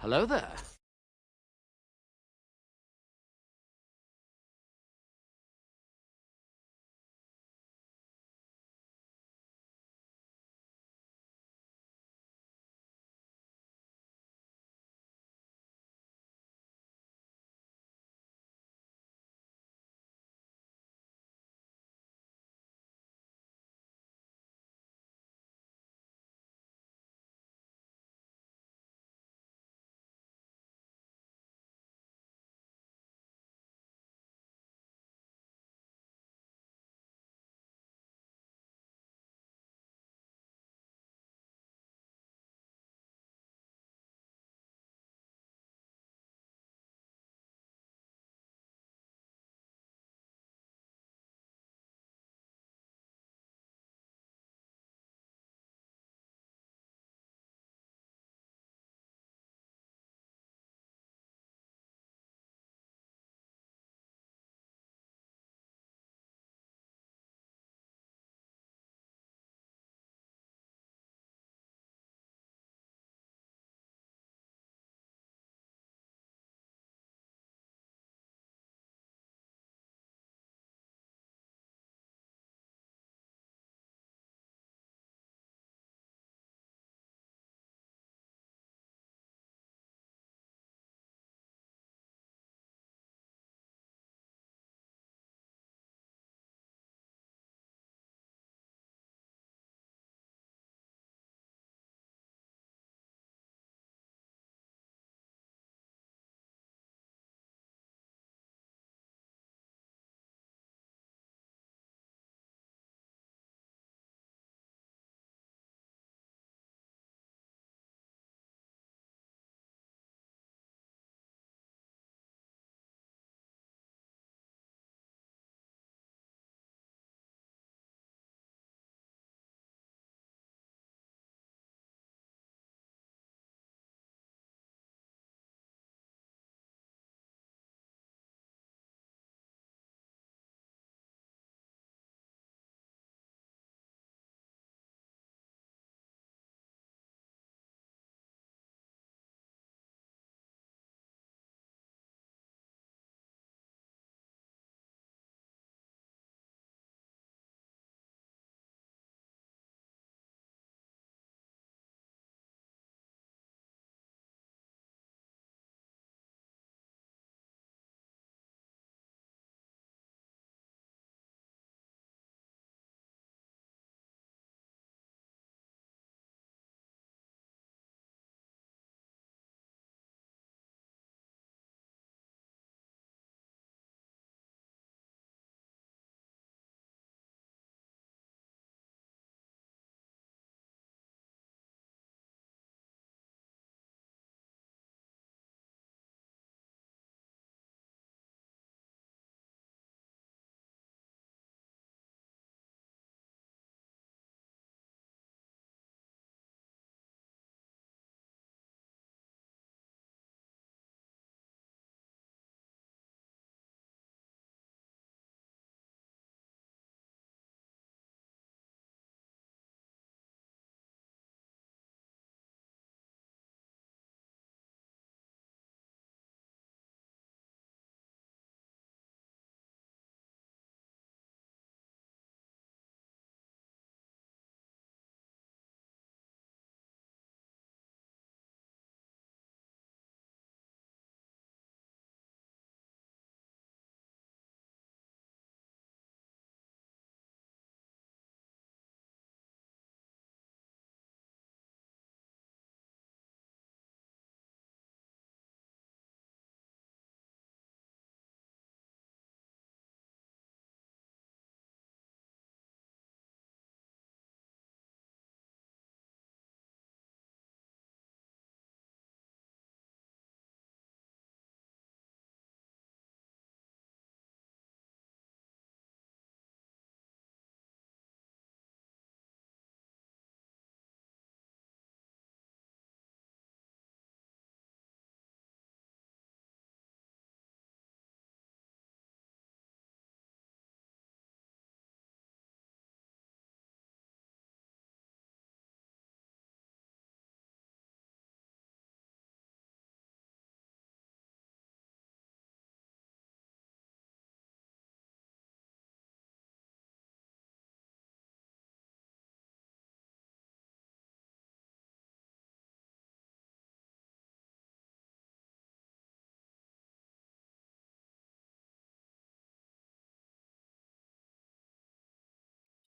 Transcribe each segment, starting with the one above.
Hello there.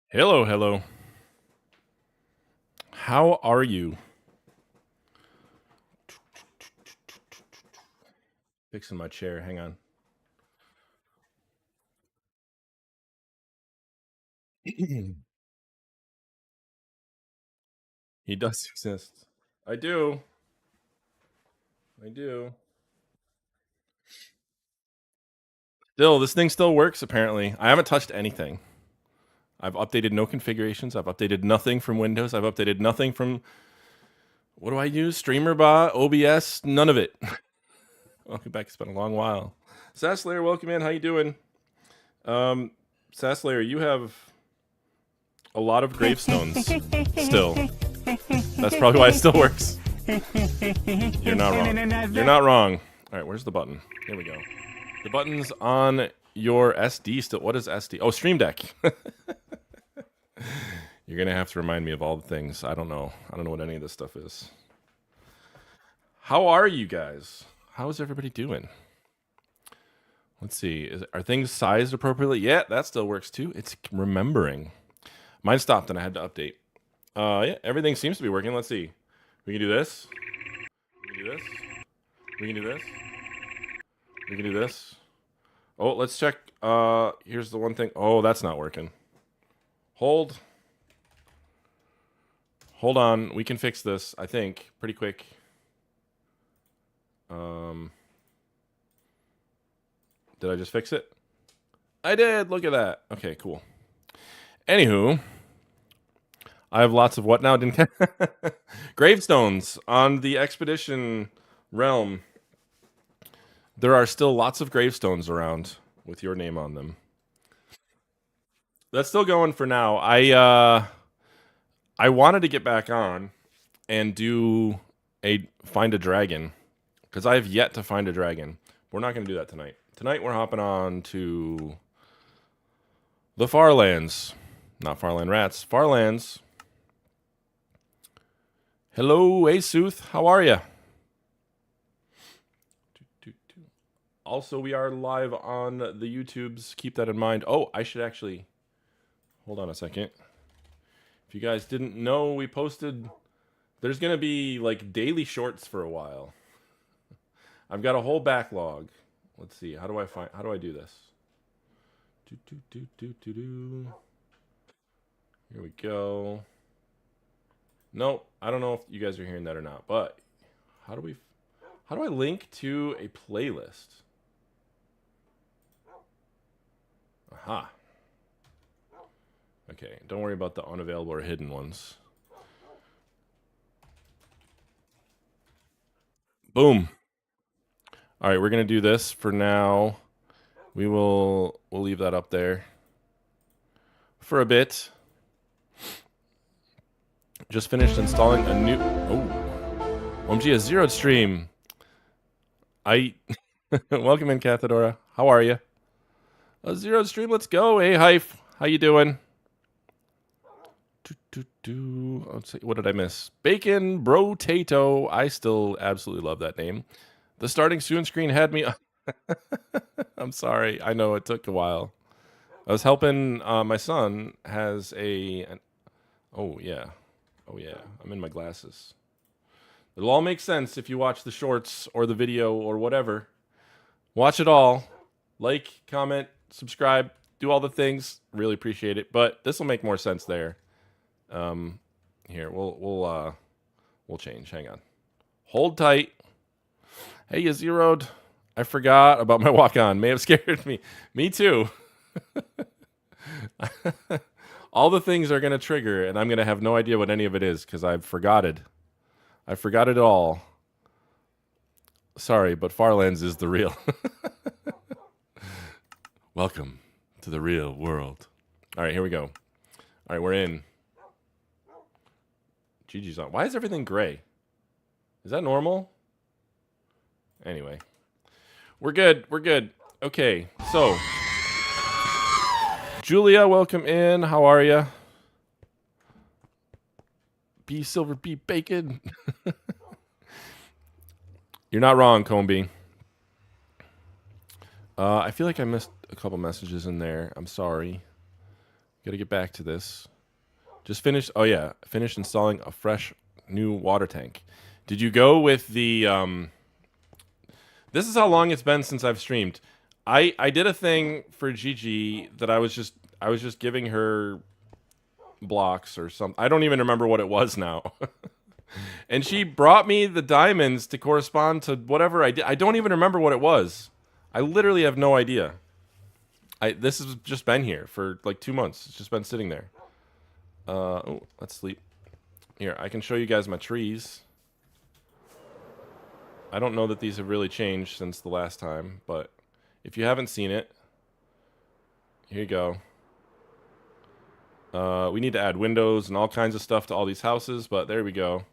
Hello, hello. How are you? Fixing my chair. Hang on. He does exist. I do. I do. Still, this thing still works, apparently. I haven't touched anything. I've updated no configurations. I've updated nothing from Windows. I've updated nothing from. What do I use? StreamerBot, OBS, none of it. Welcome back. It's been a long while. Sasslayer, welcome in. How you doing? Sasslayer, you have a lot of gravestones still. That's probably why it still works. You're not wrong. You're not wrong. All right, where's the button? Here we go. The button's on your SD still. What is SD? Oh, Stream Deck. You're gonna have to remind me of all the things. I don't know. I don't know what any of this stuff is. How are you guys? How is everybody doing? Let's see. Are things sized appropriately? Yeah, that still works too. It's remembering. Mine stopped and I had to update. Yeah, everything seems to be working. Let's see. We can do this. We can do this. We can do this. We can do this. Oh, let's check. Here's the one thing. Oh, that's not working. Hold. Hold on. We can fix this, I think, pretty quick. Did I just fix it? I did. Look at that. Okay, cool. Anywho, I have lots of what now? Didn't gravestones on the expedition realm. There are still lots of gravestones around with your name on them. That's still going for now. I wanted to get back on and do a find a dragon because I have yet to find a dragon. We're not going to do that tonight. Tonight we're hopping on to the Farlands, not Farland Rats, Farlands. Hello, Asuth. How are you? Also, we are live on the YouTubes. Keep that in mind. Oh, I should actually hold on a second. If you guys didn't know, we posted. There's gonna be like daily shorts for a while. I've got a whole backlog. Let's see. How do I do this? Here we go. Nope. I don't know if you guys are hearing that or not, but how do I link to a playlist? Aha. Okay, don't worry about the unavailable or hidden ones. Boom. All right, we're gonna do this for now. We'll leave that up there for a bit. Just finished installing a new. Oh, OMG, a zeroed stream. Welcome in, Cathedora. How are you? A zeroed stream. Let's go. Hey, Hype. How you doing? Let's see. What did I miss? Bacon Bro-tato. I still absolutely love that name. The starting soon screen had me. I'm sorry. I know it took a while. I was helping. My son has oh yeah. Oh yeah. I'm in my glasses. It'll all make sense if you watch the shorts or the video or whatever. Watch it all. Like, comment, subscribe, do all the things. Really appreciate it. But this will make more sense there. Here we'll change. Hang on. Hold tight. Hey, you zeroed. I forgot about my walk on. May have scared me. Me too. All the things are gonna trigger, and I'm gonna have no idea what any of it is because I've forgot it. I forgot it all. Sorry, but Farlands is the real. Welcome to the real world. All right, here we go. All right, we're in. Gigi's on. Why is everything gray? Is that normal? Anyway, we're good. We're good. Okay, so Julia, welcome in. How are you? B Silver B Bacon. You're not wrong, Comby. I feel like I missed a couple messages in there. I'm sorry. Gotta get back to this. Just finished. Oh yeah, finished installing a fresh new water tank. Did you go with the? This is how long it's been since I've streamed. I did a thing for Gigi that I was just giving her blocks or something. I don't even remember what it was now. And she brought me the diamonds to correspond to whatever I did. I don't even remember what it was. I literally have no idea. This has just been here for like 2 months. It's just been sitting there. Oh, let's sleep. Here, I can show you guys my trees. I don't know that these have really changed since the last time, but if you haven't seen it, here you go. We need to add windows and all kinds of stuff to all these houses, but there we go.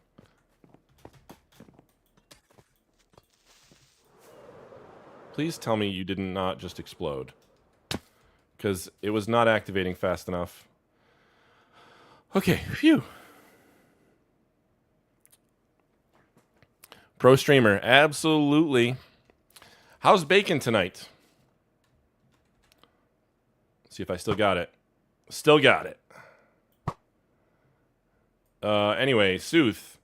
Please tell me you did not just explode. Because it was not activating fast enough. Okay, phew. Pro streamer, absolutely. How's bacon tonight? See if I still got it. Still got it. Anyway, Sooth,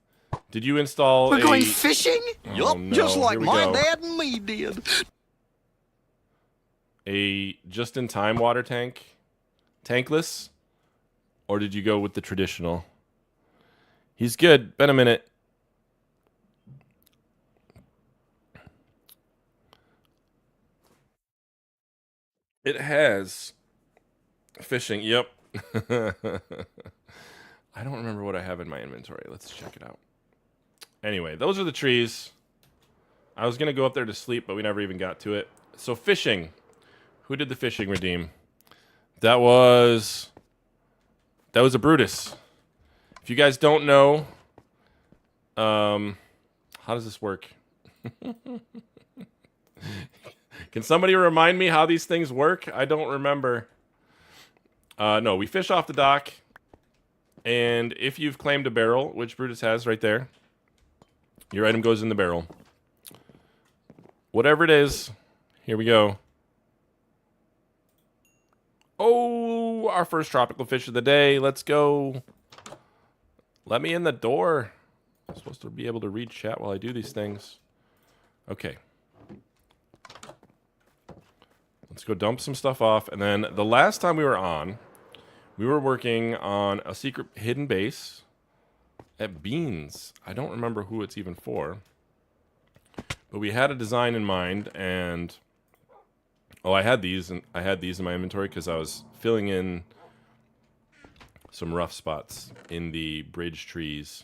did you install We're going fishing? Oh, Yup, no. just like my go. dad and me did. A just-in-time water tank? Tankless? Or did you go with the traditional? He's good. Been a minute. It has fishing. Yep. I don't remember what I have in my inventory. Let's check it out. Anyway, those are the trees. I was going to go up there to sleep, but we never even got to it. So fishing. Who did the fishing redeem? That was a Brutus. If you guys don't know, how does this work? Can somebody remind me how these things work? I don't remember. No, we fish off the dock. And if you've claimed a barrel, which Brutus has right there, your item goes in the barrel. Whatever it is, here we go. Oh, our first tropical fish of the day. Let's go. Let me in the door. I'm supposed to be able to read chat while I do these things. Okay. Let's go dump some stuff off. And then the last time we were on, we were working on a secret hidden base at Beans. I don't remember who it's even for. But we had a design in mind, and I had these in my inventory because I was filling in some rough spots in the bridge trees.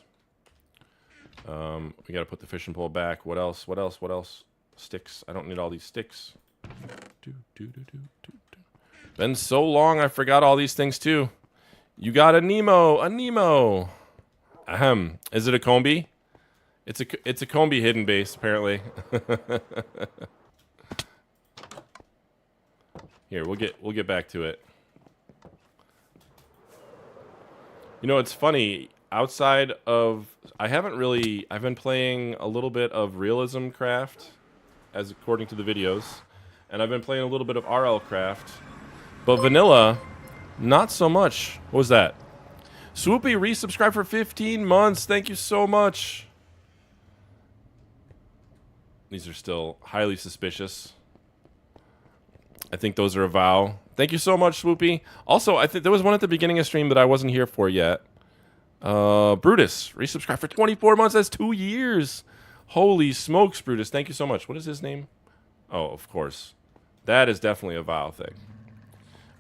We got to put the fishing pole back. What else? What else? What else? Sticks. I don't need all these sticks. Been so long, I forgot all these things too. You got a Nemo. A Nemo. Ahem. Is it a combi? It's a combi hidden base, apparently. Here, we'll get back to it. You know, it's funny. Outside of, I've been playing a little bit of Realism Craft, as according to the videos, and I've been playing a little bit of RL Craft, but Vanilla, not so much. What was that? Swoopy resubscribed for 15 months. Thank you so much. These are still highly suspicious. I think those are a vow. Thank you so much, Swoopy. Also, I think there was one at the beginning of stream that I wasn't here for yet. Brutus, resubscribed for 24 months. That's 2 years. Holy smokes, Brutus. Thank you so much. What is his name? Oh, of course. That is definitely a vow thing.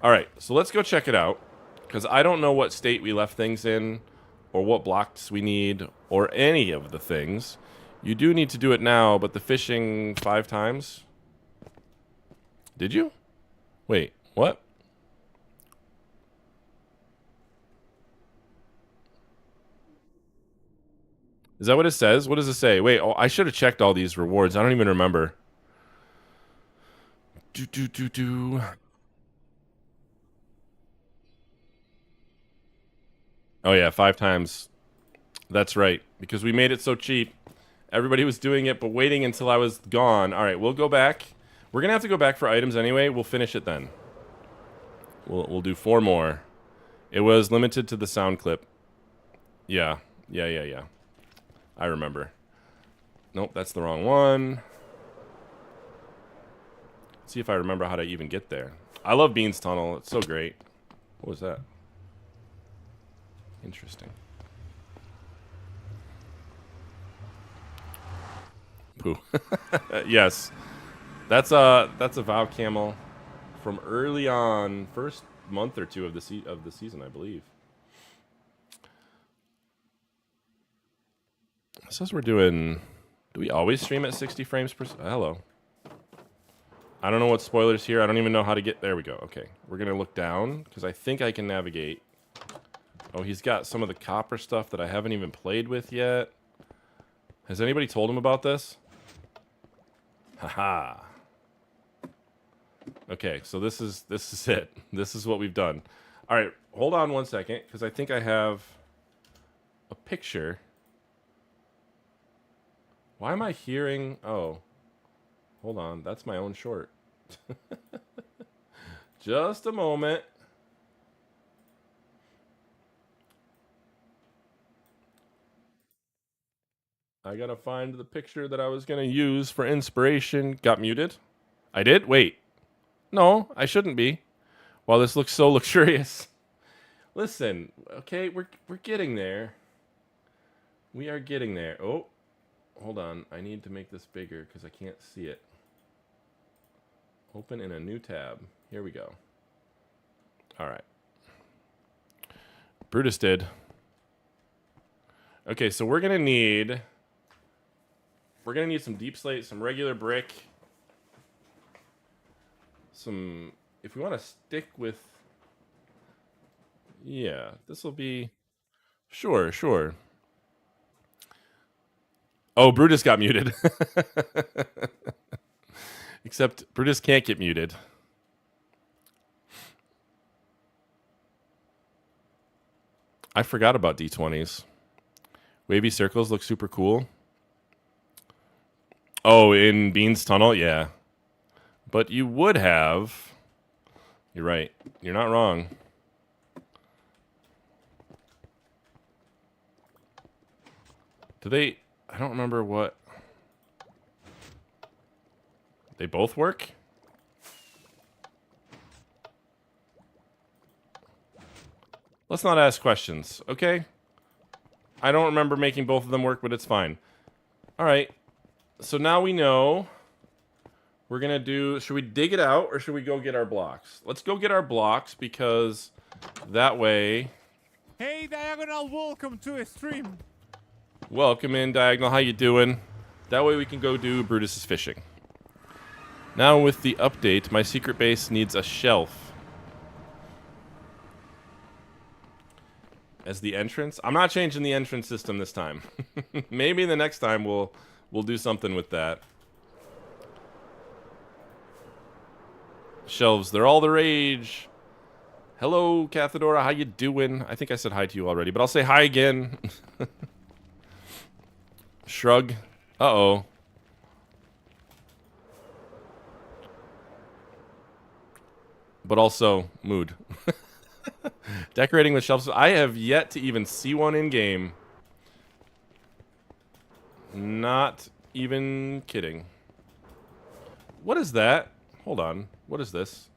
All right, so let's go check it out, because I don't know what state we left things in, or what blocks we need, or any of the things. You do need to do it now, but the fishing 5 times? Did you? Wait, what? Is that what it says? What does it say? Wait, I should have checked all these rewards. I don't even remember. Oh yeah, 5 times. That's right, because we made it so cheap. Everybody was doing it, but waiting until I was gone. All right, we'll go back. We're gonna have to go back for items anyway. We'll finish it then. We'll do 4 more. It was limited to the sound clip. Yeah. Yeah. I remember. Nope, that's the wrong one. Let's see if I remember how to even get there. I love Beans Tunnel. It's so great. What was that? Interesting. Pooh. Yes. That's a Vow camel from early on, first month or two of the season, I believe. It says we're doing. Do we always stream at 60 frames per? Hello. I don't know what spoilers here. I don't even know how to get. There we go. Okay, we're gonna look down because I think I can navigate. Oh, he's got some of the copper stuff that I haven't even played with yet. Has anybody told him about this? Haha. Okay, so this is it. This is what we've done. All right, hold on one second because I think I have a picture. Why am I hearing? Oh, hold on. That's my own short. Just a moment. I gotta find the picture that I was gonna use for inspiration. Got muted? I did? Wait. No, I shouldn't be. Wow, this looks so luxurious. Listen, okay, we're getting there. We are getting there. Oh, hold on. I need to make this bigger because I can't see it. Open in a new tab. Here we go. All right. Brutus did. Okay, so we're gonna need some deep slate, some regular brick, some. If we want to stick with, yeah, this will be. Sure. Oh, Brutus got muted. Except Brutus can't get muted. I forgot about D20s. Wavy circles look super cool. Oh, in Beans Tunnel? Yeah. But you would have... You're right. You're not wrong. Do they... I don't remember what... They both work? Let's not ask questions, okay? I don't remember making both of them work, but it's fine. All right. So now we know we're going to do... Should we dig it out or should we go get our blocks? Let's go get our blocks because that way... Hey, Diagonal, welcome to a stream. Welcome in, Diagonal. How you doing? That way we can go do Brutus's fishing. Now with the update, my secret base needs a shelf. As the entrance? I'm not changing the entrance system this time. Maybe the next time we'll do something with that. Shelves, they're all the rage. Hello, Cathedora, how you doing? I think I said hi to you already, but I'll say hi again. Shrug. Uh-oh. But also, mood. Decorating with shelves. I have yet to even see one in game. Not even kidding. What is that? Hold on. What is this?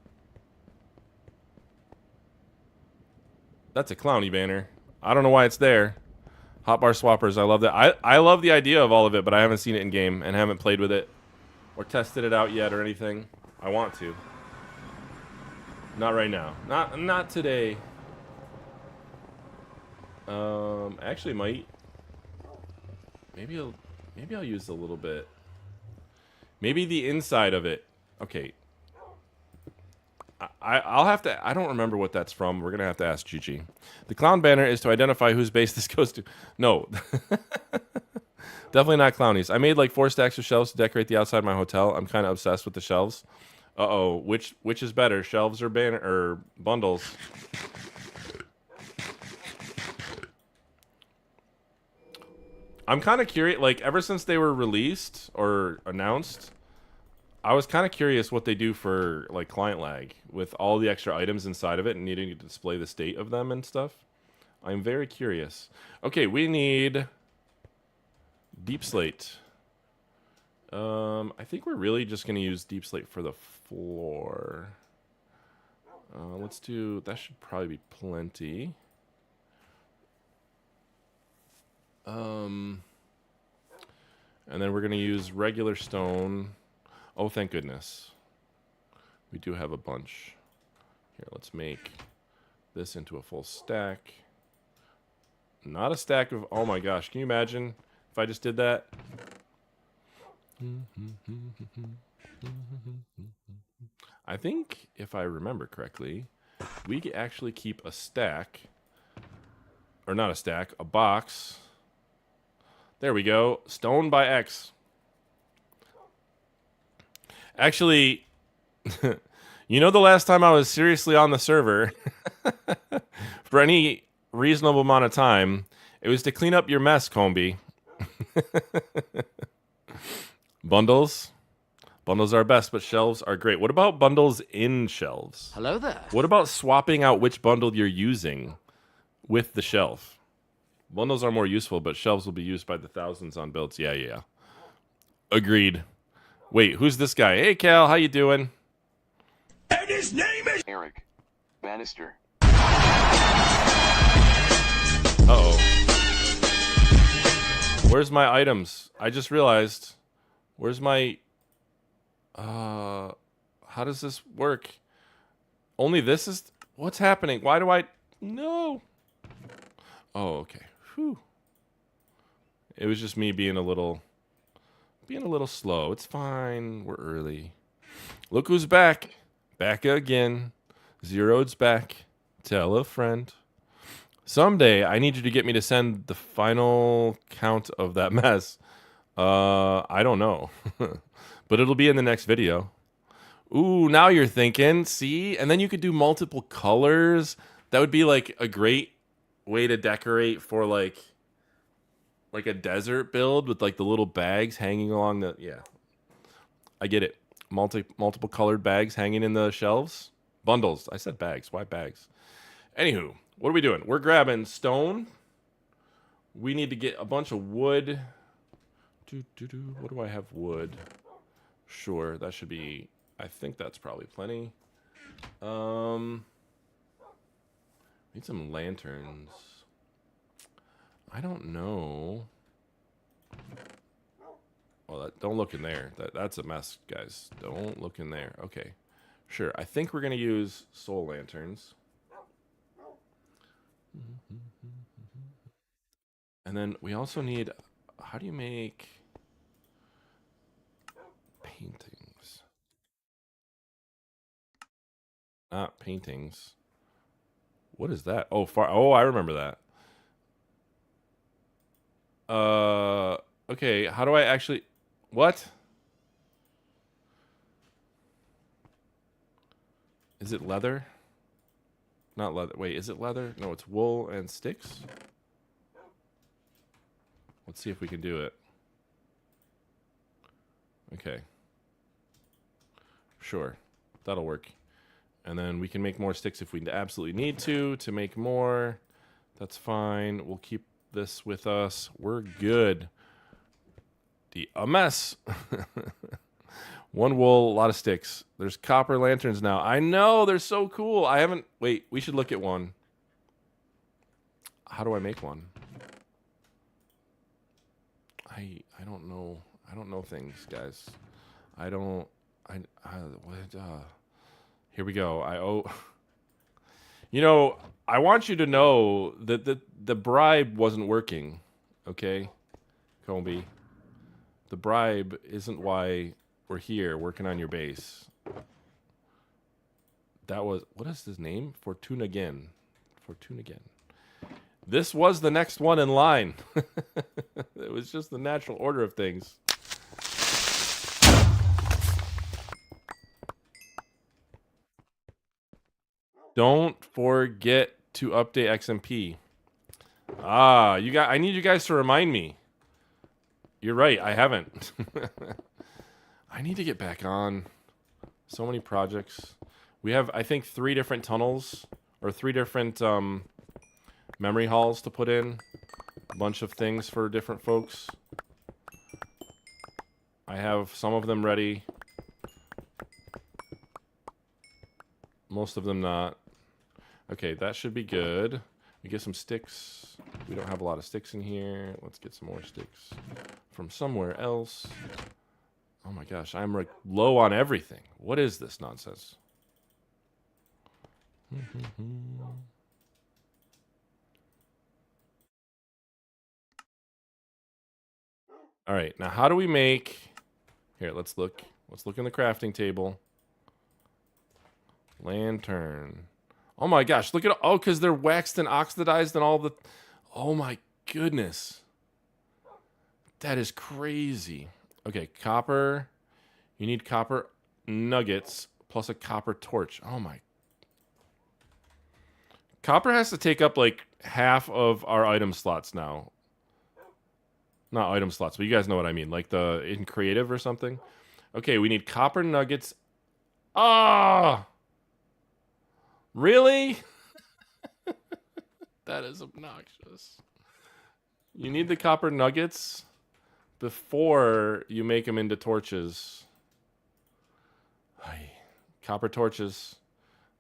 That's a Clowny banner. I don't know why it's there. Hotbar swappers. I love that. I love the idea of all of it, but I haven't seen it in game and haven't played with it or tested it out yet or anything. I want to. Not right now. Not today. Actually might. Maybe I'll use a little bit. Maybe the inside of it. Okay. I'll have to. I don't remember what that's from. We're gonna have to ask Gigi. The clown banner is to identify whose base this goes to. No, definitely not Clownies. I made like 4 stacks of shelves to decorate the outside of my hotel. I'm kind of obsessed with the shelves. Uh-oh, which is better, shelves or banner or bundles? I'm kind of curious. Like ever since they were released or announced, I was kind of curious what they do for like client lag with all the extra items inside of it and needing to display the state of them and stuff. I'm very curious. Okay, we need deep slate. I think we're really just going to use deep slate for the floor. Let's do, that should probably be plenty. And then we're going to use regular stone. Oh, thank goodness. We do have a bunch. Here, let's make this into a full stack. Not a stack of, oh my gosh, can you imagine if I just did that? I think, if I remember correctly, we can actually keep a stack, or not a stack, a box. There we go. Stone by X. Actually, you know the last time I was seriously on the server for any reasonable amount of time, it was to clean up your mess, Combi. Bundles. Bundles are best, but shelves are great. What about bundles in shelves? Hello there. What about swapping out which bundle you're using with the shelf? Bundles are more useful, but shelves will be used by the thousands on builds. Yeah. Agreed. Wait, who's this guy? Hey, Cal, how you doing? And his name is Eric Bannister. Uh-oh. Where's my items? I just realized. Where's my... how does this work? Only this is... What's happening? Why do I... No. Oh, okay. Whew. It was just me being a little slow. It's fine. We're early. Look who's back. Back again. Zeroed's back. Tell a friend. Someday, I need you to get me to send the final count of that mess. I don't know. But it'll be in the next video. Ooh, now you're thinking. See? And then you could do multiple colors. That would be like a great way to decorate for like a desert build with like the little bags hanging along the... Yeah. I get it. Multiple colored bags hanging in the shelves. Bundles. I said bags. Why bags? Anywho, what are we doing? We're grabbing stone. We need to get a bunch of wood. What do I have? Wood. Sure, that should be... I think that's probably plenty. Need some lanterns. I don't know. Well, don't look in there. That's a mess, guys. Don't look in there. Okay. Sure. I think we're going to use soul lanterns. And then we also need... How do you make paintings? Not paintings. What is that? Oh, I remember that. Okay, how do I actually... What? Is it leather? Not leather. Wait, is it leather? No, it's wool and sticks. Let's see if we can do it. Okay. Sure. That'll work. And then we can make more sticks if we absolutely need to make more. That's fine. We'll keep this with us. We're good. A mess. One wool, a lot of sticks. There's copper lanterns now. I know, they're so cool. I haven't... Wait, we should look at one. How do I make one? I don't know. I don't know things, guys. Here we go. You know, I want you to know that the bribe wasn't working. Okay, Combi. The bribe isn't why we're here working on your base. That was... What is his name? Fortuna again. This was the next one in line. It was just the natural order of things. Don't forget to update XMP. I need you guys to remind me. You're right, I haven't. I need to get back on. So many projects. We have, I think, 3 different tunnels or 3 different memory halls to put in. A bunch of things for different folks. I have some of them ready. Most of them not. Okay, that should be good. We get some sticks. We don't have a lot of sticks in here. Let's get some more sticks from somewhere else. Oh my gosh, I'm like low on everything. What is this nonsense? All right, now how do we make... Here, let's look. Let's look in the crafting table. Lantern. Oh my gosh, look at... Oh, because they're waxed and oxidized and all the... Oh my goodness. That is crazy. Okay, copper. You need copper nuggets plus a copper torch. Oh my... Copper has to take up like half of our item slots now. Not item slots, but you guys know what I mean. Like the in creative or something. Okay, we need copper nuggets. Ah! Really? That is obnoxious. You need the copper nuggets before you make them into torches. Ay, copper torches.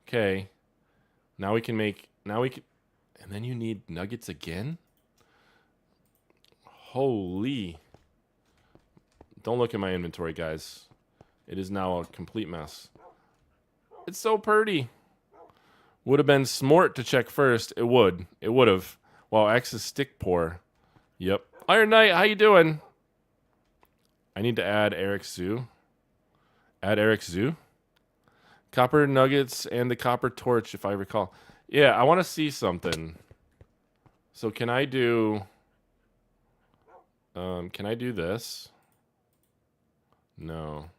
Okay. Now we can make... Now we can... And then you need nuggets again? Holy. Don't look at my inventory, guys. It is now a complete mess. It's so pretty. Would have been smart to check first. It would. It would have. Wow, X is stick poor. Yep. Iron Knight, how you doing? I need to add Eric Zoo. Add Eric Zoo? Copper nuggets and the copper torch, if I recall. Yeah, I want to see something. So can I do... can I do this? No.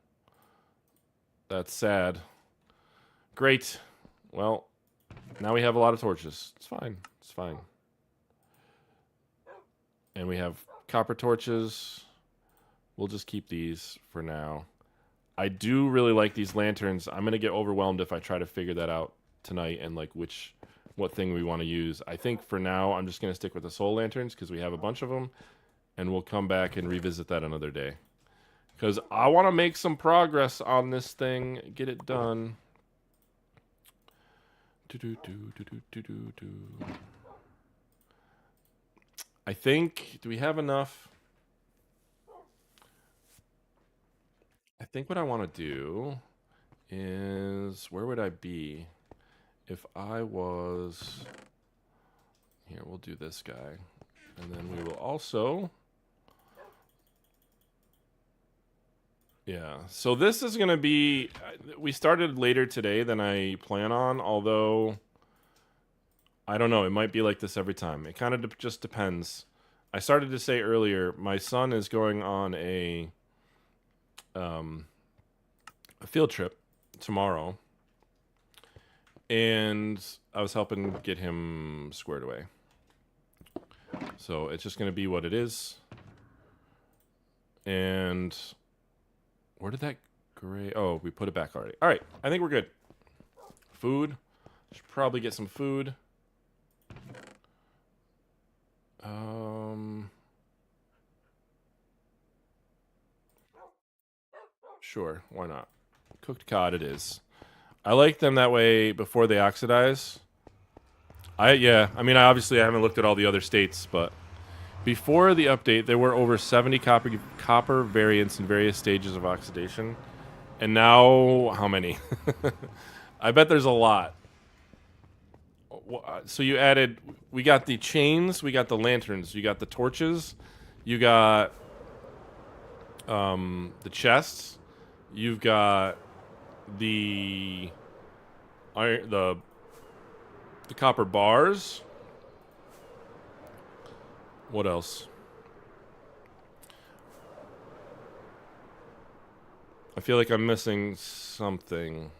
That's sad. Great. Well, now we have a lot of torches. It's fine. It's fine. And we have copper torches. We'll just keep these for now. I do really like these lanterns. I'm going to get overwhelmed if I try to figure that out tonight and like what thing we want to use. I think for now I'm just going to stick with the soul lanterns because we have a bunch of them. And we'll come back and revisit that another day. Because I want to make some progress on this thing. Get it done. I think... Do we have enough? I think what I want to do is... Where would I be if I was... Here, we'll do this guy. And then we will also... Yeah, so this is going to be... We started later today than I plan on, although... I don't know, it might be like this every time. It kind of just depends. I started to say earlier, my son is going on a field trip tomorrow. And I was helping get him squared away. So it's just going to be what it is. And... Where did that gray... Oh, we put it back already. All right, I think we're good. Food. Should probably get some food. Sure, why not? Cooked cod it is. I like them that way before they oxidize. I mean, I haven't looked at all the other states, but... Before the update, there were over 70 copper variants in various stages of oxidation. And now, how many? I bet there's a lot. So you added... We got the chains, we got the lanterns, you got the torches, you got the chests, you've got the iron, the copper bars. What else? I feel like I'm missing something.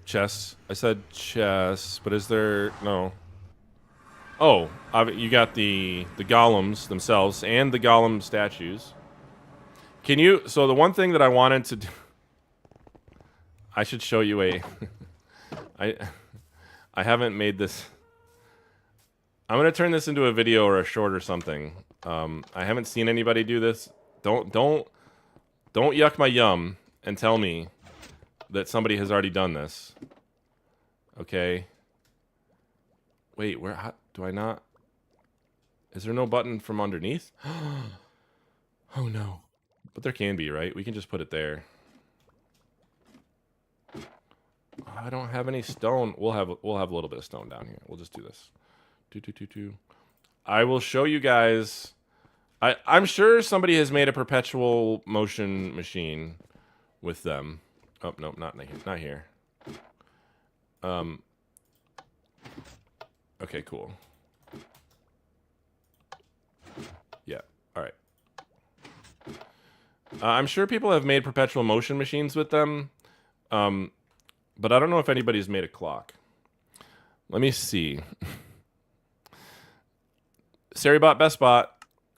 Chests. I said chests, but is there... No. Oh, you got the golems themselves and the golem statues. Can you? So the one thing that I wanted to do, I should show you a. I haven't made this. I'm gonna turn this into a video or a short or something. I haven't seen anybody do this. Don't yuck my yum and tell me that somebody has already done this. Okay. Wait, where? How, do I not? Is there no button from underneath? Oh no. But there can be, right? We can just put it there. I don't have any stone. We'll have a little bit of stone down here. We'll just do this. I will show you guys. I'm sure somebody has made a perpetual motion machine with them. Oh no, not here. Okay, cool. Yeah. All right. I'm sure people have made perpetual motion machines with them, but I don't know if anybody's made a clock. Let me see. Saribot, best bot.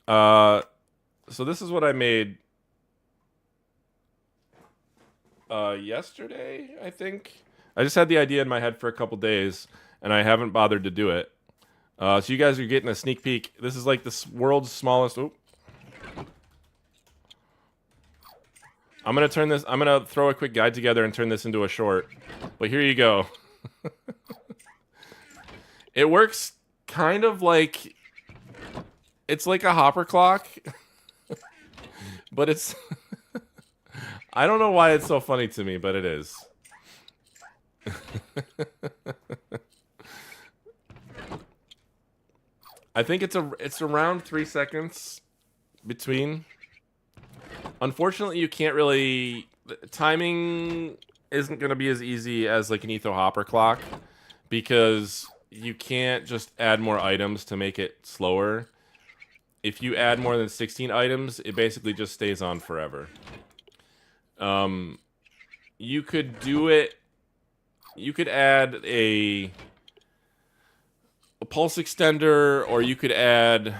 So this is what I made yesterday, I think. I just had the idea in my head for a couple days, and I haven't bothered to do it. So you guys are getting a sneak peek. This is like the world's smallest... Oh. I'm gonna throw a quick guide together and turn this into a short. But here you go. It works kind of like... It's like a hopper clock. But it's... I don't know why it's so funny to me, but it is. I think it's around 3 seconds between. Unfortunately, you can't really... Timing isn't going to be as easy as like an Etho Hopper clock because you can't just add more items to make it slower. If you add more than 16 items, it basically just stays on forever. You could do it... You could add a pulse extender, or you could add...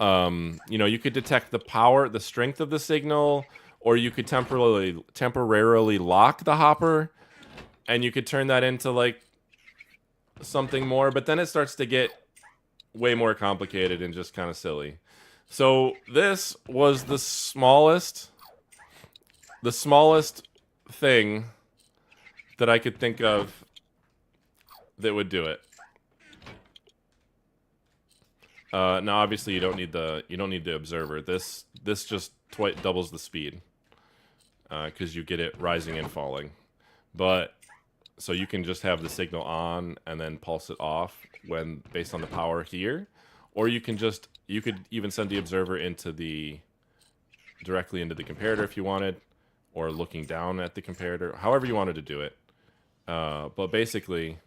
you could detect the power, the strength of the signal, or you could temporarily lock the hopper, and you could turn that into like something more. But then it starts to get way more complicated and just kind of silly. So this was the smallest thing that I could think of that would do it. Now, obviously, you don't need the observer. This just doubles the speed because you get it rising and falling. But so you can just have the signal on and then pulse it off when based on the power here, or you could even send the observer directly into the comparator if you wanted, or looking down at the comparator, however you wanted to do it. But basically,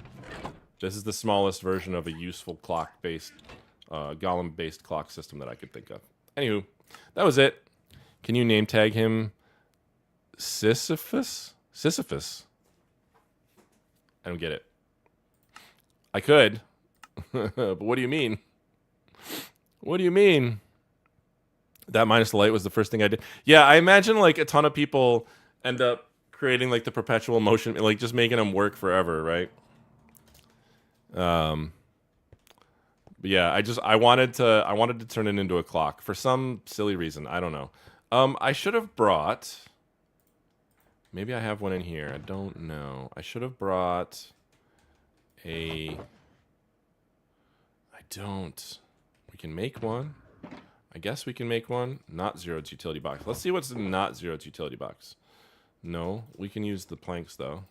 this is the smallest version of a useful clock-based. Golem-based clock system that I could think of. Anywho, that was it. Can you name tag him Sisyphus? Sisyphus. I don't get it. I could. But what do you mean? What do you mean? That minus the light was the first thing I did. Yeah, I imagine like a ton of people end up creating like the perpetual motion, like just making them work forever, right? But yeah, I wanted to turn it into a clock for some silly reason. I don't know. I should have brought... Maybe I have one in here. I don't know. I should have brought a... I don't. We can make one. I guess we can make one. Not Zero's utility box. Let's see what's in not Zero's utility box. No, we can use the planks though.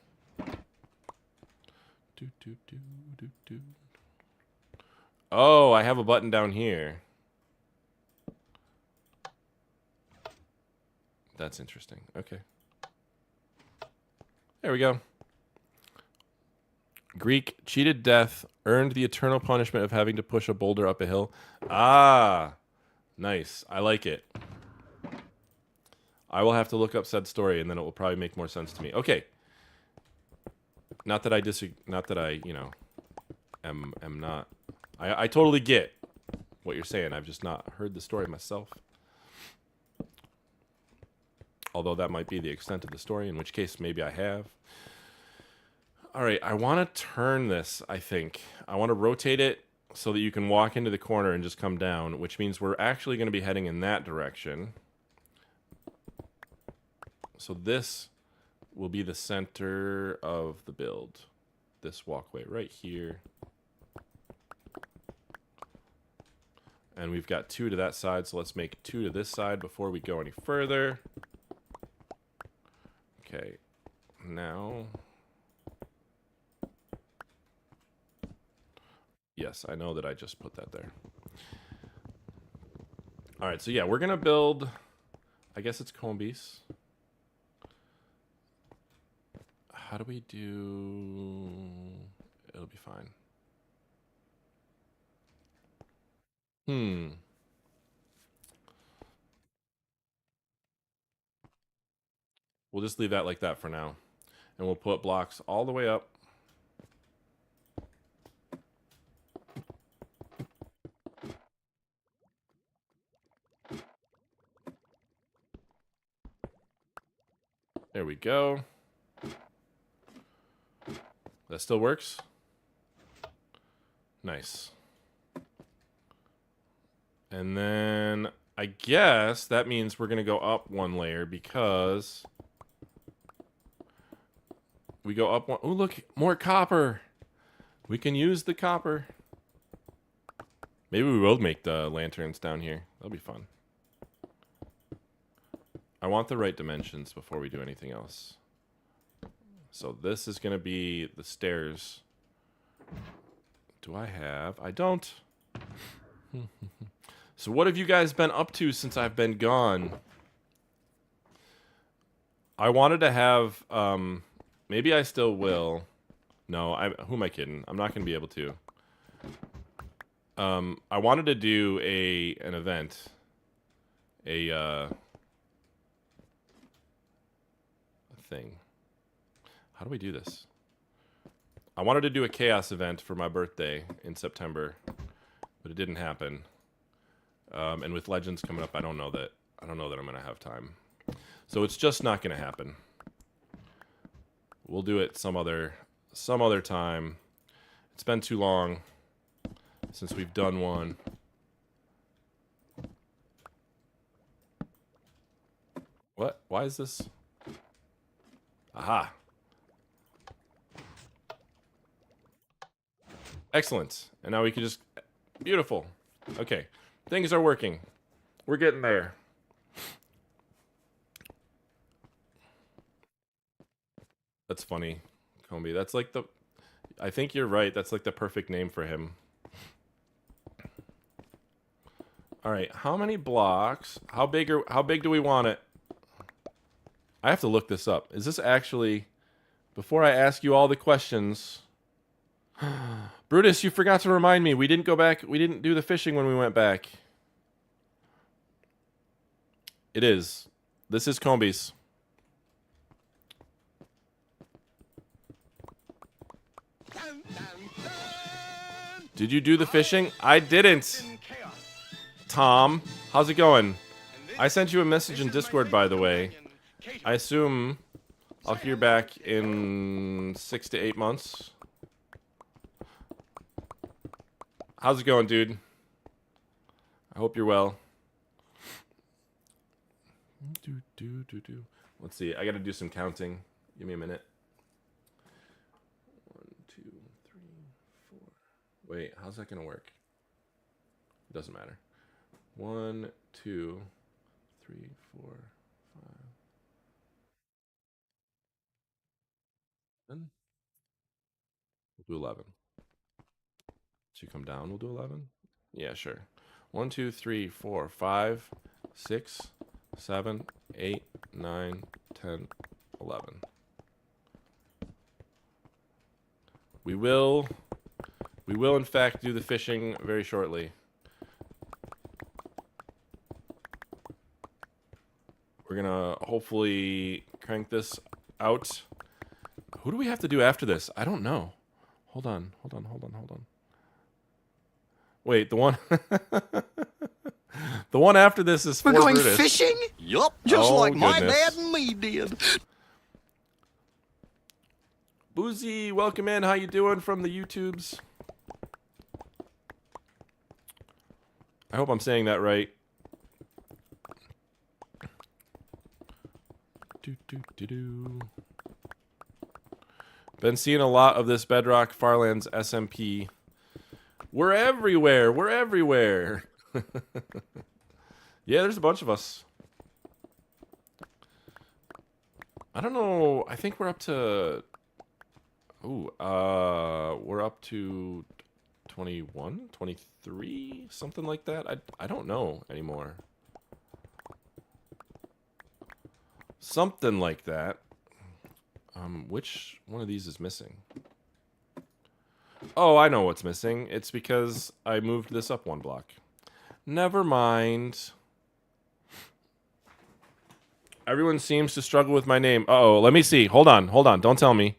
Oh, I have a button down here. That's interesting. Okay. There we go. Greek, cheated death, earned the eternal punishment of having to push a boulder up a hill. Ah, nice. I like it. I will have to look up said story, and then it will probably make more sense to me. Okay. Not that I disagree. Not that I, am not I totally get what you're saying. I've just not heard the story myself. Although that might be the extent of the story, in which case maybe I have. All right, I want to turn this, I think. I want to rotate it so that you can walk into the corner and just come down, which means we're actually going to be heading in that direction. So this will be the center of the build. This walkway right here. And we've got 2 to that side, so let's make 2 to this side before we go any further. Okay, now... Yes, I know that I just put that there. All right, so yeah, we're going to build... I guess it's combis. How do we do... It'll be fine. We'll just leave that like that for now. And we'll put blocks all the way up. There we go. That still works? Nice. And then I guess that means we're going to go up 1 layer because we go up 1. Oh, look, more copper. We can use the copper. Maybe we will make the lanterns down here. That'll be fun. I want the right dimensions before we do anything else. So this is going to be the stairs. Do I have? I don't. So what have you guys been up to since I've been gone? I wanted to have, maybe I still will. No, who am I kidding? I'm not going to be able to. I wanted to do an event. A thing. How do we do this? I wanted to do a chaos event for my birthday in September, but it didn't happen. And with Legends coming up, I don't know that I'm gonna have time. So it's just not gonna happen. We'll do it some other time. It's been too long since we've done one. What? Why is this? Aha. Excellent. And now we can just... Beautiful. Okay. Things are working. We're getting there. That's funny, Combi. That's like the... I think you're right. That's like the perfect name for him. All right. How many blocks? How big do we want it? I have to look this up. Is this actually... Before I ask you all the questions... Brutus, you forgot to remind me. We didn't go back. We didn't do the fishing when we went back. It is. This is Combi's. Did you do the fishing? I didn't. Tom, how's it going? I sent you a message in Discord, by the way. I assume I'll hear back in 6 to 8 months. How's it going, dude? I hope you're well. Let's see. I got to do some counting. Give me a minute. 1, 2, 3, 4. Wait, how's that going to work? It doesn't matter. 1, 2, 3, 4, 5. Then we'll do 11. So you come down, we'll do 11? Yeah, sure. 1, 2, 3, 4, 5, 6, 7, 8, 9, 10, 11. We will in fact do the fishing very shortly. We're gonna hopefully crank this out. Who do we have to do after this? I don't know. Hold on. Wait, the one the one after this is We're Fort going Brutus. fishing? Yup, just Oh, like my goodness. dad and me did. Boozy, welcome in. How you doing from the YouTubes? I hope I'm saying that right. Been seeing a lot of this Bedrock Farlands SMP. We're everywhere. We're everywhere. Yeah, there's a bunch of us. I don't know. I think we're up to... Ooh, we're up to 21, 23, something like that. I don't know anymore. Something like that. Which one of these is missing? Oh, I know what's missing. It's because I moved this up one block. Never mind. Everyone seems to struggle with my name. Uh-oh, let me see. Hold on. Don't tell me.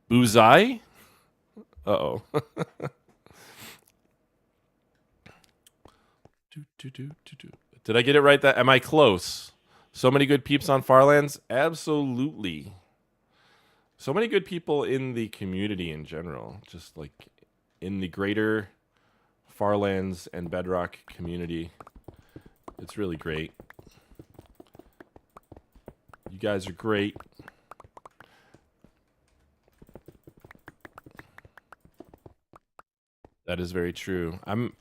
Buzai? Uh-oh. Did I get it right? Am I close? So many good peeps on Farlands? Absolutely. So many good people in the community in general. Just like in the greater Farlands and Bedrock community. It's really great. You guys are great. That is very true. I'm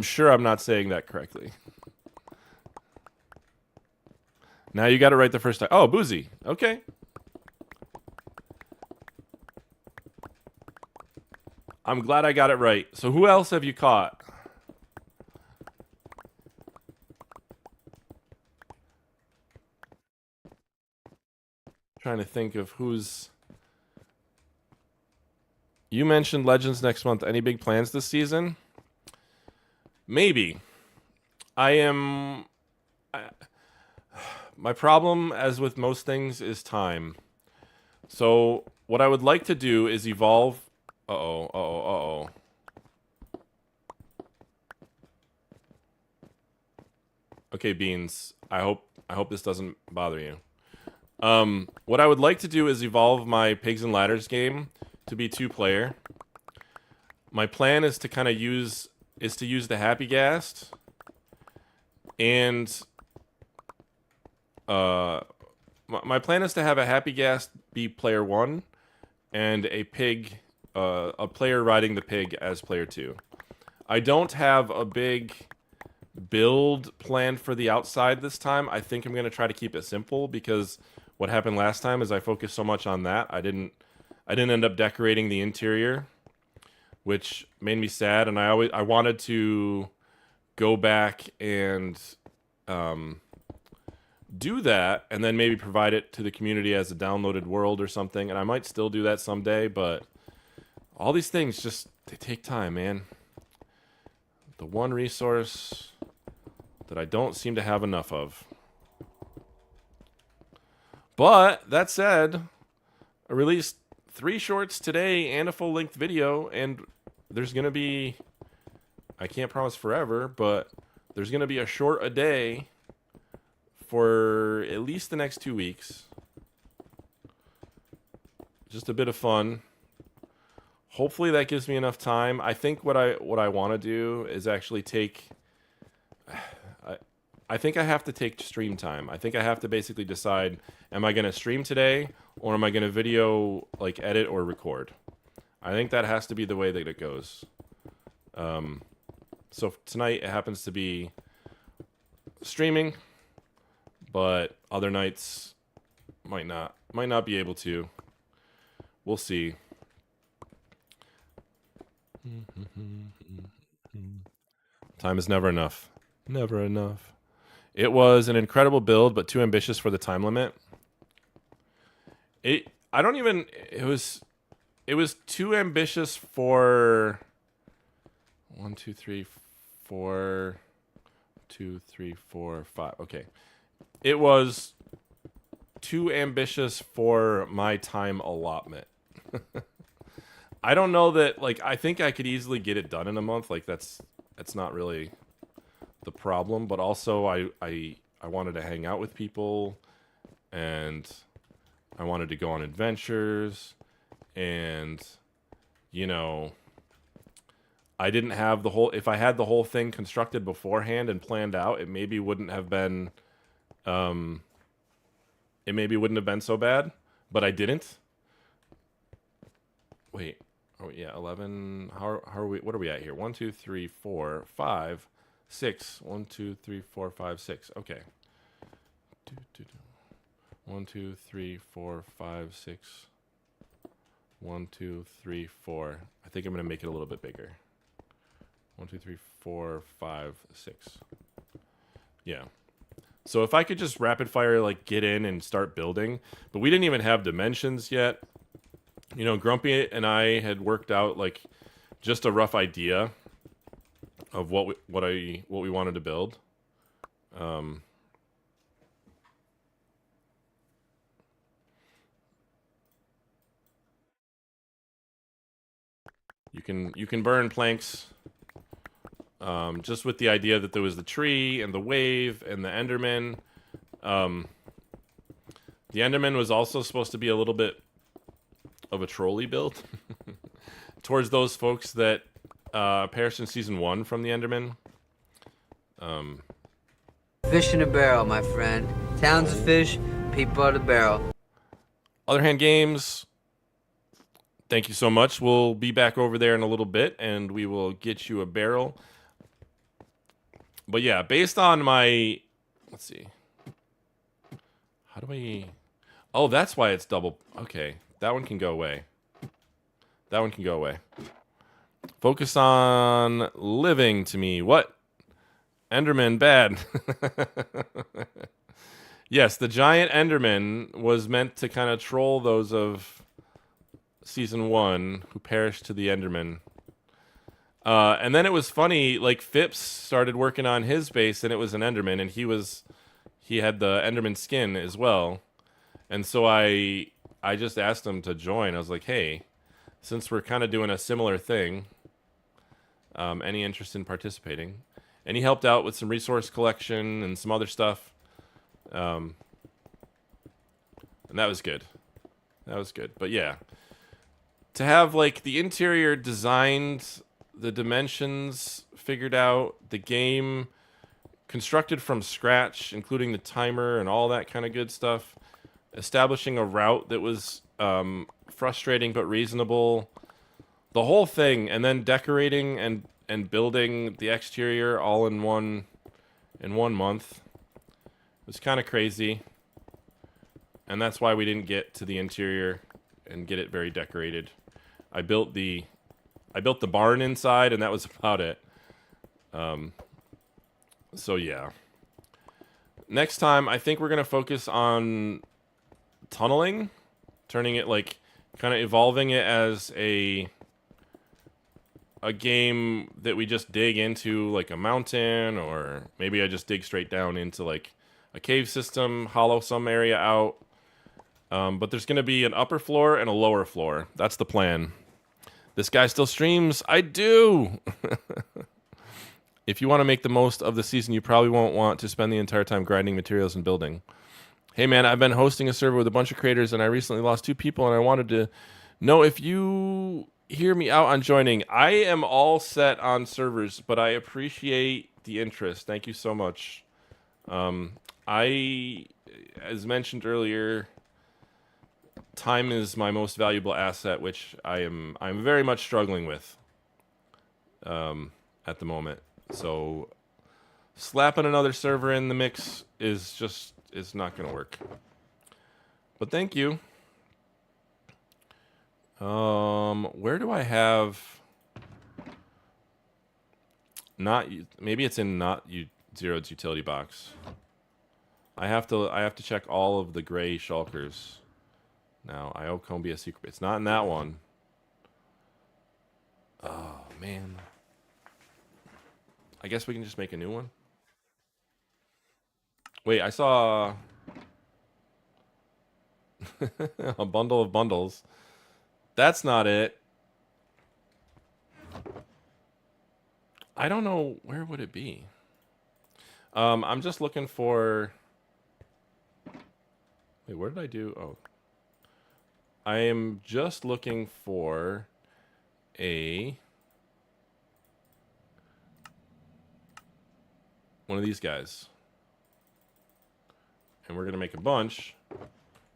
sure I'm not saying that correctly. Now you got it right the first time. Oh, Boozy. Okay. I'm glad I got it right. So who else have you caught? Trying to think of who's... You mentioned Legends next month. Any big plans this season? Maybe. My problem, as with most things, is time. So what I would like to do is evolve... Uh-oh. Okay, Beans. I hope this doesn't bother you. What I would like to do is evolve my Pigs and Ladders game to be 2-player. My plan is to kind of use the Happy Ghast and my plan is to have a Happy Ghast be player 1 and a pig a player riding the pig as player 2. I don't have a big build planned for the outside this time. I think I'm going to try to keep it simple because what happened last time is I focused so much on that. I didn't end up decorating the interior, which made me sad, and I wanted to go back and do that and then maybe provide it to the community as a downloaded world or something, and I might still do that someday, but all these things just, they take time, man. The one resource that I don't seem to have enough of. But that said, I released 3 shorts today and a full-length video, and there's going to be, I can't promise forever, but there's going to be a short a day for at least the next 2 weeks. Just a bit of fun. Hopefully that gives me enough time. I think what I want to do is actually take... I think I have to take stream time. I think I have to basically decide, am I going to stream today or am I going to video, like, edit or record? I think that has to be the way that it goes. So tonight it happens to be streaming, but other nights might not be able to. We'll see. Time is never enough. Never enough. It was an incredible build, but too ambitious for the time limit. It was too ambitious for 1, 2, 3, 4, 2, 3, 4, 5. Okay. It was too ambitious for my time allotment. I don't know that, like, I think I could easily get it done in a month. Like, that's not really the problem. But also, I wanted to hang out with people, and I wanted to go on adventures, and, you know, I didn't have the whole, if I had the whole thing constructed beforehand and planned out, it maybe wouldn't have been, it maybe wouldn't have been so bad, but I didn't. Wait, oh yeah, 11, how are we, what are we at here? 1, 2, 3, 4, 5, 6, 1, 2, 3, 4, 5, 6, okay. 1, 2, 3, 4, 5, 6, 1, 2, 3, 4. I think I'm gonna make it a little bit bigger. 1, 2, 3, 4, 5, 6. Yeah. So if I could just rapid fire, like, get in and start building, but we didn't even have dimensions yet. You know, Grumpy and I had worked out, like, just a rough idea of what we wanted to build. You can burn planks, just with the idea that there was the tree and the wave and the Enderman. The Enderman was also supposed to be a little bit of a trolley build towards those folks that perished in season 1 from the Enderman. Fish in a barrel, my friend. Towns of fish, people are the barrel. Other Hand Games, thank you so much. We'll be back over there in a little bit, and we will get you a barrel. But yeah, based on my... Let's see. How do I... Oh, that's why it's double... Okay, that one can go away. That one can go away. Focus on living to me. What? Enderman, bad. Yes, the giant Enderman was meant to kind of troll those of season 1 who perished to the Enderman. And then it was funny, like, Phipps started working on his base, and it was an Enderman, and he had the Enderman skin as well. And so I just asked him to join. I was like, hey, since we're kind of doing a similar thing, any interest in participating? And he helped out with some resource collection and some other stuff. And that was good. That was good. But yeah, to have, like, the interior designed, the dimensions figured out, the game constructed from scratch, including the timer and all that kind of good stuff, establishing a route that was frustrating but reasonable, the whole thing, and then decorating and building the exterior all in one month. It was kind of crazy, and that's why we didn't get to the interior and get it very decorated. I built the barn inside, and that was about it. So yeah. Next time, I think we're gonna focus on tunneling, turning it, like, kind of evolving it as a game that we just dig into, like a mountain, or maybe I just dig straight down into, like, a cave system, hollow some area out. But there's gonna be an upper floor and a lower floor. That's the plan. This guy still streams. I do. If you want to make the most of the season, you probably won't want to spend the entire time grinding materials and building. Hey man, I've been hosting a server with a bunch of creators, and I recently lost 2 people, and I wanted to know if you hear me out on joining. I am all set on servers, but I appreciate the interest. Thank you so much. As mentioned earlier, time is my most valuable asset, which I'm very much struggling with at the moment. So slapping another server in the mix is not going to work. But thank you. Where do I have maybe it's in not Zero's utility box. I have to check all of the gray shulkers. Now, I owe Combe a secret. It's not in that one. Oh, man. I guess we can just make a new one. Wait, I saw a bundle of bundles. That's not it. I don't know, where would it be? I'm just looking for... Wait, what did I do? Oh. I am just looking for one of these guys. And we're going to make a bunch.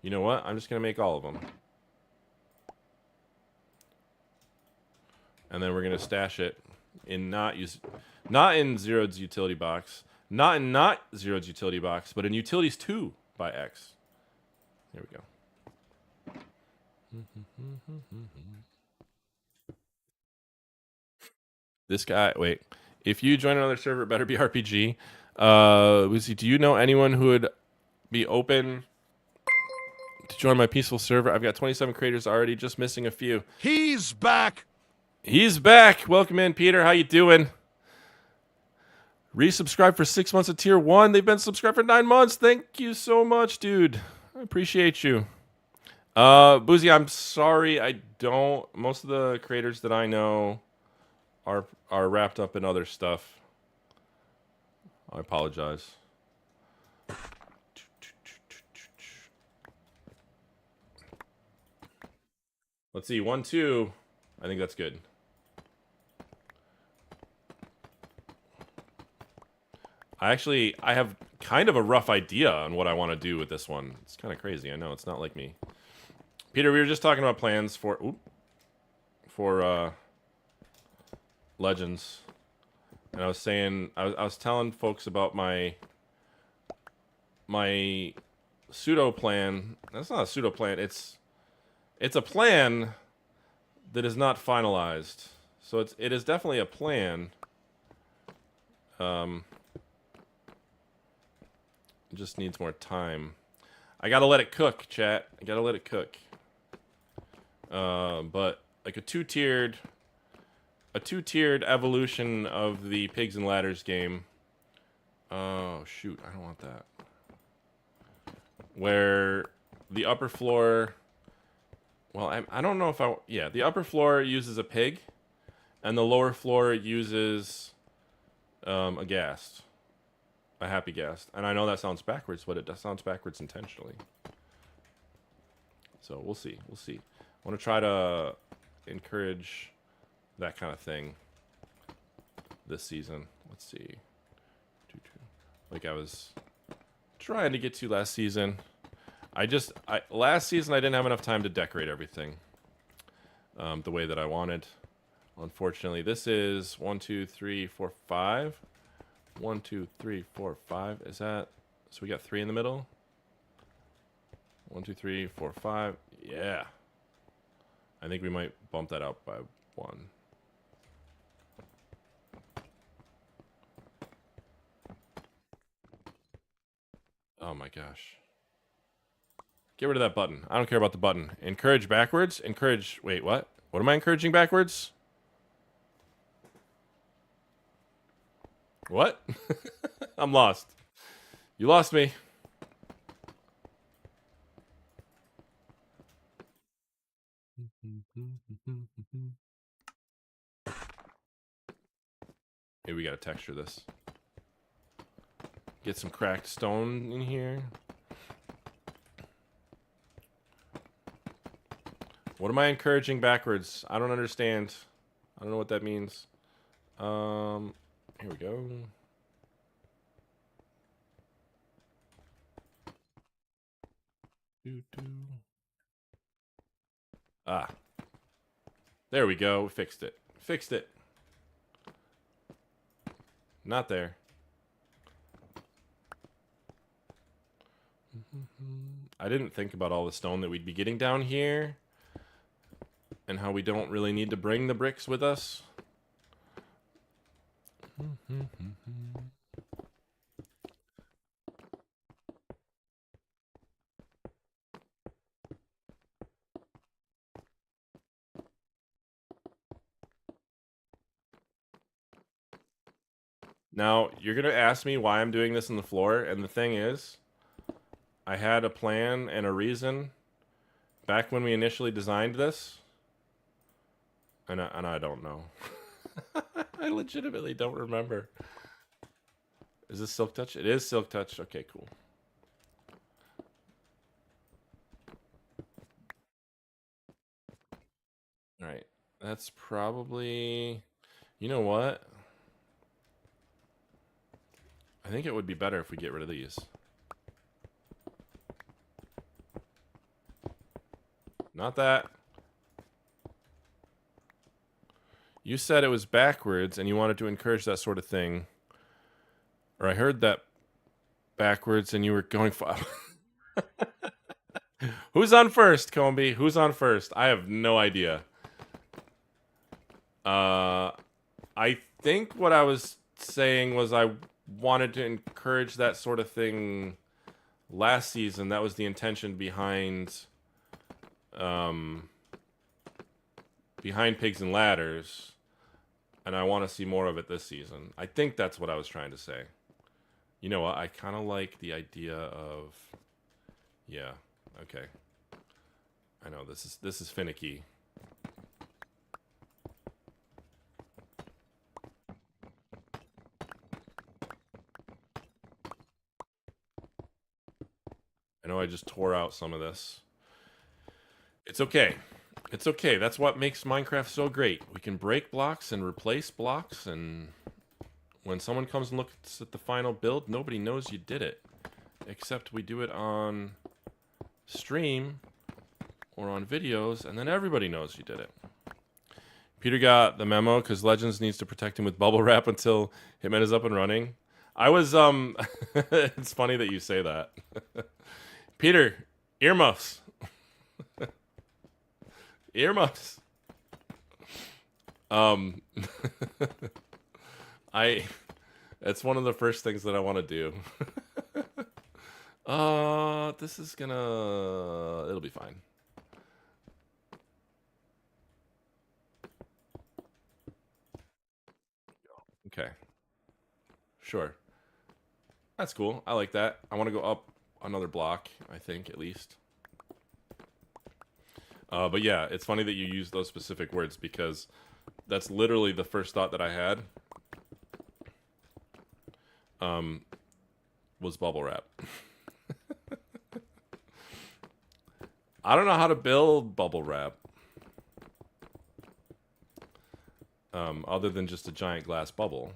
You know what? I'm just going to make all of them. And then we're going to stash it in not in Zero's utility box, not in Zero's utility box, but in utilities 2 by X. There we go. This guy, wait. If you join another server, it better be RPG. Lucy, do you know anyone who would be open to join my peaceful server? I've got 27 creators already, just missing a few. He's back. He's back. Welcome in, Peter. How you doing? Resubscribe for 6 months of tier 1. They've been subscribed for 9 months. Thank you so much, dude. I appreciate you. Boozy, I'm sorry. I don't. Most of the creators that I know are wrapped up in other stuff. I apologize. Let's see. 1, 2. I think that's good. I have kind of a rough idea on what I want to do with this one. It's kind of crazy. I know it's not like me. Peter, we were just talking about plans for Legends, and I was saying I was telling folks about my pseudo plan. That's not a pseudo plan. It's a plan that is not finalized. So it is definitely a plan. It just needs more time. I gotta let it cook, chat. I gotta let it cook. But like a two-tiered evolution of the Pigs and Ladders game. Oh shoot, I don't want that. Where the upper floor, well, I don't know if the upper floor uses a pig, and the lower floor uses a ghast, a happy ghast. And I know that sounds backwards, but it sounds backwards intentionally. So we'll see. We'll see. I want to try to encourage that kind of thing this season. Let's see. Like I was trying to get to last season. Last season I didn't have enough time to decorate everything the way that I wanted. Unfortunately, this is 1, 2, 3, 4, 5. 1, 2, 3, 4, 5. Is that so? We got 3 in the middle. 1, 2, 3, 4, 5. Yeah. I think we might bump that out by 1. Oh my gosh. Get rid of that button. I don't care about the button. Encourage backwards. Encourage. Wait, what? What am I encouraging backwards? What? I'm lost. You lost me. Maybe we gotta texture this. Get some cracked stone in here. What am I encouraging backwards? I don't understand. I don't know what that means. Here we go. Ah. There we go. Fixed it. Fixed it. Not there. I didn't think about all the stone that we'd be getting down here. And how we don't really need to bring the bricks with us. Now, you're going to ask me why I'm doing this on the floor, and the thing is, I had a plan and a reason back when we initially designed this, and I don't know. I legitimately don't remember. Is this Silk Touch? It is Silk Touch. Okay, cool. All right. That's probably... You know what? I think it would be better if we get rid of these. Not that. You said it was backwards and you wanted to encourage that sort of thing. Or I heard that backwards and you were going for... Who's on first, Comby? Who's on first? I have no idea. I think what I was saying was I wanted to encourage that sort of thing last season. That was the intention behind behind Pigs and Ladders, and I want to see more of it this season. I think that's what I was trying to say. You know what? I kind of like the idea of... Yeah, okay. I know this is finicky. I know I just tore out some of this. It's okay. It's okay. That's what makes Minecraft so great. We can break blocks and replace blocks, and when someone comes and looks at the final build, nobody knows you did it. Except we do it on stream or on videos, and then everybody knows you did it. Peter got the memo because Legends needs to protect him with bubble wrap until Hitman is up and running. I was, it's funny that you say that. Peter, earmuffs. Earmuffs. It's one of the first things that I want to do. This is gonna, it'll be fine. Okay. Sure. That's cool. I like that. I want to go up another block, I think, at least. But yeah, it's funny that you use those specific words because that's literally the first thought that I had. Was bubble wrap. I don't know how to build bubble wrap. Other than just a giant glass bubble.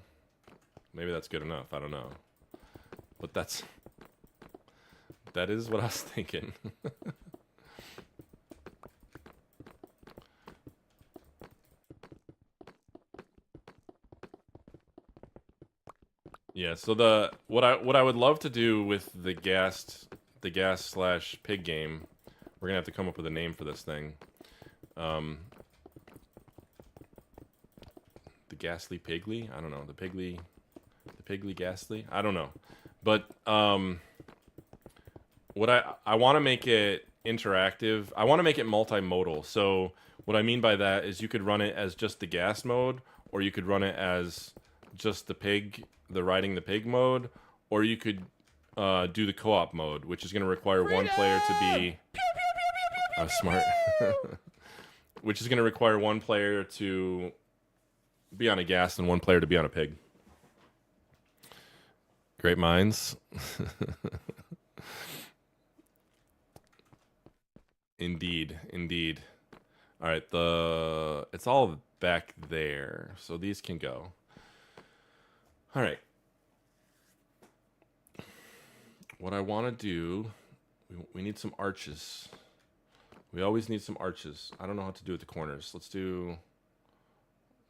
Maybe that's good enough. I don't know. But that is what I was thinking. Yeah, so what I would love to do with the gas / pig game, we're gonna have to come up with a name for this thing. The Ghastly Pigly? I don't know. The Pigly Ghastly? I don't know. But what I want to make it interactive. I want to make it multimodal. So what I mean by that is you could run it as just the gas mode, or you could run it as just the riding the pig mode, or you could do the co-op mode, which is going to require one player to be smart. Which is going to require one player to be on a gas and one player to be on a pig. Great minds. Indeed, indeed. All right, it's all back there, so these can go. All right. What I want to do, we need some arches. We always need some arches. I don't know how to do at the corners. Let's do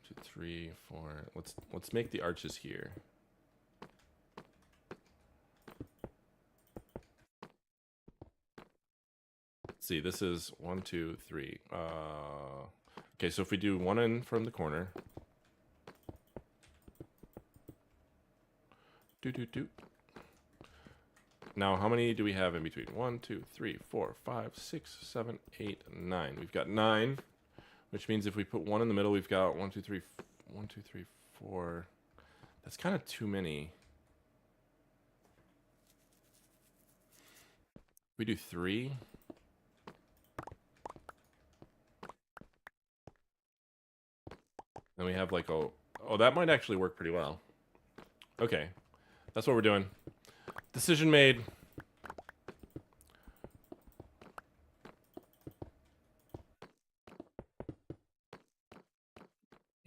2, 3, 4. Let's make the arches here. Let's see, this is 1, 2, 3. Okay, so if we do one in from the corner. Do. Now, how many do we have in between? 1, 2, 3, 4, 5, 6, 7, 8, 9. We've got 9, which means if we put one in the middle, we've got 1, 2, 3, 1, 2, 3, 4. That's kind of too many. We do 3. Then we have like a Oh, that might actually work pretty well. Okay. That's what we're doing. Decision made.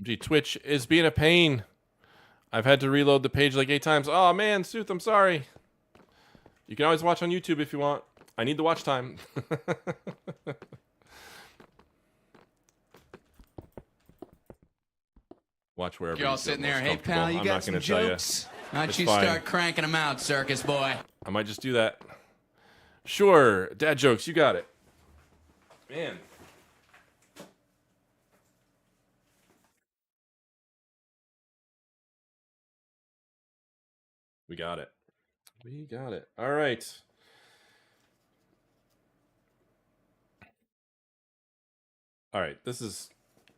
Gee, Twitch is being a pain. I've had to reload the page like 8 times. Oh, man, Sooth, I'm sorry. You can always watch on YouTube if you want. I need the watch time. Watch wherever You're all you feel sitting there. most Hey, pal, you comfortable. I'm got not some gonna tell jokes? Why don't It's you fine. start cranking them out, circus boy? I might just do that. Sure, dad jokes, you got it. Man. We got it. We got it. All right. All right, this is,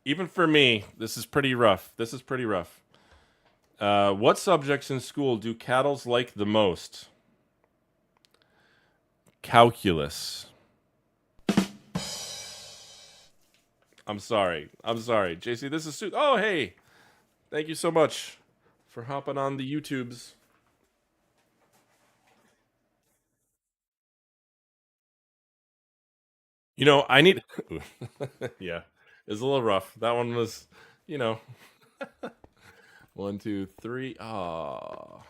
even for me, this is pretty rough. This is pretty rough. What subjects in school do cattles like the most? Calculus. I'm sorry. I'm sorry. JC, this is... Oh, hey. Thank you so much for hopping on the YouTubes. You know, I need... Yeah, it was a little rough. That one was, you know... 1, 2, 3. Ah.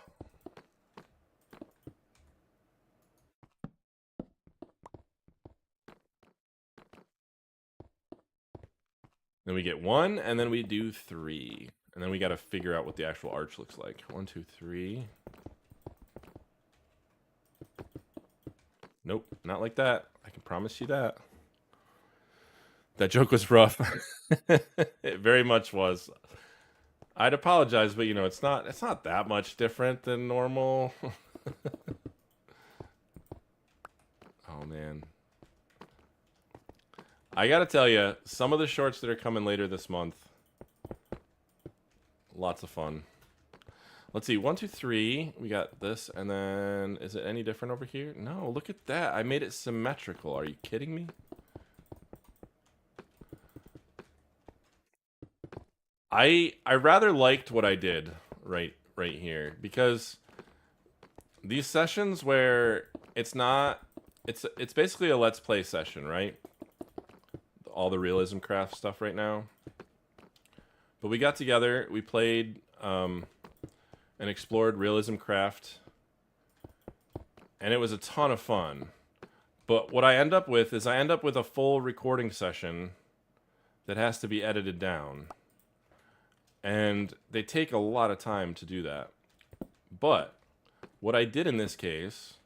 Then we get 1, and then we do 3. And then we got to figure out what the actual arch looks like. 1, 2, 3. Nope, not like that. I can promise you that. That joke was rough. It very much was. I'd apologize, but you know, it's not that much different than normal. Oh man. I gotta tell you, some of the shorts that are coming later this month, lots of fun. Let's see, 1, 2, 3. We got this, and then is it any different over here? No, look at that. I made it symmetrical. Are you kidding me? I rather liked what I did right here, because these sessions where it's basically a let's play session, right? All the realism craft stuff right now. But we got together, we played and explored realism craft, and it was a ton of fun. But what I end up with is a full recording session that has to be edited down. And they take a lot of time to do that. But what I did in this case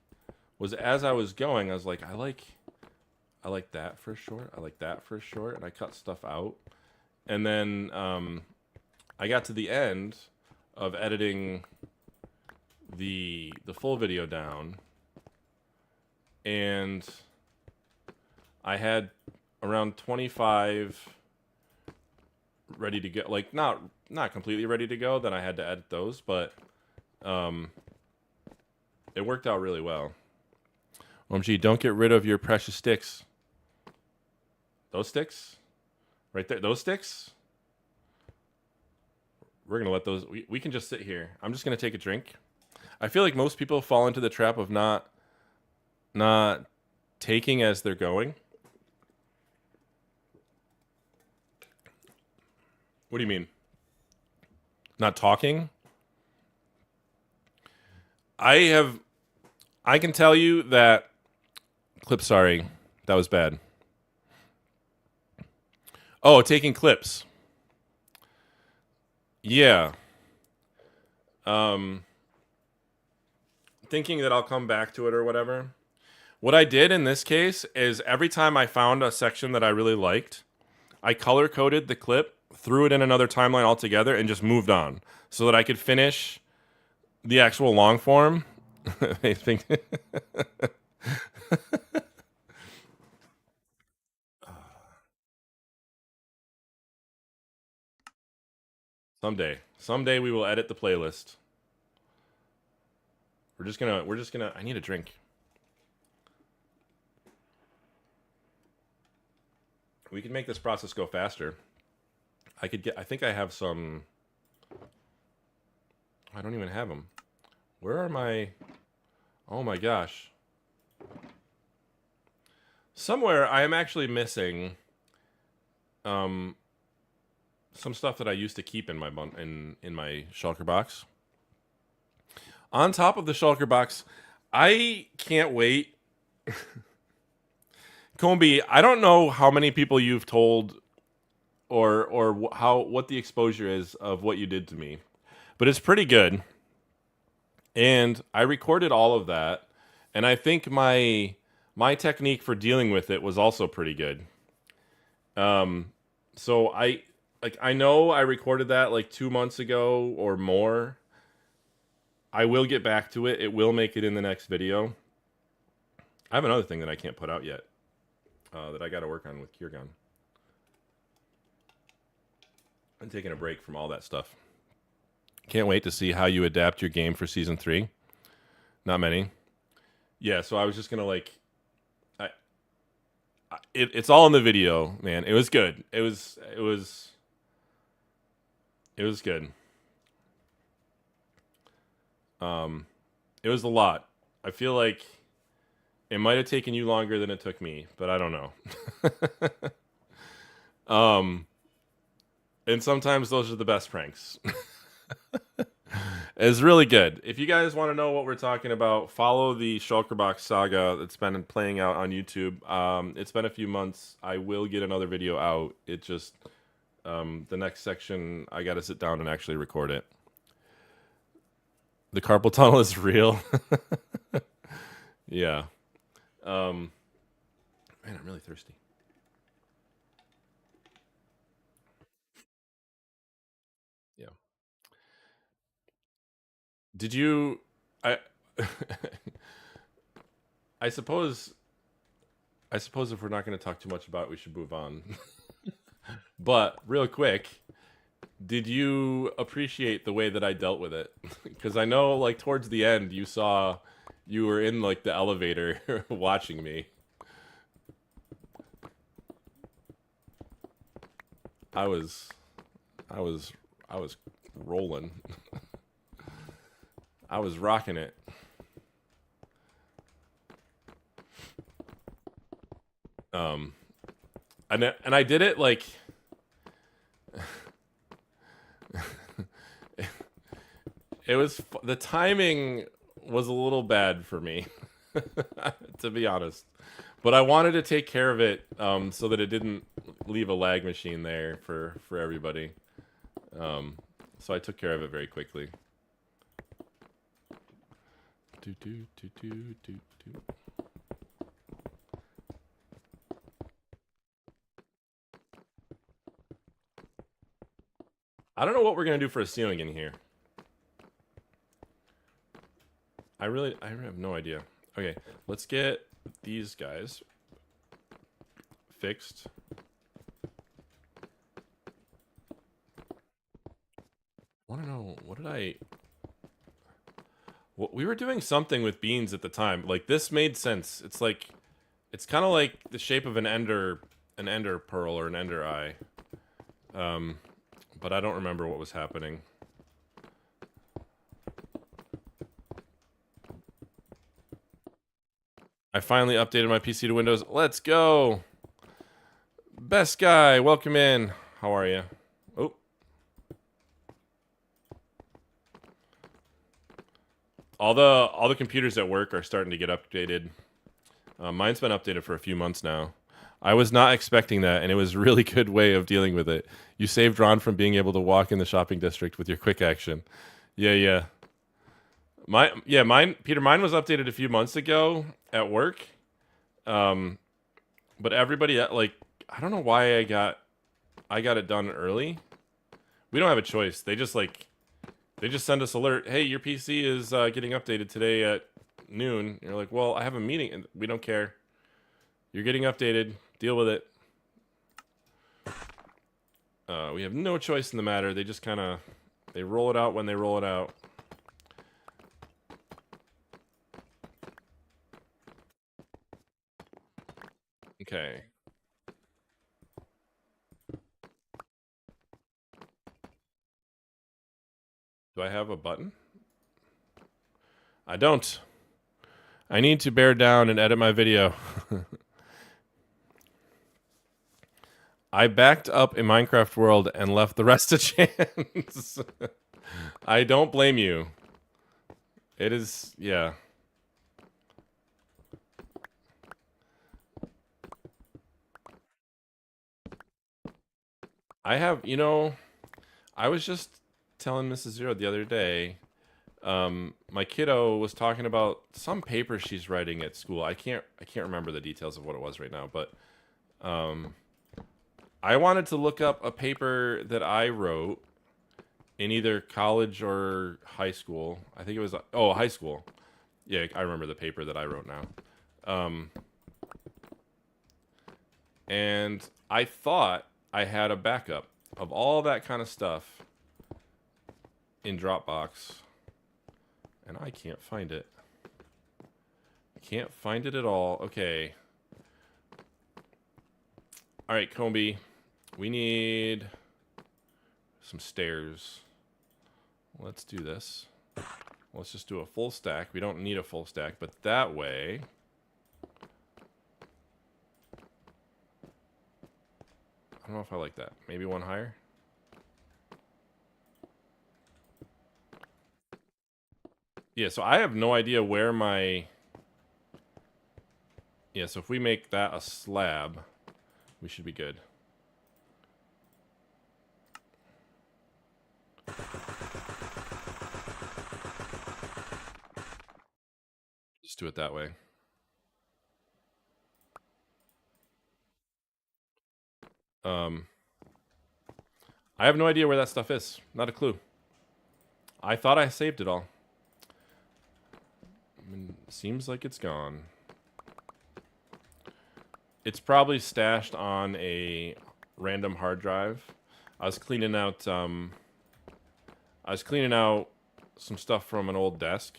was, as I was going, I was like, I like that for a short. I like that for a short. And I cut stuff out. And then I got to the end of editing the full video down. And I had around 25 ready to go. Like, not completely ready to go. Then I had to edit those. But it worked out really well. OMG, don't get rid of your precious sticks. Those sticks? Right there. Those sticks? We're going to let those... We can just sit here. I'm just going to take a drink. I feel like most people fall into the trap of not taking as they're going. What do you mean? Not talking? I can tell you that... Clip, sorry. That was bad. Oh, taking clips. Yeah. Thinking that I'll come back to it or whatever. What I did in this case is every time I found a section that I really liked, I color-coded the clip, threw it in another timeline altogether, and just moved on so that I could finish the actual long form. Someday we will edit the playlist. We're just gonna, I need a drink. We can make this process go faster. I think I have some I don't even have them. Where are my... Oh my gosh. Somewhere I am actually missing some stuff that I used to keep in my in my shulker box. On top of the shulker box, I can't wait. Combi, I don't know how many people you've told or what the exposure is of what you did to me, but it's pretty good. And I recorded all of that, and I think my technique for dealing with it was also pretty good. So I know I recorded that like 2 months ago or more. I will get back to it. It will make it in the next video. I have another thing that I can't put out yet that I got to work on with Kiergon. I'm taking a break from all that stuff. Can't wait to see how you adapt your game for Season 3. Not many. Yeah, so I was just going to like... It's all in the video, man. It was good. It was good. It was a lot. I feel like it might have taken you longer than it took me, but I don't know. And sometimes those are the best pranks. It's really good. If you guys want to know what we're talking about, follow the Shulkerbox saga that's been playing out on YouTube. It's been a few months. I will get another video out. It just the next section I got to sit down and actually record it. The carpal tunnel is real. Yeah. Man, I'm really thirsty. Yeah. Did you... I I suppose if we're not going to talk too much about it, we should move on. But real quick, did you appreciate the way that I dealt with it? Because I know, like, towards the end, you were in, like, the elevator watching me. I was rolling. I was rocking it. And I did it like it was the timing was a little bad for me, to be honest. But I wanted to take care of it so that it didn't leave a lag machine there for everybody. So I took care of it very quickly. I don't know what we're gonna do for a ceiling in here. I have no idea. Okay, let's get these guys fixed. Want to know we were doing something with beans at the time. Like, this made sense. It's like, it's kind of like the shape of an ender pearl or an ender eye. But I don't remember what was happening. I finally updated my PC to Windows. Let's go. Best guy, welcome in. How are you? Oh. All the computers at work are starting to get updated. Mine's been updated for a few months now. I was not expecting that, and it was a really good way of dealing with it. You saved Ron from being able to walk in the shopping district with your quick action. Yeah. Mine was updated a few months ago at work. But everybody, like, I don't know why I got it done early. We don't have a choice. They just send us alert. Hey, your PC is getting updated today at noon. You're like, well, I have a meeting, and we don't care. You're getting updated. Deal with it. We have no choice in the matter. They just they roll it out when they roll it out. Okay. Do I have a button? I don't. I need to bear down and edit my video. I backed up a Minecraft world and left the rest to chance. I don't blame you. It is, yeah. I have, I was just telling Mrs. Zero the other day, my kiddo was talking about some paper she's writing at school. I can't remember the details of what it was right now, but I wanted to look up a paper that I wrote in either college or high school. I think it was high school. Yeah, I remember the paper that I wrote now. And I thought I had a backup of all that kind of stuff in Dropbox, and I can't find it. I can't find it at all. Okay. All right, Combi, we need some stairs. Let's do this. Let's just do a full stack. We don't need a full stack, but that way... I don't know if I like that. Maybe one higher? Yeah, so I have no idea where my... Yeah, so if we make that a slab, we should be good. Just do it that way. I have no idea where that stuff is. Not a clue. I thought I saved it all. Seems like it's gone. It's probably stashed on a random hard drive. I was cleaning out some stuff from an old desk,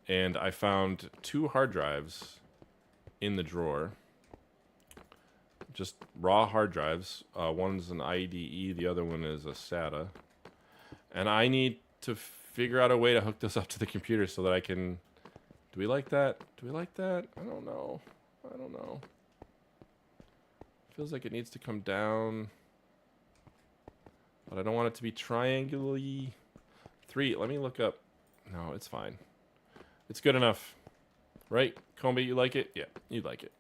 and I found 2 hard drives in the drawer. Just raw hard drives. One's an IDE, the other one is a SATA. And I need to figure out a way to hook this up to the computer so that I can... Do we like that? Do we like that? I don't know. I don't know. Feels like it needs to come down. But I don't want it to be triangularly. 3, let me look up. No, it's fine. It's good enough. Right? Combi, you like it? Yeah, you like it.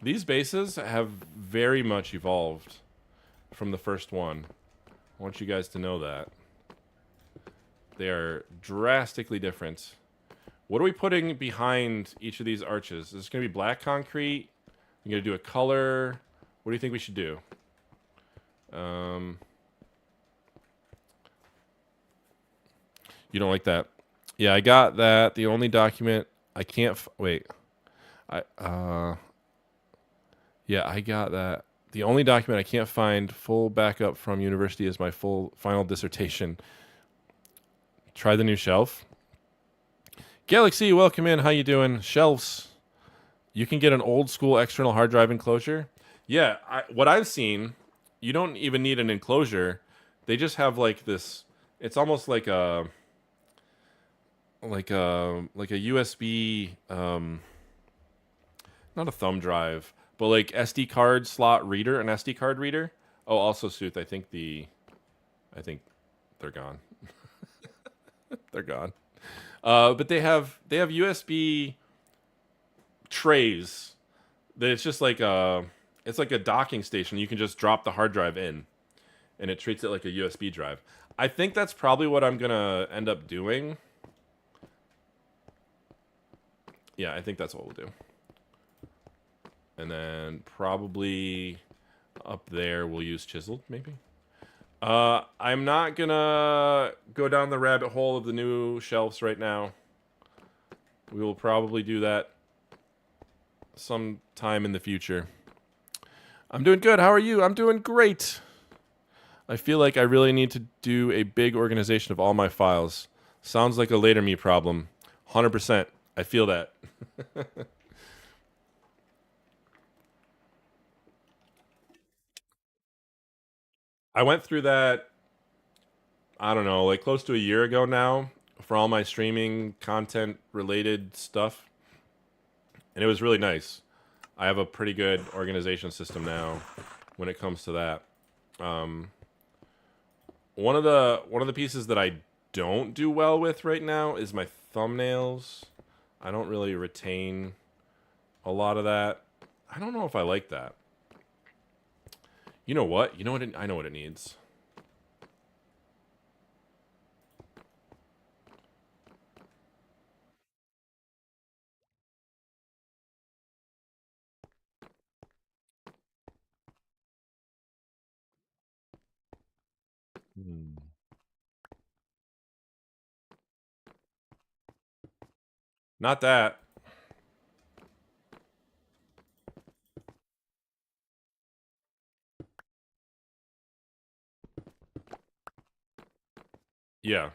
These bases have very much evolved from the first one. I want you guys to know that. They are drastically different. What are we putting behind each of these arches? Is this going to be black concrete? You're going to do a color? What do you think we should do? You don't like that? Yeah, I got that. The only document I can't... wait. Yeah, I got that. The only document I can't find full backup from university is my final dissertation. Try the new shelf. Galaxy, welcome in. How you doing? Shelves. You can get an old school external hard drive enclosure. Yeah, what I've seen, you don't even need an enclosure. They just have like this. It's almost like a USB, not a thumb drive, but like SD card slot reader, an SD card reader. Oh, also Sooth, I think they're gone. They're gone. But they have USB trays that it's just like it's like a docking station. You can just drop the hard drive in and it treats it like a USB drive. I think that's probably what I'm gonna end up doing. Yeah, I think that's what we'll do. And then probably up there we'll use chiseled, maybe. I'm not gonna go down the rabbit hole of the new shelves right now. We will probably do that sometime in the future. I'm doing good. How are you? I'm doing great. I feel like I really need to do a big organization of all my files. Sounds like a later me problem. 100%. I feel that. I went through that I don't know, like close to a year ago now for all my streaming content related stuff. And it was really nice. I have a pretty good organization system now when it comes to that. Um, one of the pieces that I don't do well with right now is my thumbnails. I don't really retain a lot of that. I don't know if I like that. You know what? You know what? I know what it needs. Not that. Yeah,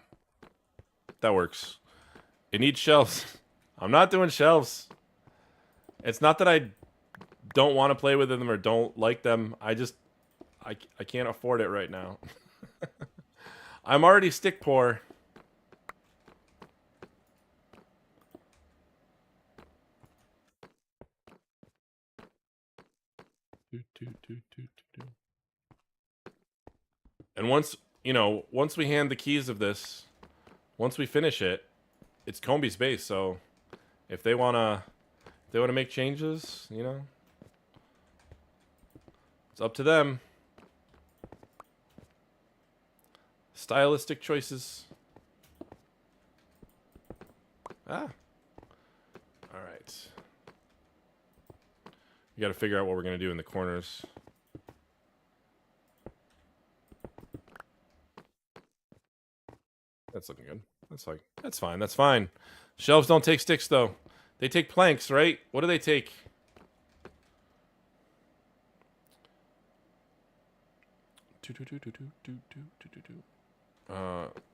that works. It needs shelves. I'm not doing shelves. It's not that I don't want to play with them or don't like them. I can't afford it right now. I'm already stick poor. And once we hand the keys of this, once we finish it, it's Comby's base. So if they wanna make changes, it's up to them. Stylistic choices. Ah. All right. We got to figure out what we're gonna do in the corners. That's looking good. That's fine. That's fine. Shelves don't take sticks though. They take planks, right? What do they take?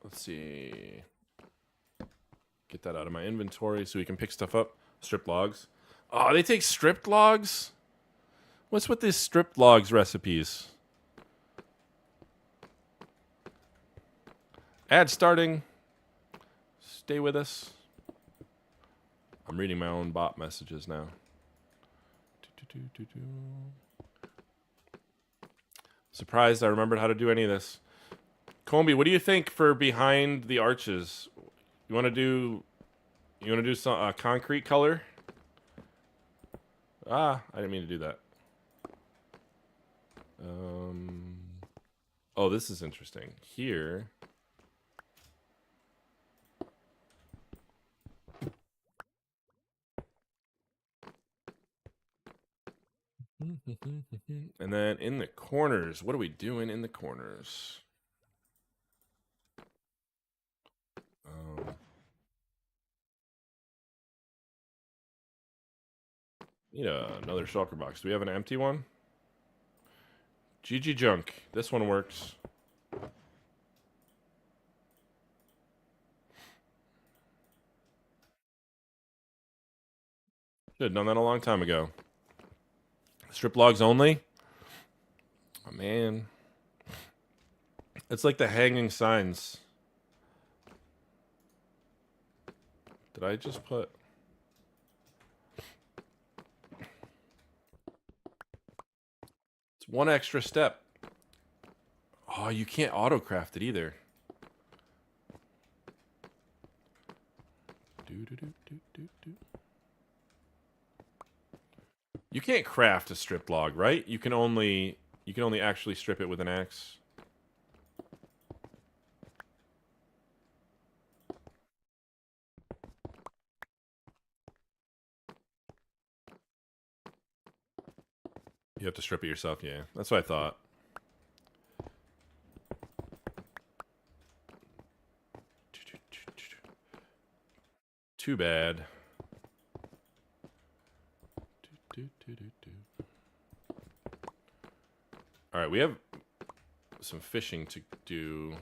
Let's see. Get that out of my inventory so we can pick stuff up. Strip logs. Oh, they take stripped logs? What's with these stripped logs recipes? Ad starting. Stay with us. I'm reading my own bot messages now. Surprised I remembered how to do any of this. Comby, what do you think for behind the arches? You want to do some concrete color? Ah, I didn't mean to do that. Oh, this is interesting. Here. And then in the corners, what are we doing in the corners? Need another shulker box. Do we have an empty one? GG junk. This one works. Should have done that a long time ago. Strip logs only? Oh, man. It's like the hanging signs. Did I just put... It's one extra step. Oh, you can't auto-craft it either. You can't craft a strip log, right? You can only actually strip it with an axe. You have to strip it yourself, yeah. That's what I thought. Too bad. All right, we have some fishing to do.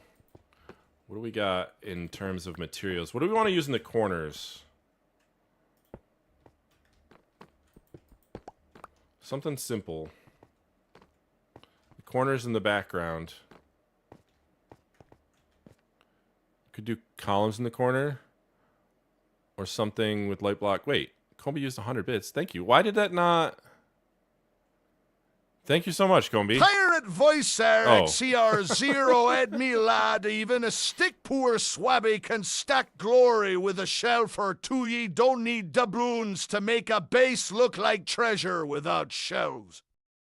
What do we got in terms of materials? What do we want to use in the corners? Something simple. The corners in the background. Could do columns in the corner. Or something with light block. Wait, Combi used 100 bits. Thank you. Why did that not... Thank you so much, Combi. Pirate voice, sir. Oh. XCR0 Ed me lad. Even a stick poor swabby can stack glory with a shelf or two. Ye don't need doubloons to make a base look like treasure without shelves.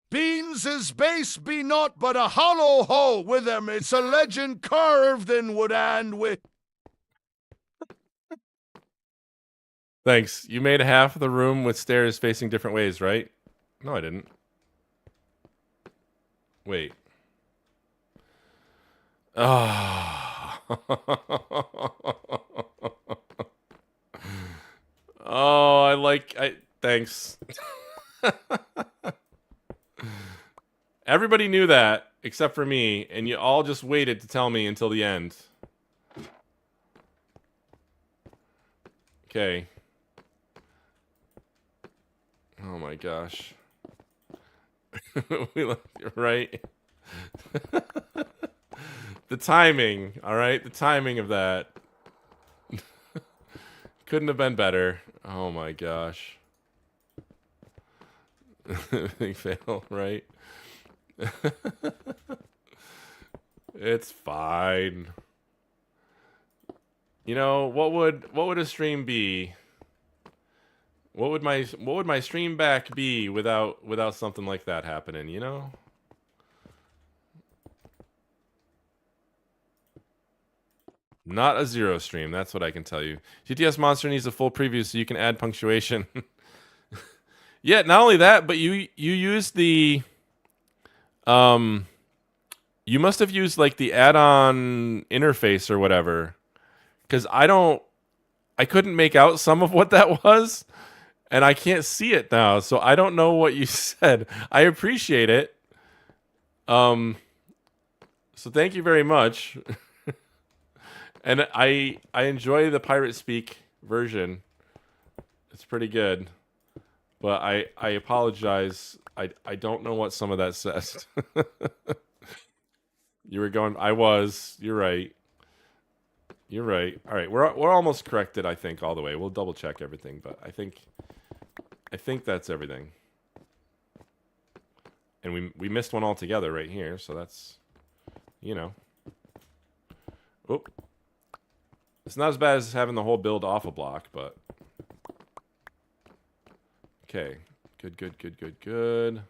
Beans' base be naught but a hollow hole with 'em. It's a legend carved in wood and with. Thanks. You made half of the room with stairs facing different ways, right? No, I didn't. Wait. Oh. Thanks. Everybody knew that except for me, and you all just waited to tell me until the end. Okay. Oh my gosh. Right? The timing, all right? The timing of that couldn't have been better. Oh my gosh. Big fail, right? It's fine. You know, what would a stream be? What would my stream back be without something like that happening, you know? Not a zero stream, that's what I can tell you. GTS Monster needs a full preview so you can add punctuation. Yeah, not only that, but you used the you must have used like the add-on interface or whatever. 'Cause I couldn't make out some of what that was. And I can't see it now, so I don't know what you said. I appreciate it. So thank you very much. And I enjoy the Pirate Speak version. It's pretty good. But I apologize. I don't know what some of that says. You were going... You're right. You're right. All right, we're almost corrected, I think, all the way. We'll double check everything, but I think that's everything. And we missed one altogether right here, so that's, you know. Oh. It's not as bad as having the whole build off a block, but okay. Good.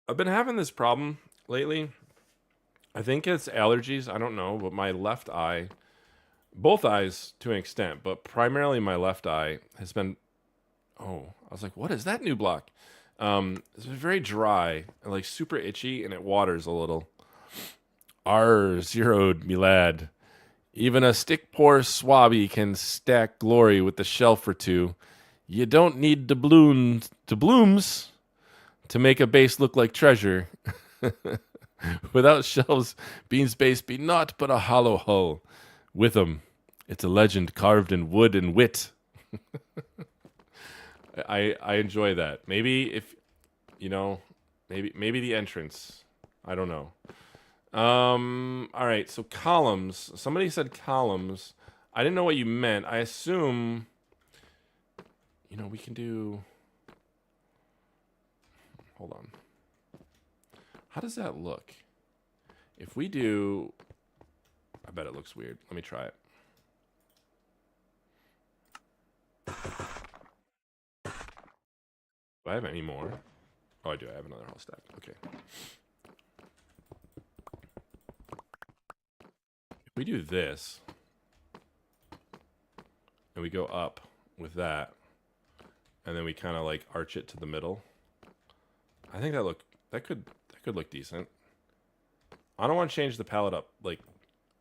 I've been having this problem lately. I think it's allergies, I don't know, but my left eye, both eyes to an extent, but primarily my left eye has been, I was like, what is that new block? It's been very dry and like super itchy, and it waters a little. R0'd me lad. Even a stick poor swabby can stack glory with the shelf or two. You don't need doubloons to make a base look like treasure. Without shelves, Bean's base be naught but a hollow hull. With 'em, it's a legend carved in wood and wit. I enjoy that. Maybe if, you know, maybe the entrance. I don't know. All right, so columns. Somebody said columns. I didn't know what you meant. I assume, you know, we can do... Hold on. How does that look? If we do... I bet it looks weird. Let me try it. Do I have any more? Oh, I do. I have another whole stack. Okay. If we do this, and we go up with that, and then we kind of like arch it to the middle, I think that could look decent. I don't want to change the palette up like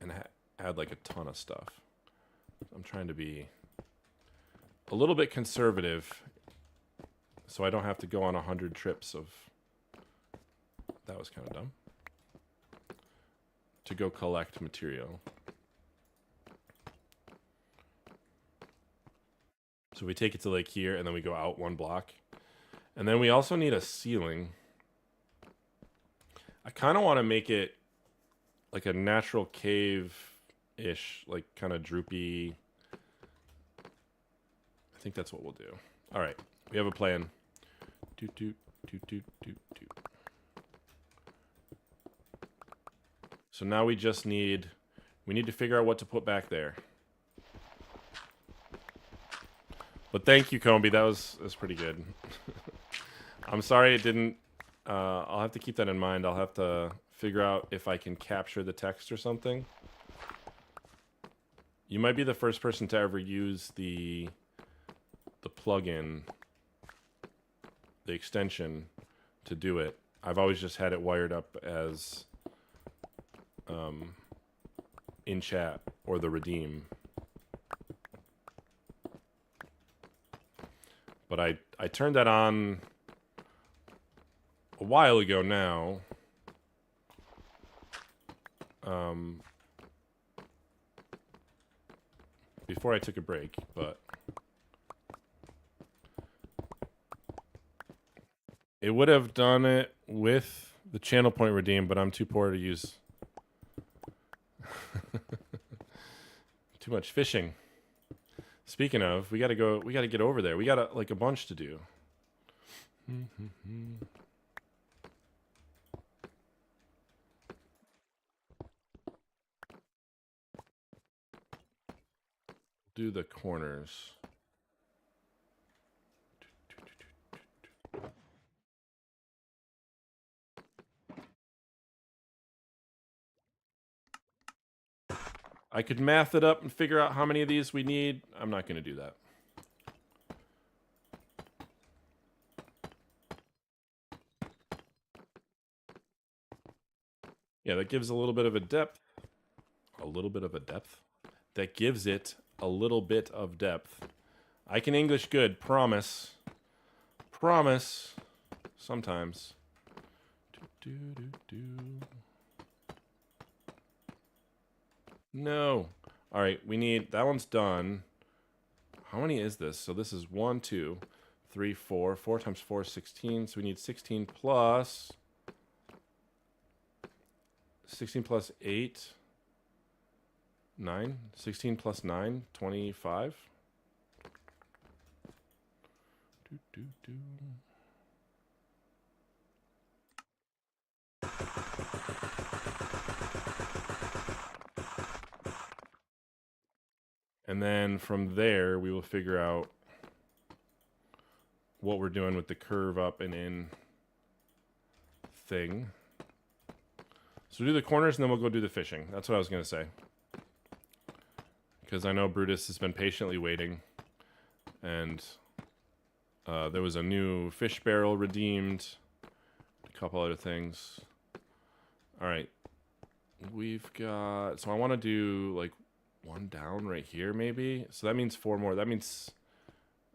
and add like a ton of stuff. I'm trying to be a little bit conservative, so I don't have to go on 100 trips of... That was kind of dumb. To go collect material. So we take it to like here, and then we go out one block. And then we also need a ceiling. I kind of want to make it like a natural cave-ish, like kind of droopy. I think that's what we'll do. All right, we have a plan. Doot, doot, doot, doot, doot, doot. So now we just need to figure out what to put back there. But thank you, Comby. That was pretty good. I'm sorry it didn't. I'll have to keep that in mind. I'll have to figure out if I can capture the text or something. You might be the first person to ever use the plugin, the extension, to do it. I've always just had it wired up as in chat or the redeem. But I turned that on a while ago now. Before I took a break, but it would have done it with the channel point redeem, but I'm too poor to use. Too much fishing. Speaking of, we gotta get over there. We got like a bunch to do. Do the corners. I could math it up and figure out how many of these we need. I'm not going to do that. Yeah, that gives a little bit of a depth. A little bit of a depth? That gives it a little bit of depth. I can English good, promise. Promise. Sometimes. No. All right, we need, that one's done. How many is this? So this is 1, 2, 3, 4. 4 times 4 is 16. So we need 16 plus 8. 9. 16 plus 9, 25. And then from there, we will figure out what we're doing with the curve up and in thing. So do the corners and then we'll go do the fishing. That's what I was going to say. Because I know Brutus has been patiently waiting. And there was a new fish barrel redeemed. A couple other things. Alright. We've got... So I want to do like one down right here maybe. So that means 4 more. That means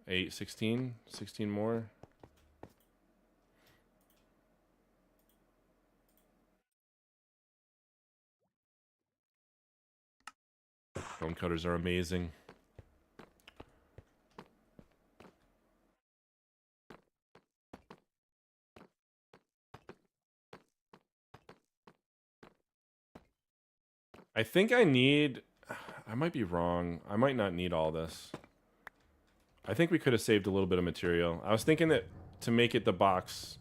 8, 16. 16 more. Bone cutters are amazing. I think I need... I might be wrong. I might not need all this. I think we could have saved a little bit of material. I was thinking that to make it the box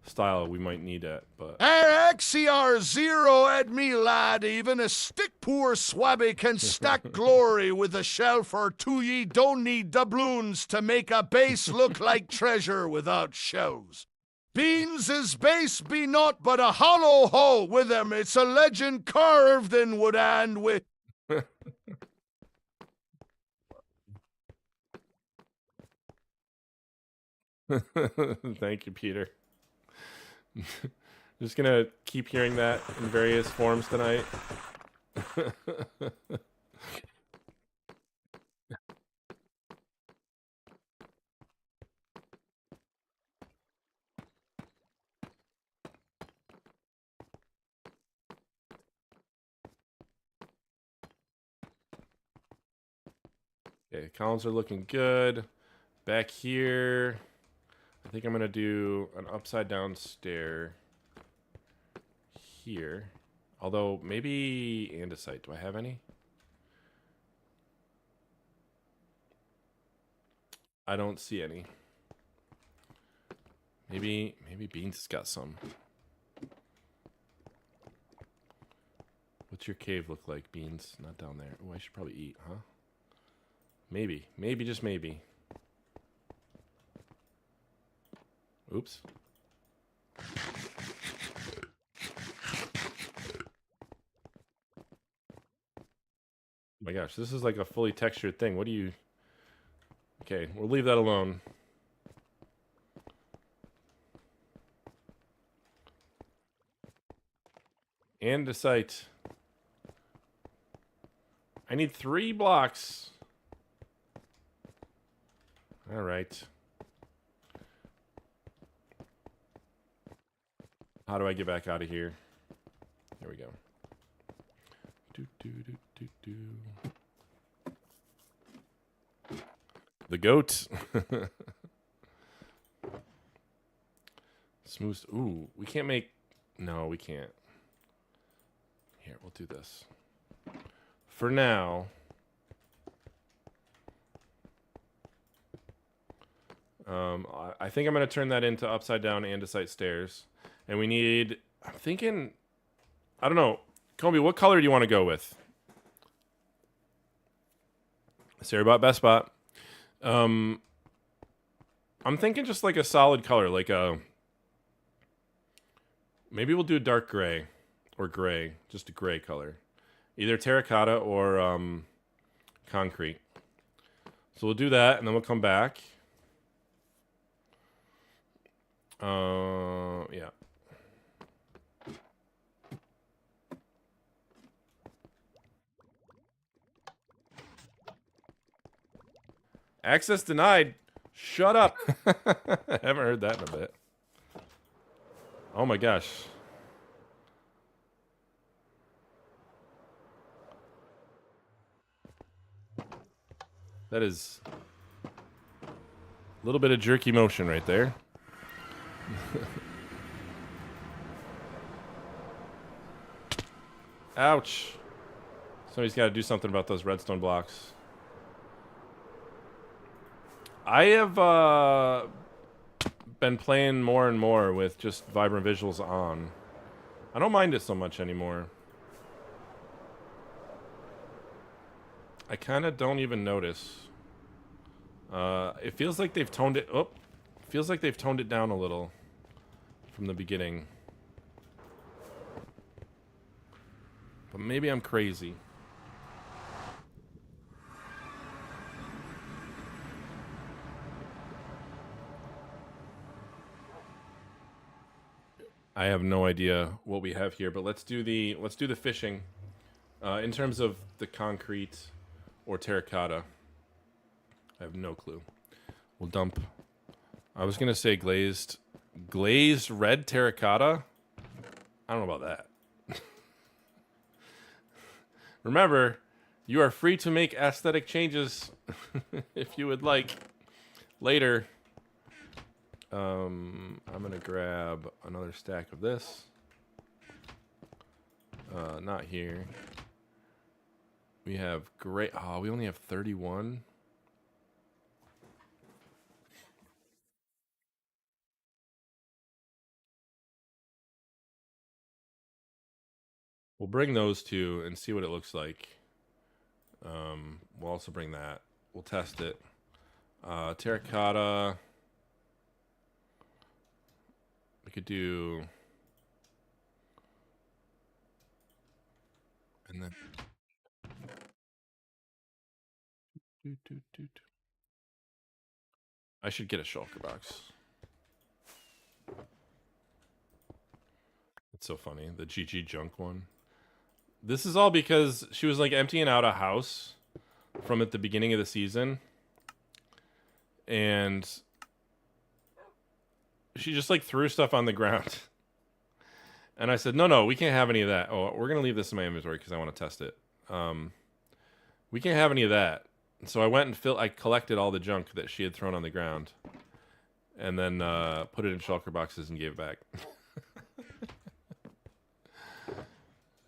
style, we might need it, but... XCR0 at me, lad, even a stick poor swabby can stack glory with a shelf or two. Ye don't need doubloons to make a base look like treasure without shelves. Beans is base be not but a hollow hole with them. It's a legend carved in wood and with... Thank you, Peter. Just gonna keep hearing that in various forms tonight. Okay, columns are looking good. Back here, I think I'm gonna do an upside down stair here. Although, maybe andesite. Do I have any? I don't see any. Maybe Beans has got some. What's your cave look like, Beans? Not down there. Oh, I should probably eat, huh? Maybe. Maybe, just maybe. Oops. Oh my gosh, this is like a fully textured thing. What do you... Okay, we'll leave that alone. Andesite. I need 3 blocks. All right. How do I get back out of here? There we go. Do, do, do, do, do. The goat. Smooth. Ooh, we can't make... No, we can't. Here, we'll do this. For now... I think I'm going to turn that into upside down andesite stairs. And we need... I'm thinking... I don't know. Colby, what color do you want to go with? Sarahbot, best spot. I'm thinking just like a solid color, like a... Maybe we'll do a dark gray. Or gray. Just a gray color. Either terracotta or concrete. So we'll do that, and then we'll come back. Yeah. Access denied. Shut up. I haven't heard that in a bit. Oh my gosh. That is a little bit of jerky motion right there. Ouch. Somebody's got to do something about those redstone blocks. I have been playing more and more with just vibrant visuals on. I don't mind it so much anymore. I kind of don't even notice. It feels like they've toned it... Oh, feels like they've toned it down a little from the beginning. But maybe I'm crazy. I have no idea what we have here, but let's do the fishing. In terms of the concrete or terracotta, I have no clue. We'll dump. I was gonna say glazed red terracotta. I don't know about that. Remember, you are free to make aesthetic changes if you would like later. I'm gonna grab another stack of this. Not here. We have great. Oh, we only have 31. We'll bring those two and see what it looks like. We'll also bring that. We'll test it. Terracotta. We could do... And then... I should get a shulker box. It's so funny. The GG junk one. This is all because she was like emptying out a house from at the beginning of the season. And she just like threw stuff on the ground. And I said, no, we can't have any of that. Oh, we're going to leave this in my inventory because I want to test it. We can't have any of that. So I went and I collected all the junk that she had thrown on the ground. And then put it in shulker boxes and gave it back.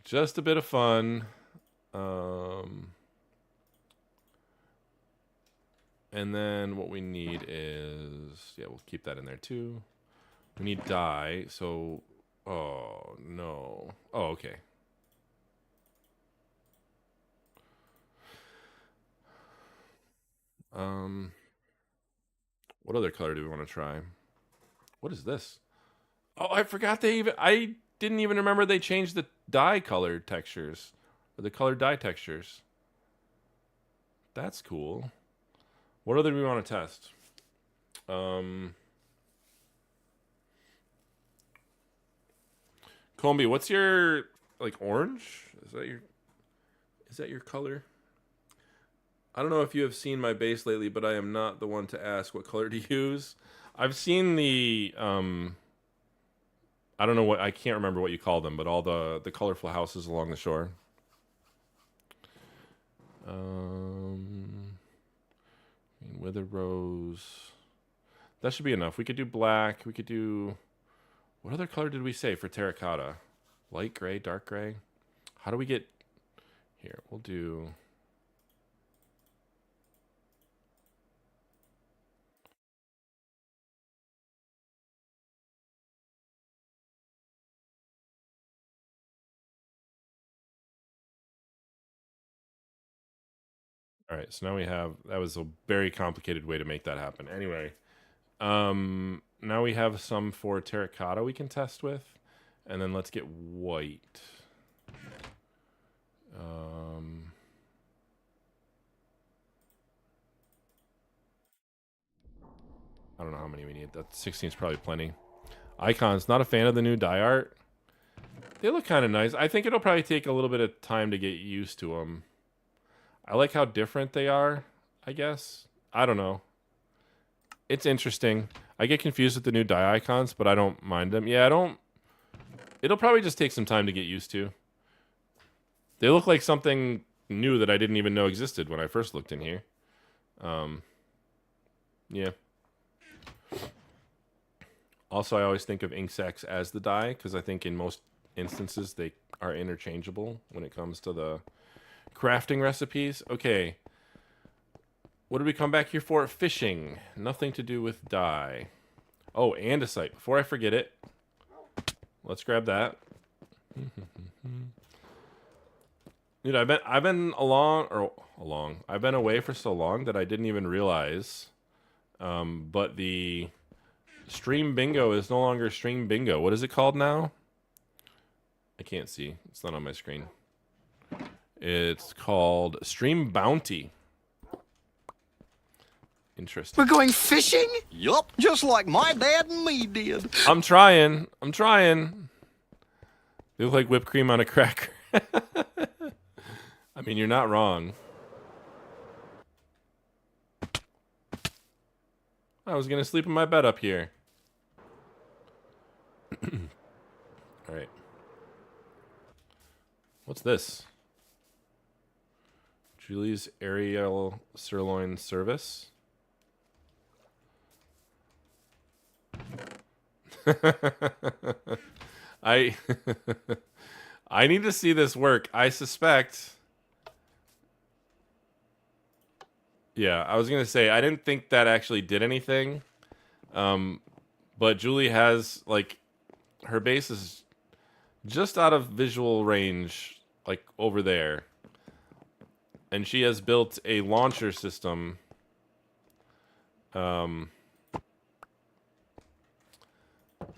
Just a bit of fun. And then what we need is, yeah, we'll keep that in there too. We need dye, so, oh, no. Oh, okay. What other color do we want to try? What is this? Oh, I forgot I didn't even remember they changed the dye color textures. Or the color dye textures. That's cool. What other do we want to test? Combi, what's your, like, orange? Is that your color? I don't know if you have seen my base lately, but I am not the one to ask what color to use. I've seen the, I don't know I can't remember what you call them, but all the colorful houses along the shore. Wither rose. That should be enough. We could do black. We could do... What other color did we say for terracotta? Light gray, dark gray? How do we get... Here, we'll do... All right, so now we have... That was a very complicated way to make that happen. Anyway, now we have some for terracotta we can test with. And then let's get white. I don't know how many we need. That 16 is probably plenty. Icons, not a fan of the new dye art. They look kind of nice. I think it'll probably take a little bit of time to get used to them. I like how different they are, I guess. I don't know. It's interesting. I get confused with the new dye icons, but I don't mind them. Yeah, I don't... It'll probably just take some time to get used to. They look like something new that I didn't even know existed when I first looked in here. Yeah. Also, I always think of ink sacs as the dye, because I think in most instances they are interchangeable when it comes to the crafting recipes. Okay. What did we come back here for? Fishing. Nothing to do with dye. Oh, andesite. Before I forget it, let's grab that. Dude, I've been I've been away for so long that I didn't even realize. But the stream bingo is no longer stream bingo. What is it called now? I can't see. It's not on my screen. It's called Stream Bounty. Interesting. We're going fishing? Yup, just like my dad and me did. I'm trying. They look like whipped cream on a cracker. I mean, you're not wrong. I was gonna sleep in my bed up here. All right. What's this? Julie's Ariel Sirloin Service. I I need to see this work. I suspect. Yeah, I was gonna say I didn't think that actually did anything. But Julie has, like, her base is just out of visual range, like over there. And she has built a launcher system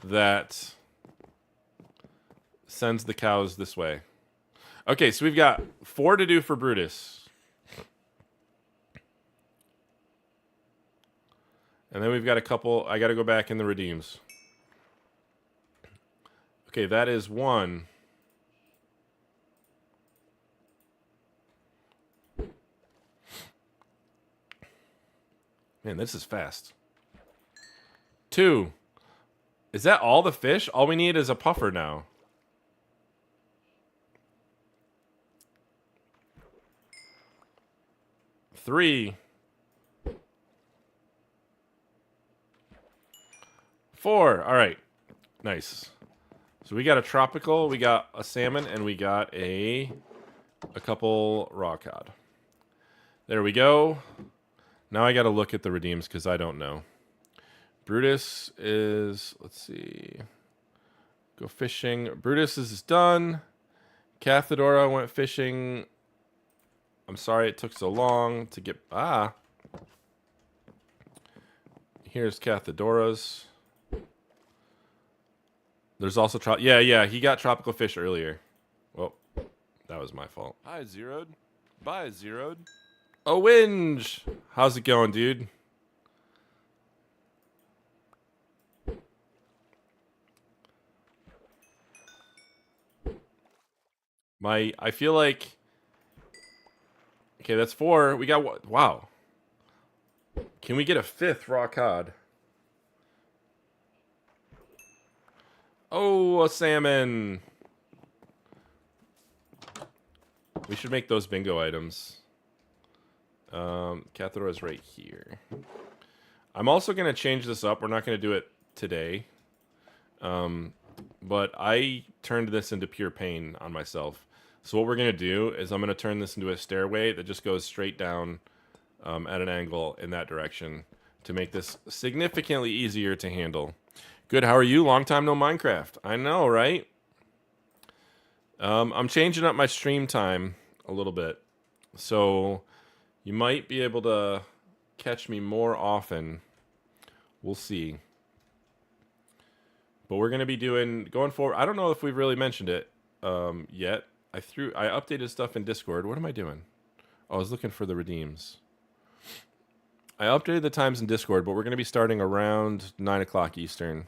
that sends the cows this way. Okay, so we've got 4 to do for Brutus. And then we've got a couple. I got to go back in the redeems. Okay, that is 1. Man, this is fast. 2. Is that all the fish? All we need is a puffer now. 3. 4. All right. Nice. So we got a tropical, we got a salmon, and we got a couple raw cod. There we go. Now I got to look at the redeems because I don't know. Brutus is, let's see. Go fishing. Brutus is done. Cathedora went fishing. I'm sorry it took so long to get... Here's Cathedora's. There's also... Yeah, he got tropical fish earlier. Well, that was my fault. Hi, Zeroed. Bye, Zeroed. Oh, Winge! How's it going, dude? I feel like... Okay, that's 4. We got what? Wow. Can we get a 5th raw cod? Oh, a salmon. We should make those bingo items. Cathedra is right here. I'm also going to change this up. We're not going to do it today. But I turned this into pure pain on myself. So what we're going to do is I'm going to turn this into a stairway that just goes straight down at an angle in that direction to make this significantly easier to handle. Good, how are you? Long time no Minecraft. I know, right? I'm changing up my stream time a little bit. So you might be able to catch me more often. We'll see. But we're going to be going forward. I don't know if we've really mentioned it yet. I updated stuff in Discord. What am I doing? Oh, I was looking for the redeems. I updated the times in Discord, but we're going to be starting around 9 o'clock Eastern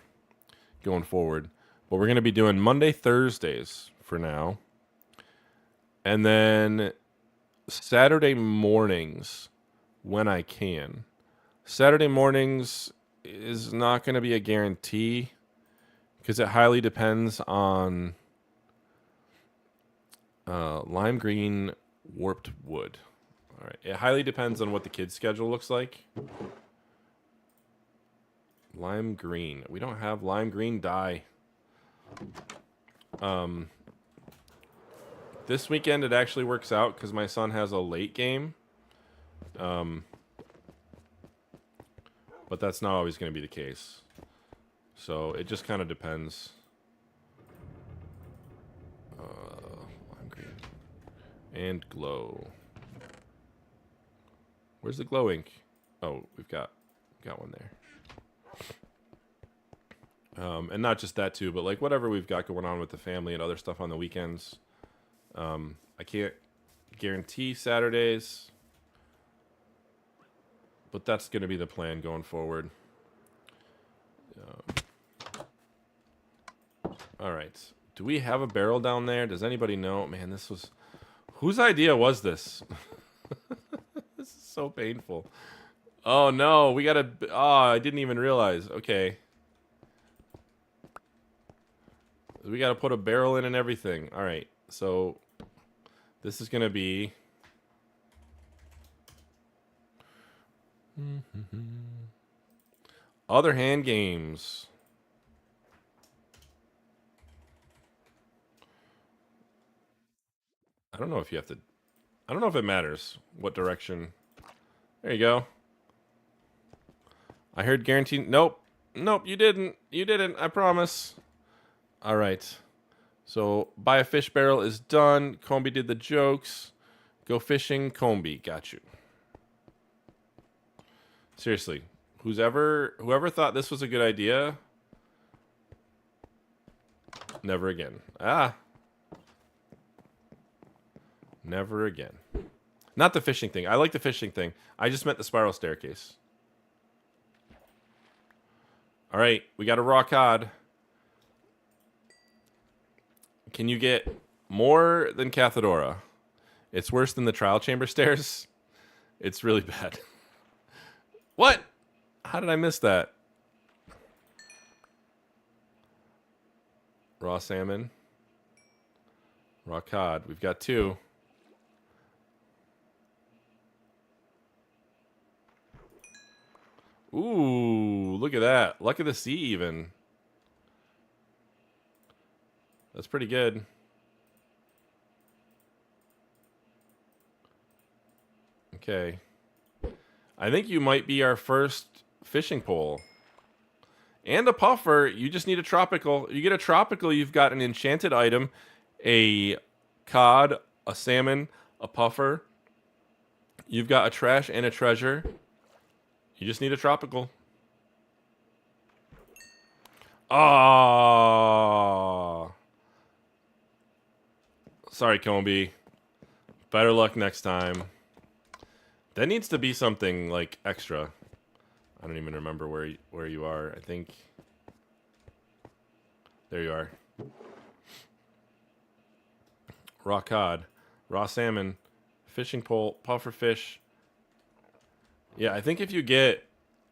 going forward. But we're going to be doing Monday, Thursdays for now. And then Saturday mornings when I can. Saturday mornings is not going to be a guarantee because it highly depends on lime green warped wood. All right. It highly depends on what the kids' schedule looks like. Lime green. We don't have lime green dye. This weekend it actually works out because my son has a late game. But that's not always going to be the case. So it just kind of depends. Lime green. And glow. Where's the glow ink? Oh, we've got one there. And not just that too, but like whatever we've got going on with the family and other stuff on the weekends. I can't guarantee Saturdays, but that's going to be the plan going forward. All right. Do we have a barrel down there? Does anybody know? Man, this was... Whose idea was this? This is so painful. Oh, no. We got to... Oh, I didn't even realize. Okay. We got to put a barrel in and everything. All right. So this is going to be... Other hand games. I don't know if you have to... I don't know if it matters what direction. There you go. I heard guaranteed... Nope. Nope, you didn't. You didn't. I promise. All right. So, buy a fish barrel is done. Combi did the jokes. Go fishing. Combi. Got you. Seriously. Whoever thought this was a good idea... Never again. Never again. Not the fishing thing. I like the fishing thing. I just meant the spiral staircase. All right. We got a raw cod. Can you get more than Cathedora? It's worse than the trial chamber stairs. It's really bad. What? How did I miss that? Raw salmon. Raw cod. We've got 2. Ooh, look at that. Luck of the sea even. That's pretty good. Okay. I think you might be our first fishing pole. And a puffer. You just need a tropical. You get a tropical, you've got an enchanted item, a cod, a salmon, a puffer. You've got a trash and a treasure. You just need a tropical. Ah. Sorry, Comby. Better luck next time. That needs to be something like extra. I don't even remember where you are. I think there you are. Raw cod, raw salmon, fishing pole, puffer fish. Yeah, I think if you get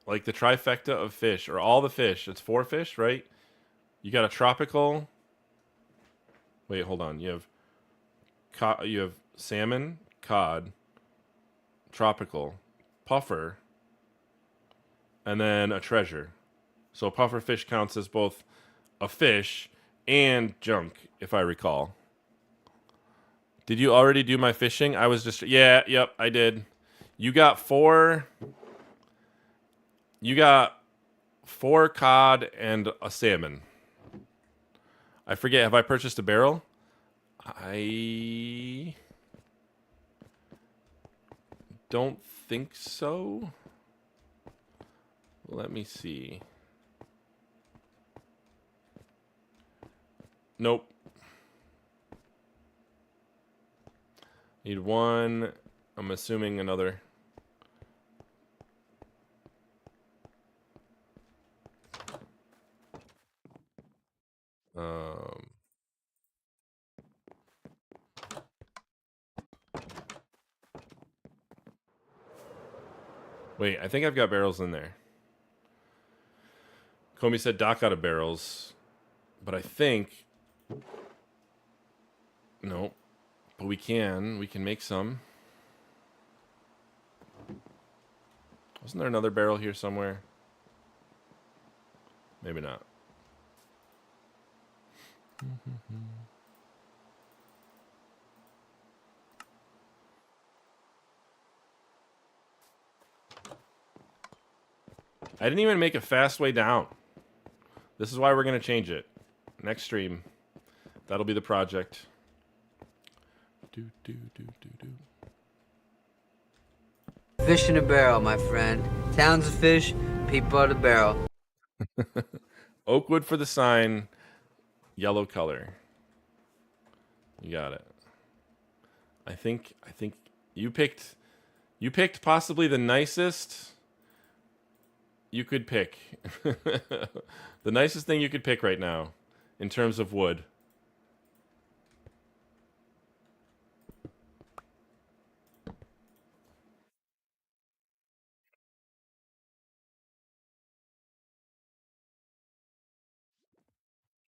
like the trifecta of fish or all the fish, it's 4 fish, right? You got a tropical. Wait, hold on. You have salmon, cod, tropical, puffer, and then a treasure. So puffer fish counts as both a fish and junk, if I recall. Did you already do my fishing? I was just... Yeah, yep, I did. You got 4... You got 4 cod and a salmon. I forget, have I purchased a barrel? I don't think so. Let me see. Nope. Need 1. I'm assuming another. Wait, I think I've got barrels in there. Comey said Doc out of barrels, but I think no, but we can make some. Wasn't there another barrel here somewhere? Maybe not. I didn't even make a fast way down. This is why we're going to change it. Next stream. That'll be the project. Fish in a barrel, my friend. Towns of fish, people are the barrel. Oakwood for the sign. Yellow color. You got it. I think you picked possibly the nicest you could pick. The nicest thing you could pick right now in terms of wood.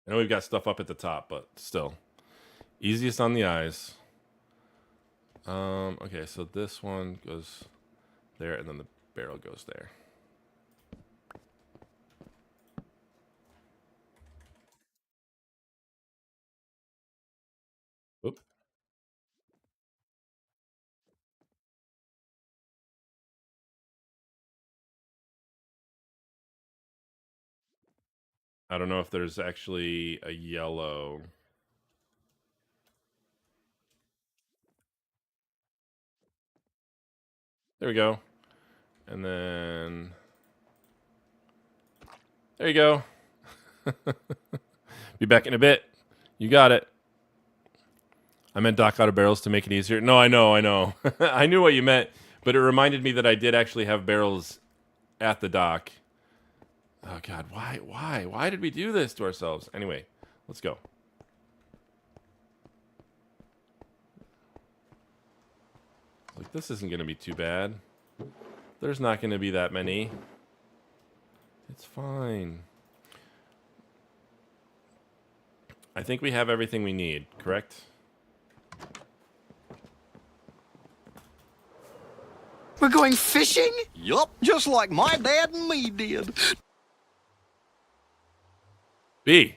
I know we've got stuff up at the top, but still. Easiest on the eyes. Okay, so this one goes there, and then the barrel goes there. Oop. I don't know if there's actually a yellow. There we go. And then there you go. Be back in a bit. You got it. I meant Doc out of barrels to make it easier. No, I know. I knew what you meant, but it reminded me that I did actually have barrels at the dock. Oh, God, why? Why did we do this to ourselves? Anyway, let's go. Like, this isn't going to be too bad. There's not going to be that many. It's fine. I think we have everything we need, correct? We're going fishing? Yup, just like my dad and me did. B.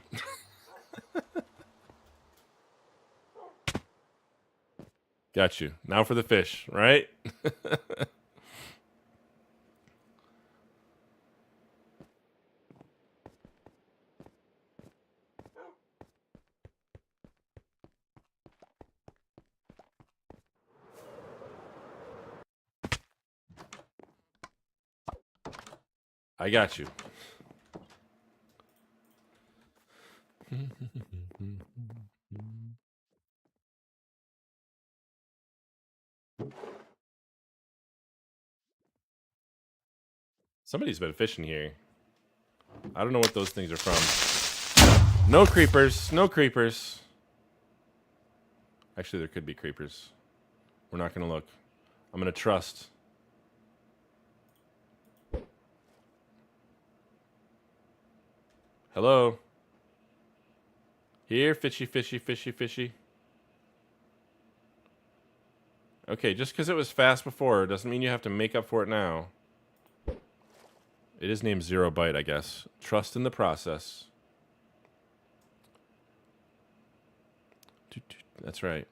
Got you. Now for the fish, right? I got you. Somebody's been fishing here. I don't know what those things are from. No creepers. No creepers. Actually, there could be creepers. We're not going to look. I'm going to trust. Hello? Here, fishy, fishy, fishy, fishy. Okay, just because it was fast before doesn't mean you have to make up for it now. It is named Zero Bite, I guess. Trust in the process. That's right.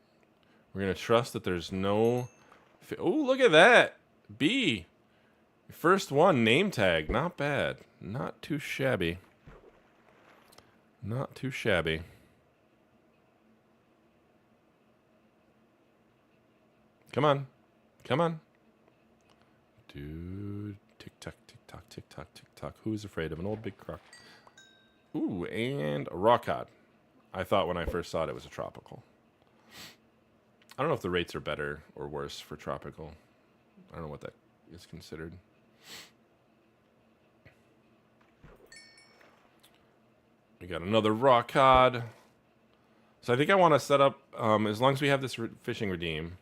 We're going to trust that there's no... Oh, look at that! B! First one, name tag. Not bad. Not too shabby. Not too shabby. Come on. Come on. Dude. Tick-tock, tick-tock, tick-tock, tick-tock. Who's afraid of an old big croc? Ooh, and a raw cod. I thought when I first saw it, it was a tropical. I don't know if the rates are better or worse for tropical. I don't know what that is considered. We got another raw cod. So I think I want to set up, as long as we have this fishing redeem,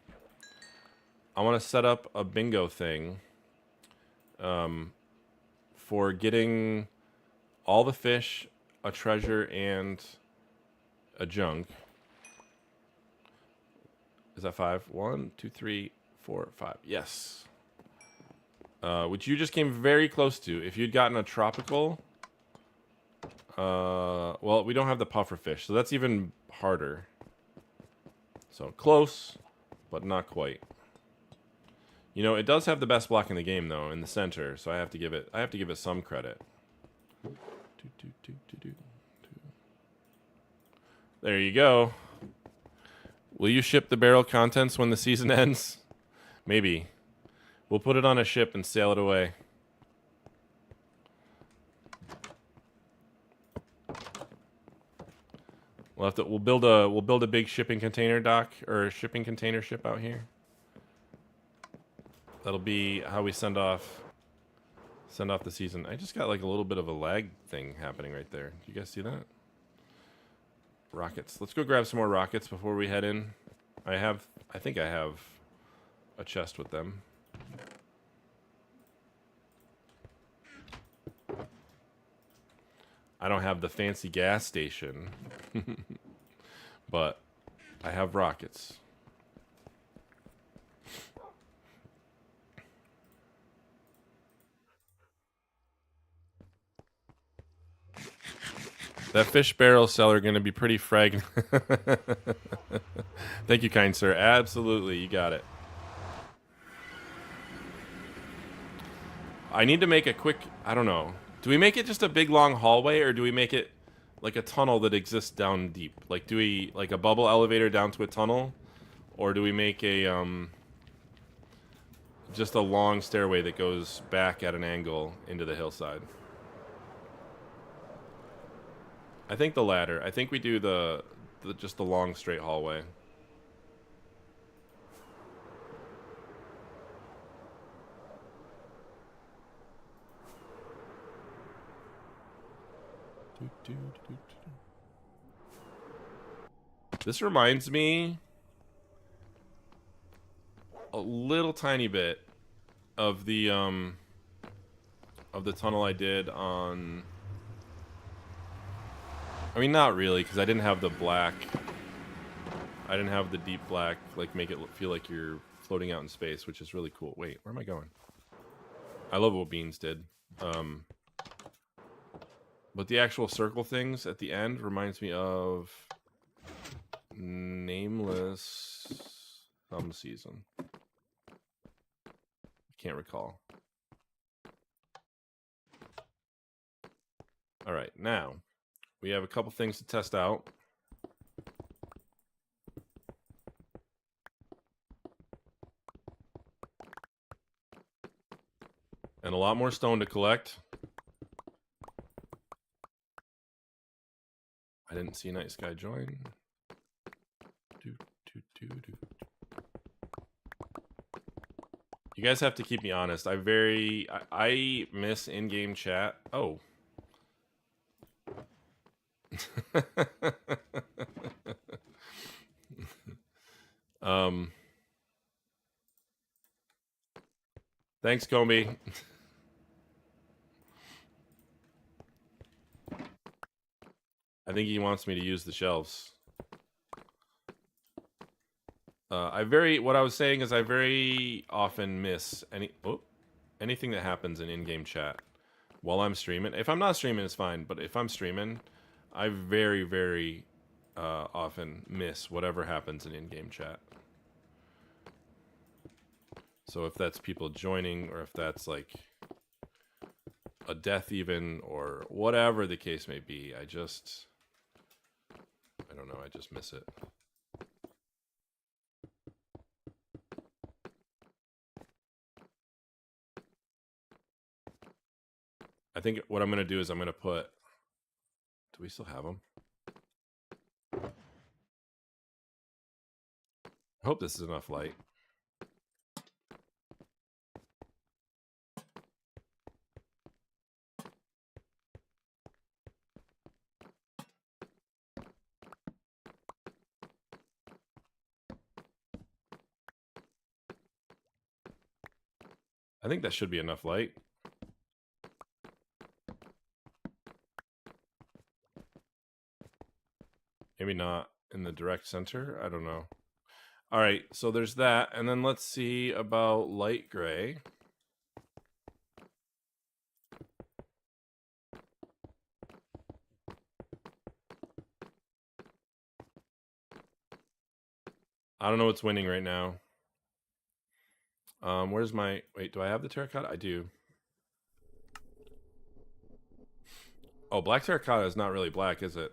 I want to set up a bingo thing for getting all the fish, a treasure, and a junk. Is that 5? 1, 2, 3, 4, 5. Yes. Which you just came very close to. If you'd gotten a tropical... well, we don't have the puffer fish, so that's even harder. So close, but not quite. You know, it does have the best block in the game, though, in the center. So I have to give it some credit. There you go. Will you ship the barrel contents when the season ends? Maybe. We'll put it on a ship and sail it away. We'll build a big shipping container dock or a shipping container ship out here. That'll be how we send off the season. I just got like a little bit of a lag thing happening right there. Do you guys see that? Rockets. Let's go grab some more rockets before we head in. I think I have a chest with them. I don't have the fancy gas station, but I have rockets. That fish barrel seller going to be pretty fragmented. Thank you, kind sir. Absolutely, you got it. I need to make a quick, I don't know. Do we make it just a big long hallway, or do we make it like a tunnel that exists down deep? Like, do we, like a bubble elevator down to a tunnel? Or do we make a, just a long stairway that goes back at an angle into the hillside? I think the latter. I think we do just the long straight hallway. This reminds me a little tiny bit of the tunnel I did on... I mean, not really, because I didn't have the black. I didn't have the deep black, like, make it feel like you're floating out in space, which is really cool. Wait, where am I going? I love what Beans did. But the actual circle things at the end reminds me of Nameless Some season. I can't recall. All right, now we have a couple things to test out. And a lot more stone to collect. I didn't see Night Sky join. You guys have to keep me honest. I miss in-game chat. Oh. Thanks, Comey. I think he wants me to use the shelves. What I was saying is I very often miss anything that happens in in-game chat while I'm streaming. If I'm not streaming, it's fine. But if I'm streaming, I very, very often miss whatever happens in in-game chat. So if that's people joining, or if that's like a death even, or whatever the case may be, I don't know, I just miss it. I think what I'm going to do is I'm going to put... Do we still have them? I hope this is enough light. I think that should be enough light. Maybe not in the direct center. I don't know. All right, so there's that. And then let's see about light gray. I don't know what's winning right now. Where's my... Wait, do I have the terracotta? I do. Oh, black terracotta is not really black, is it?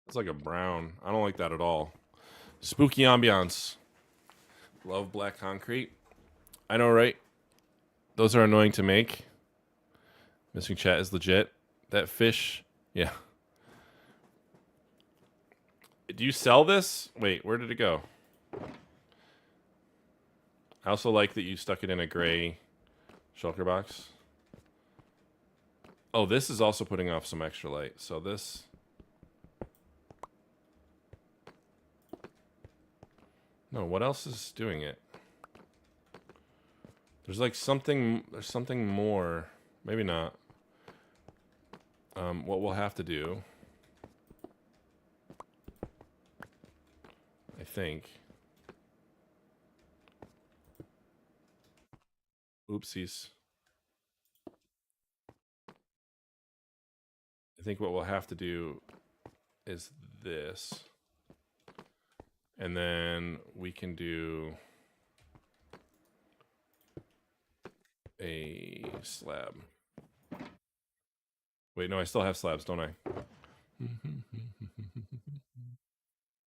It's like a brown. I don't like that at all. Spooky ambiance. Love black concrete. I know, right? Those are annoying to make. Missing chat is legit. That fish, yeah. Do you sell this? Wait, where did it go? I also like that you stuck it in a gray shulker box. Oh, this is also putting off some extra light. So this... No, what else is doing it? There's like something... There's something more. Maybe not. What we'll have to do... I think... Oopsies. I think what we'll have to do is this. And then we can do a slab. Wait, no, I still have slabs, don't I?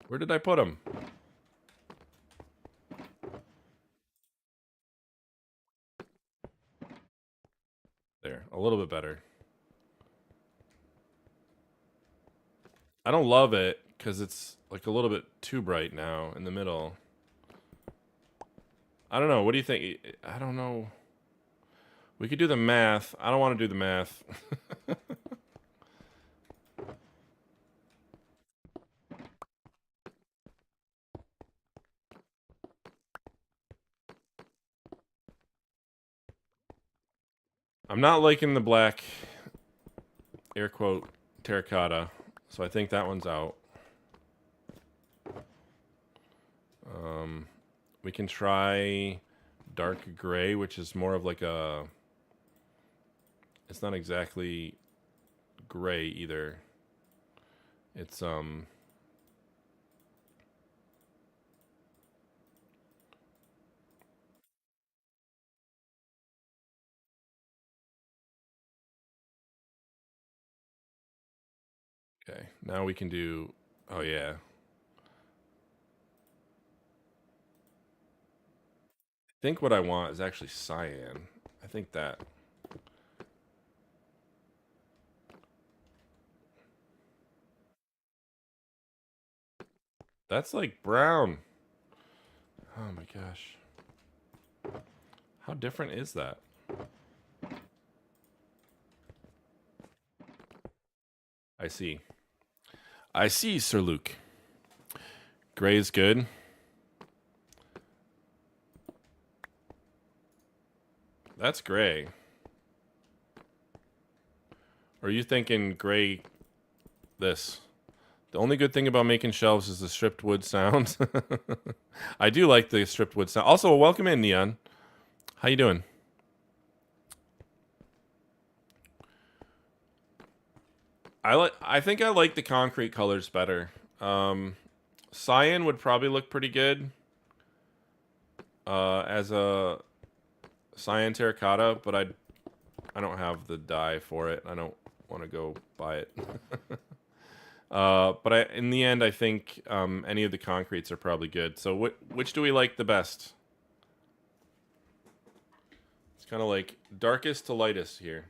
Where did I put them? There, a little bit better. I don't love it because it's like a little bit too bright now in the middle. I don't know. What do you think? I don't know. We could do the math. I don't want to do the math. I'm not liking the black, air quote, terracotta, so I think that one's out. We can try dark gray, which is more of like a... It's not exactly gray either. It's okay, now we can do... Oh, yeah. I think what I want is actually cyan. I think that... That's like brown. Oh my gosh. How different is that? I see. I see, Sir Luke. Gray is good. That's gray. Or are you thinking gray this? The only good thing about making shelves is the stripped wood sound. I do like the stripped wood sound. Also, welcome in, Neon. How you doing? I think I like the concrete colors better. Cyan would probably look pretty good as a cyan terracotta, but I don't have the dye for it. I don't want to go buy it. But in the end, I think any of the concretes are probably good. So which do we like the best? It's kind of like darkest to lightest here.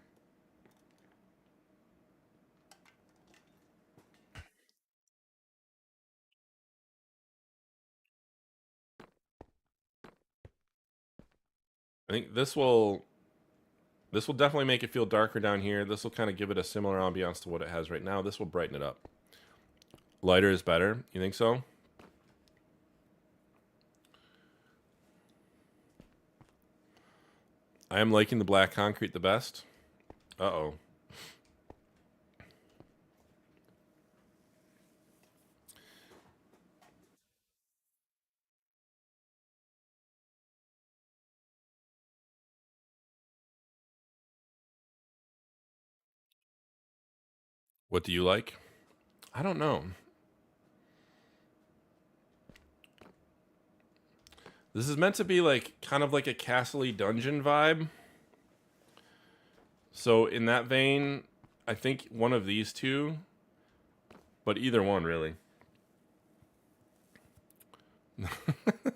I think this will definitely make it feel darker down here. This will kind of give it a similar ambiance to what it has right now. This will brighten it up. Lighter is better. You think so? I am liking the black concrete the best. Uh-oh. What do you like? I don't know. This is meant to be like kind of like a castle-y dungeon vibe. So in that vein, I think one of these two, but either one really.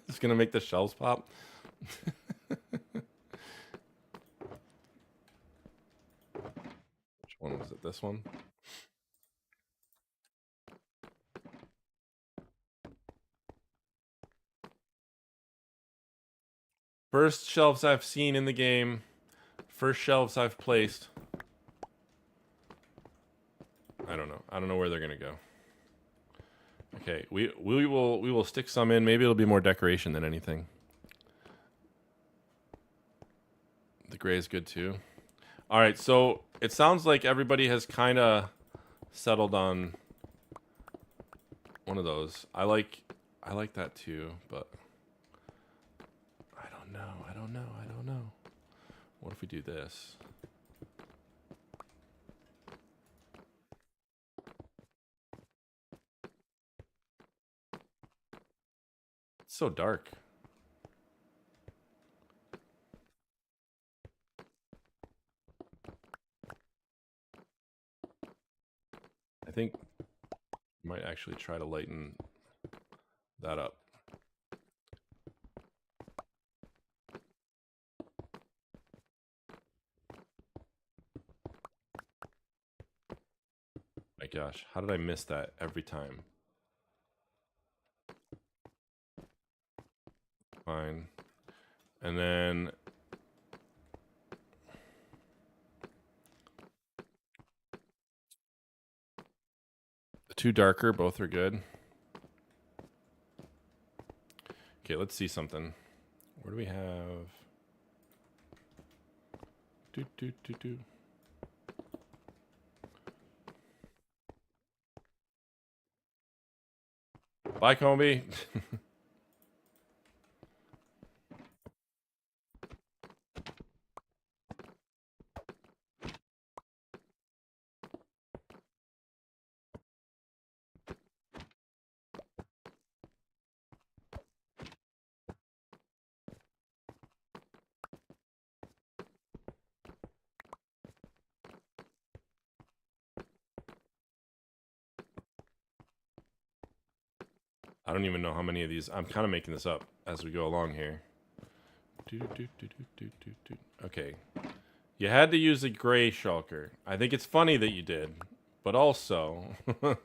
It's gonna make the shells pop. Which one was it? This one? First shelves I've seen in the game. First shelves I've placed. I don't know. I don't know where they're gonna go. Okay, we will stick some in. Maybe it'll be more decoration than anything. The gray is good too. All right, so it sounds like everybody has kind of settled on one of those. I like that too, but I don't know. What if we do this? It's so dark. I think I might actually try to lighten that up. My gosh, how did I miss that every time? Fine. And then the two darker, both are good. Okay, let's see something. Where do we have? Do. Bye, Comby. I don't even know how many of these. I'm kind of making this up as we go along here. Okay. You had to use a gray shulker. I think it's funny that you did, but also... where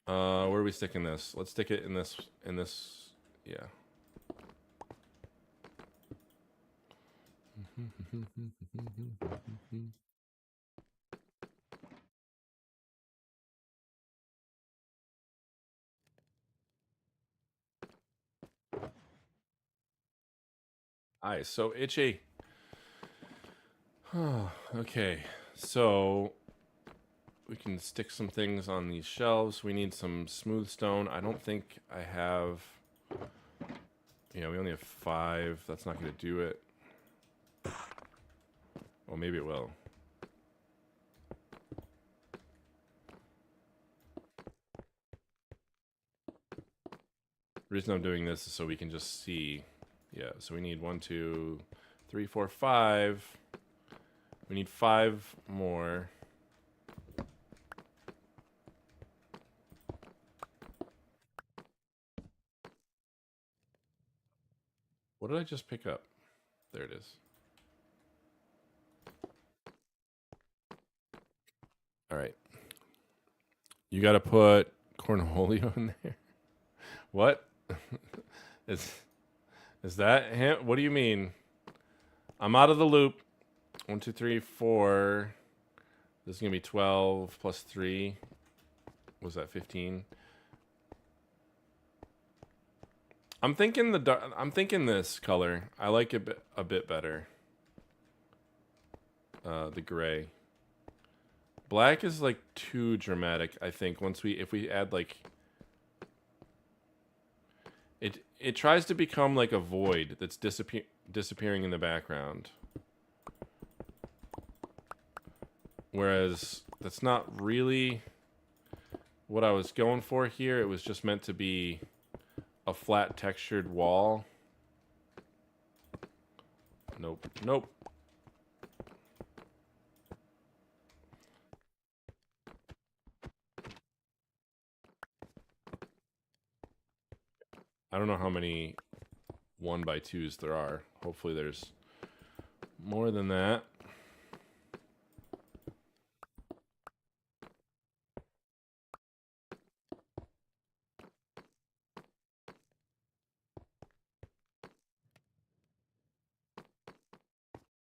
are we sticking this? Let's stick it in this, yeah. Eye is so itchy. Okay, so we can stick some things on these shelves. We need some smooth stone. I don't think I have... Yeah, we only have 5. That's not going to do it. Well, maybe it will. The reason I'm doing this is so we can just see. Yeah, so we need 1, 2, 3, 4, 5. We need 5 more. What did I just pick up? There it is. All right. You got to put cornholio in there. What? Is that him? What do you mean? I'm out of the loop. 1, 2, 3, 4. This is going to be 12 plus 3. Was that 15? I'm thinking I'm thinking this color. I like it a bit better. The gray. Black is like too dramatic, I think. If we add like it tries to become like a void that's disappearing in the background. Whereas that's not really what I was going for here. It was just meant to be a flat textured wall. Nope. Nope. I don't know how many 1x2s there are. Hopefully there's more than that.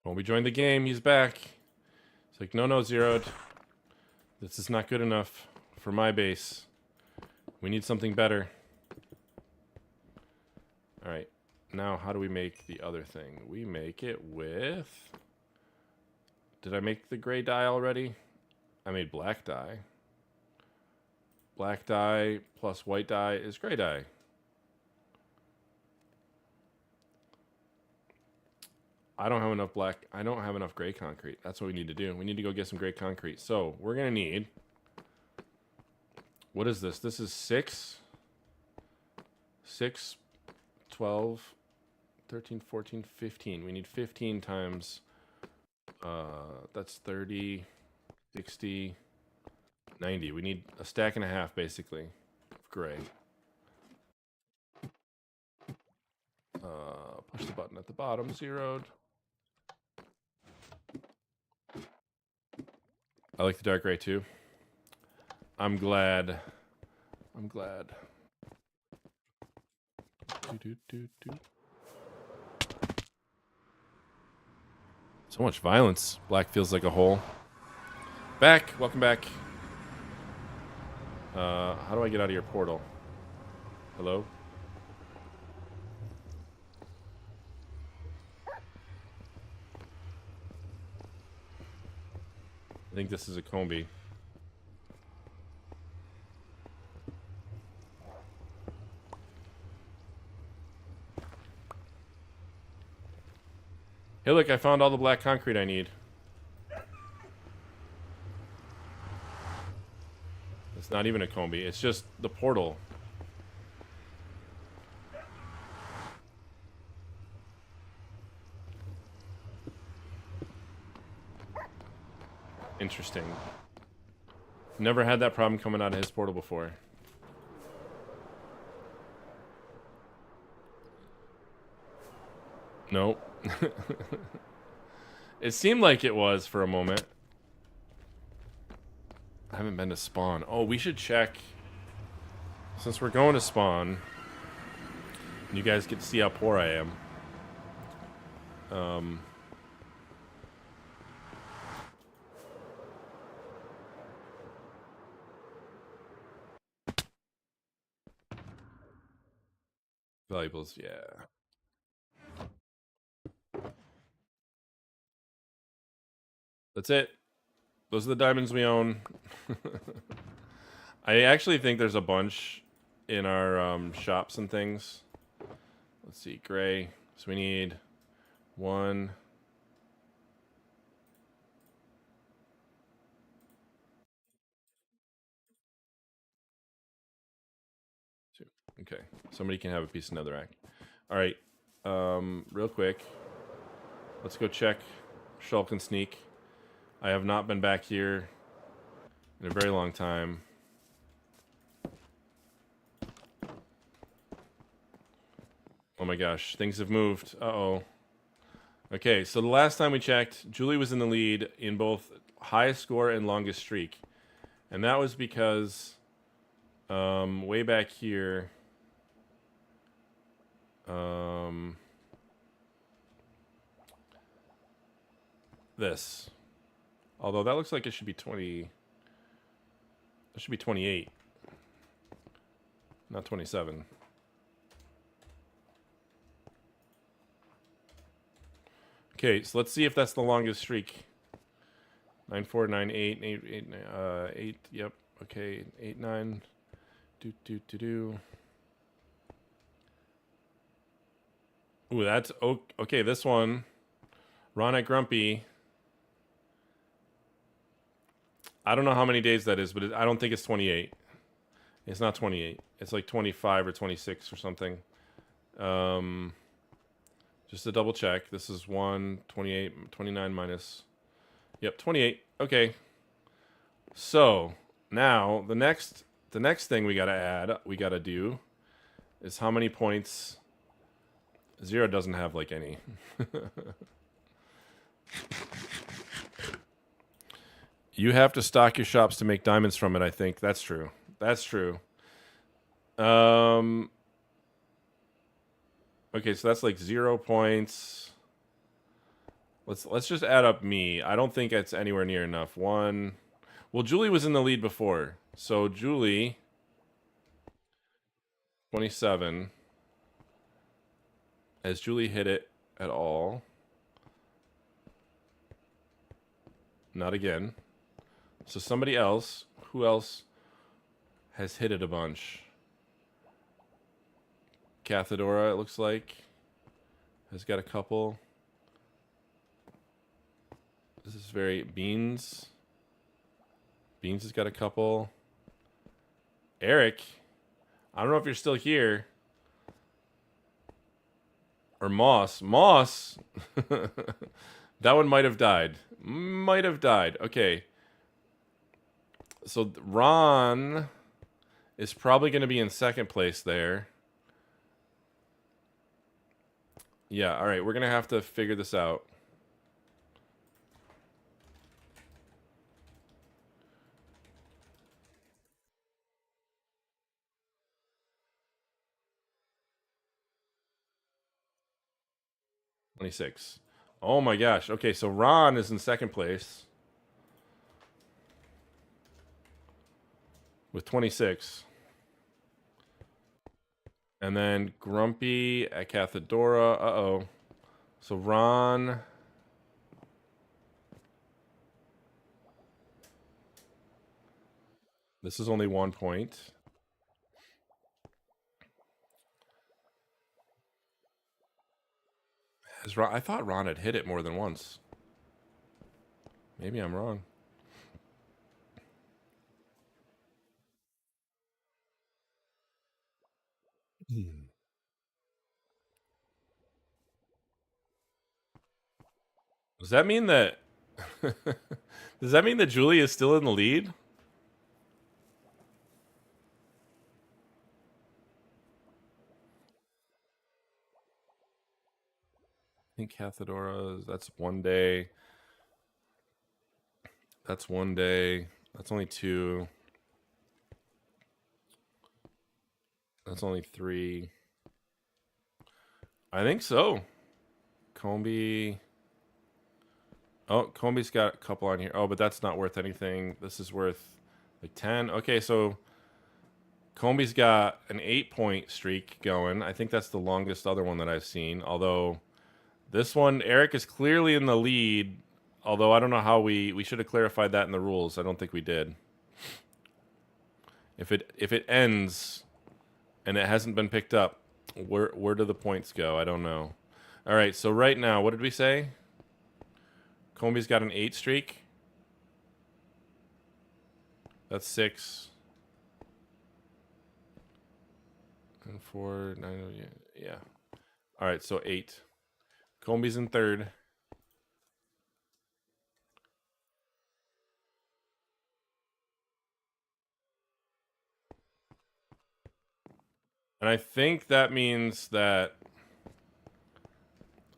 When we joined the game, he's back. It's like, no, Zeroed. This is not good enough for my base. We need something better. All right. Now, how do we make the other thing? We make it with... Did I make the gray dye already? I made black dye. Black dye plus white dye is gray dye. I don't have enough gray concrete. That's what we need to do. We need to go get some gray concrete. So we're going to need... What is this? This is 6, 12, 13, 14, 15. We need 15 times... that's 30, 60, 90. We need a stack and a half, basically, of gray. Push the button at the bottom, zeroed. I like the dark gray too. I'm glad. So much violence. Black feels like a hole. Back. Welcome back. How do I get out of your portal? Hello? I think this is a combi. Hey, look, I found all the black concrete I need. It's not even a combi, it's just the portal. Interesting. Never had that problem coming out of his portal before. Nope. It seemed like it was for a moment. I haven't been to spawn. Oh, we should check. Since we're going to spawn, and you guys get to see how poor I am. Valuables, yeah. That's it. Those are the diamonds we own. I actually think there's a bunch in our shops and things. Let's see, gray. So we need 1. Okay, somebody can have a piece of netherrack. All right, real quick, let's go check Shulk and Sneak. I have not been back here in a very long time. Oh my gosh, things have moved. Uh-oh. Okay, so the last time we checked, Julie was in the lead in both highest score and longest streak. And that was because way back here, this. Although that looks like it should be 20. That should be 28. Not 27. Okay, so let's see if that's the longest streak. 9, 4, 9, 8, 8, 8, 8. Yep. Okay, 8, 9. Do. Ooh, that's okay. This one, Ron at Grumpy. I don't know how many days that is, but I don't think it's 28. It's not 28. It's like 25 or 26 or something. Just to double check. This is 1, 28, 29 minus. Yep, 28. Okay. So now the next thing we gotta do is how many points. 0 doesn't have like any. You have to stock your shops to make diamonds from it, I think. That's true. That's true. Okay, so that's like 0 points. Let's just add up me. I don't think it's anywhere near enough. 1. Well, Julie was in the lead before. So Julie 27. Has Julie hit it at all? Not again. So somebody else, who else has hit it a bunch? Cathedora, it looks like, has got a couple. This is very... Beans. Beans has got a couple. Eric, I don't know if you're still here. Or Moss. Moss! That one might have died. Might have died. Okay. So Ron is probably going to be in second place there. Yeah, all right. We're going to have to figure this out. $26. Oh my gosh. Okay, so Ron is in second place with 26. And then Grumpy at Cathedora. Uh-oh. So Ron... This is only 1 point. I thought Ron had hit it more than once. Maybe I'm wrong. Does that mean that... Does that mean that Julie is still in the lead? think Cathedora, that's 1 day. That's 1 day. That's only 2. That's only 3. I think so. Combi. Oh, Combi's got a couple on here. Oh, but that's not worth anything. This is worth like 10. Okay, so Combi's got an 8-point streak going. I think that's the longest other one that I've seen. Although this one, Eric is clearly in the lead. Although I don't know how we should have clarified that in the rules. I don't think we did. If it ends and it hasn't been picked up, where do the points go? I don't know. All right, so right now, what did we say? Combi's got an 8 streak. That's 6. And 4, 9, yeah. All right, so 8. Combi's in 3rd. And I think that means that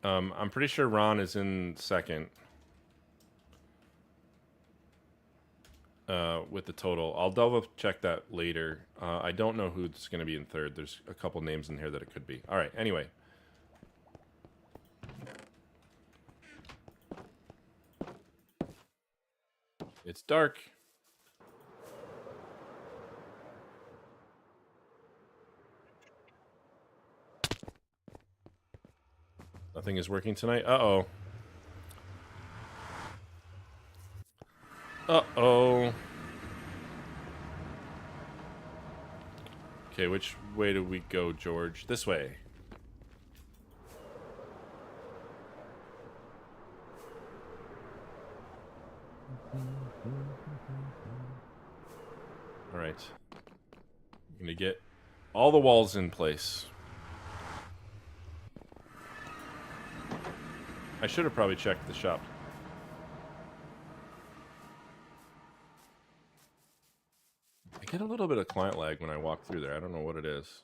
I'm pretty sure Ron is in 2nd with the total. I'll double check that later. I don't know who's going to be in 3rd. There's a couple names in here that it could be. All right, anyway. It's dark. Nothing is working tonight. Uh-oh. Uh-oh. Okay, which way do we go, George? This way. All right. I'm going to get all the walls in place. I should have probably checked the shop. I get a little bit of client lag when I walk through there. I don't know what it is.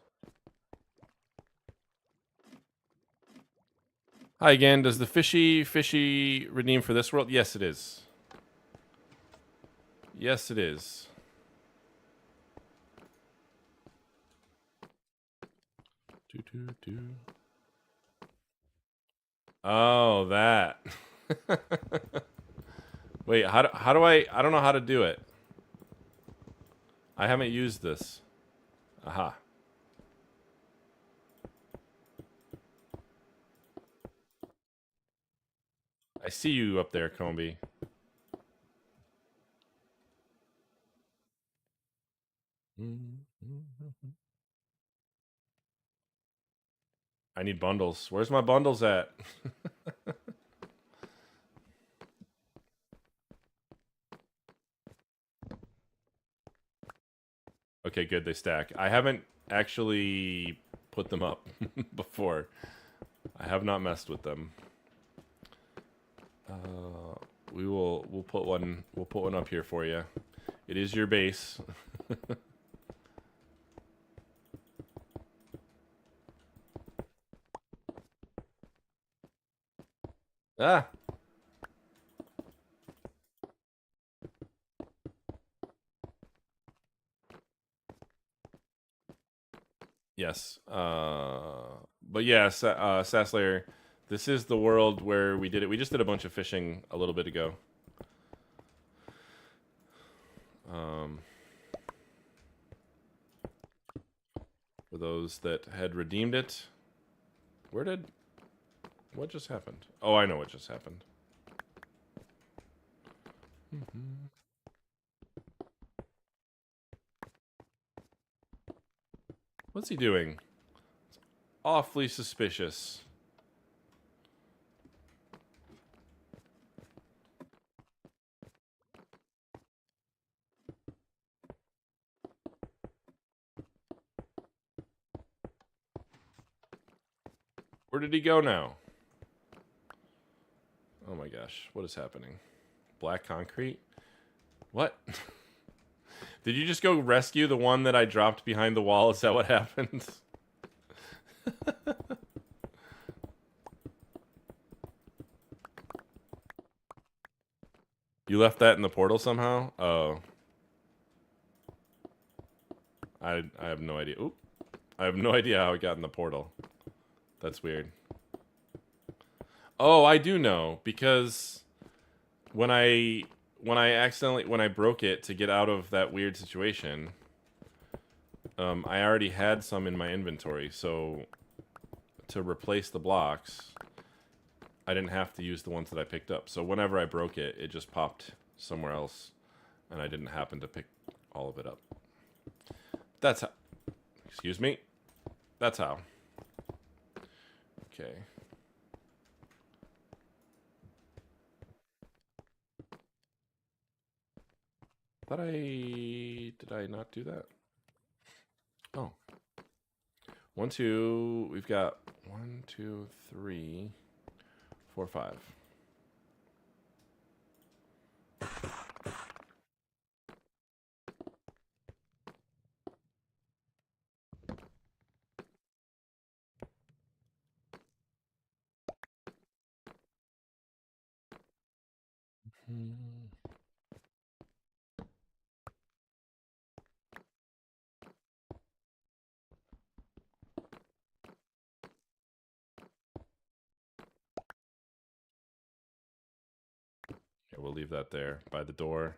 Hi again. Does the fishy redeem for this world? Yes, it is. Yes, it is. Oh, that. Wait, how do I don't know how to do it. I haven't used this. Aha. I see you up there, Combi. I need bundles. Where's my bundles at? Okay, good. They stack. I haven't actually put them up before. I have not messed with them. We'll put one up here for you. It is your base. Ah. Yes. But yeah, Sasslayer, this is the world where we did it. We just did a bunch of fishing a little bit ago. For those that had redeemed it. What just happened? Oh, I know what just happened. What's he doing? It's awfully suspicious. Where did he go now? Oh my gosh, what is happening? Black concrete? What? Did you just go rescue the one that I dropped behind the wall? Is that what happened? You left that in the portal somehow? Oh. I have no idea. Oop. I have no idea how it got in the portal. That's weird. Oh, I do know, because when I broke it to get out of that weird situation, I already had some in my inventory, so to replace the blocks, I didn't have to use the ones that I picked up. So whenever I broke it, it just popped somewhere else, and I didn't happen to pick all of it up. That's how. Excuse me. That's how. Okay. Did I not do that? Oh. 1, 2, we've got 1, 2, 3, 4, 5. Okay, we'll leave that there by the door.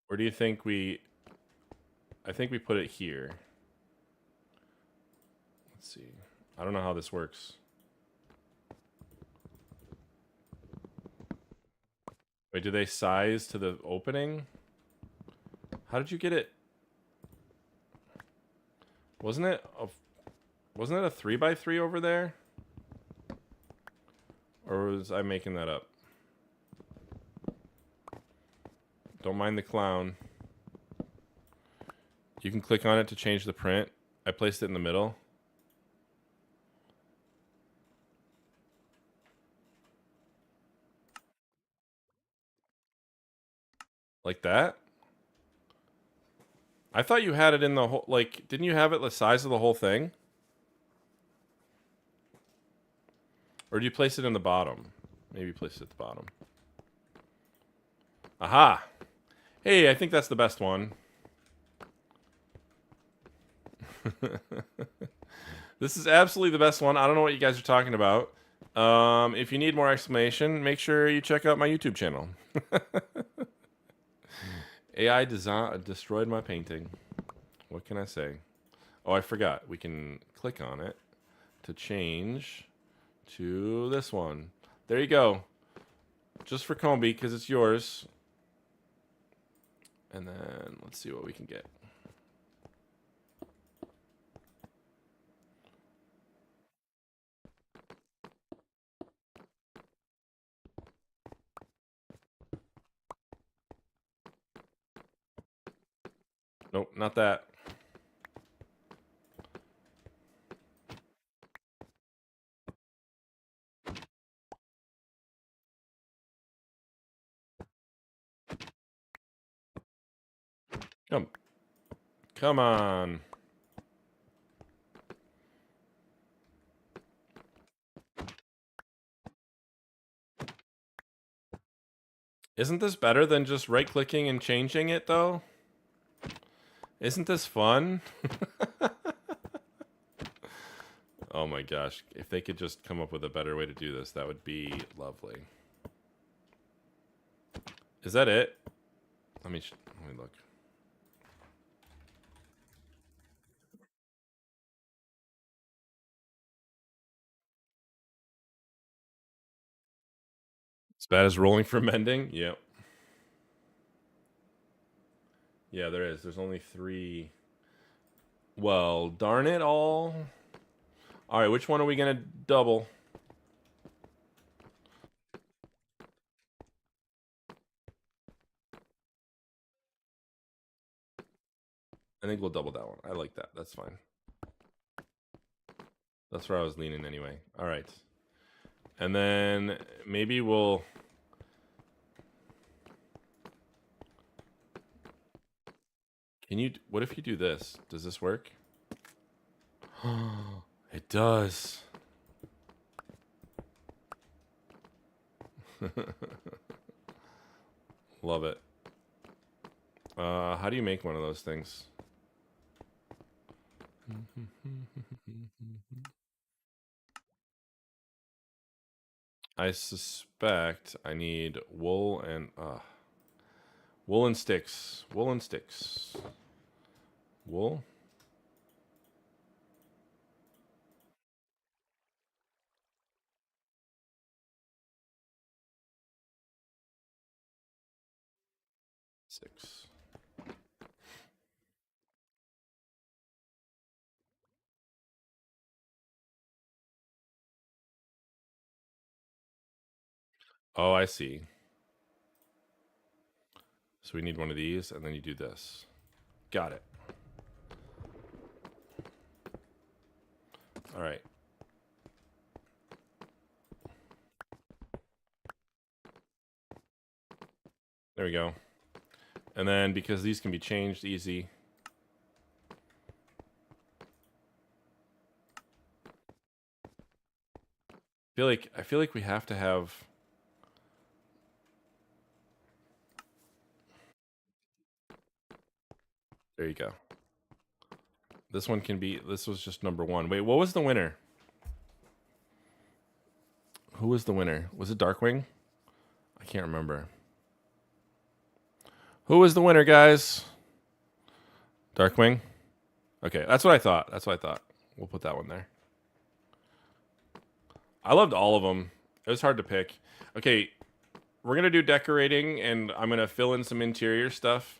Where do you think we... I think we put it here. Let's see. I don't know how this works. Wait, do they size to the opening? How did you get it? Wasn't it a 3x3 over there? Or was I making that up? Don't mind the clown. You can click on it to change the print. I placed it in the middle. Like that? I thought you had it in the whole... Like, didn't you have it the size of the whole thing? Or do you place it in the bottom? Maybe place it at the bottom. Aha! Hey, I think that's the best one. This is absolutely the best one. I don't know what you guys are talking about. If you need more explanation, make sure you check out my YouTube channel. AI destroyed my painting. What can I say? Oh, I forgot. We can click on it to change to this one. There you go. Just for Combi, because it's yours. And then let's see what we can get. Nope, not that. Come on. Isn't this better than just right-clicking and changing it, though? Isn't this fun? Oh my gosh. If they could just come up with a better way to do this, that would be lovely. Is that it? Let me look. As bad as rolling for mending? Yep. Yeah, there is. There's only 3. Well, darn it all. All right, which one are we going to double? I think we'll double that one. I like that. That's fine. That's where I was leaning anyway. All right. And then maybe we'll... Can you? What if you do this? Does this work? It does. Love it. How do you make one of those things? I suspect I need wool and woolen sticks. Woolen sticks. Wool. Six. Oh, I see. So we need one of these, and then you do this. Got it. All right. There we go. And then because these can be changed easy. I feel like we have to have. There you go. This one can be. This was just number one. Wait, what was the winner? Who was the winner? Was it Darkwing? I can't remember. Who was the winner, guys? Darkwing? Okay, that's what I thought. That's what I thought. We'll put that one there. I loved all of them. It was hard to pick. Okay, we're going to do decorating, and I'm going to fill in some interior stuff.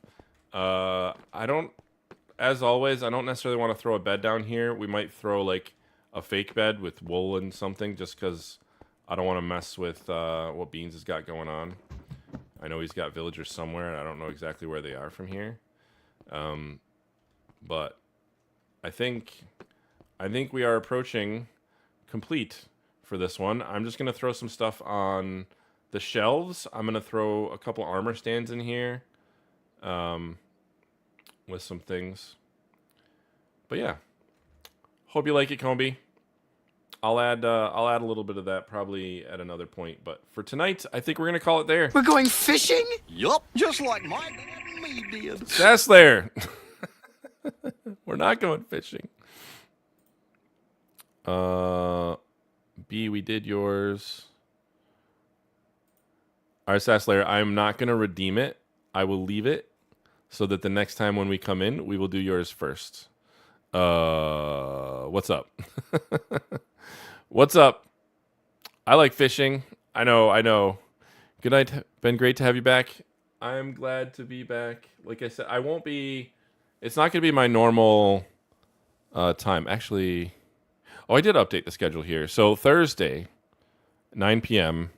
As always, I don't necessarily want to throw a bed down here. We might throw, like, a fake bed with wool and something, just because I don't want to mess with what Beans has got going on. I know he's got villagers somewhere, and I don't know exactly where they are from here. But I think we are approaching complete for this one. I'm just going to throw some stuff on the shelves. I'm going to throw a couple armor stands in here with some things. But yeah, hope you like it, Comby. I'll add a little bit of that probably at another point. But for tonight, I think we're going to call it there. We're going fishing? Yup, just like my dad and me did. Sassler! We're not going fishing. B, we did yours. All right, Sassler, I'm not going to redeem it. I will leave it so that the next time when we come in, we will do yours first. What's up? What's up? I like fishing. I know. Good night. Been great to have you back. I'm glad to be back. Like I said, it's not going to be my normal time. Actually, I did update the schedule here. So Thursday, 9 p.m.,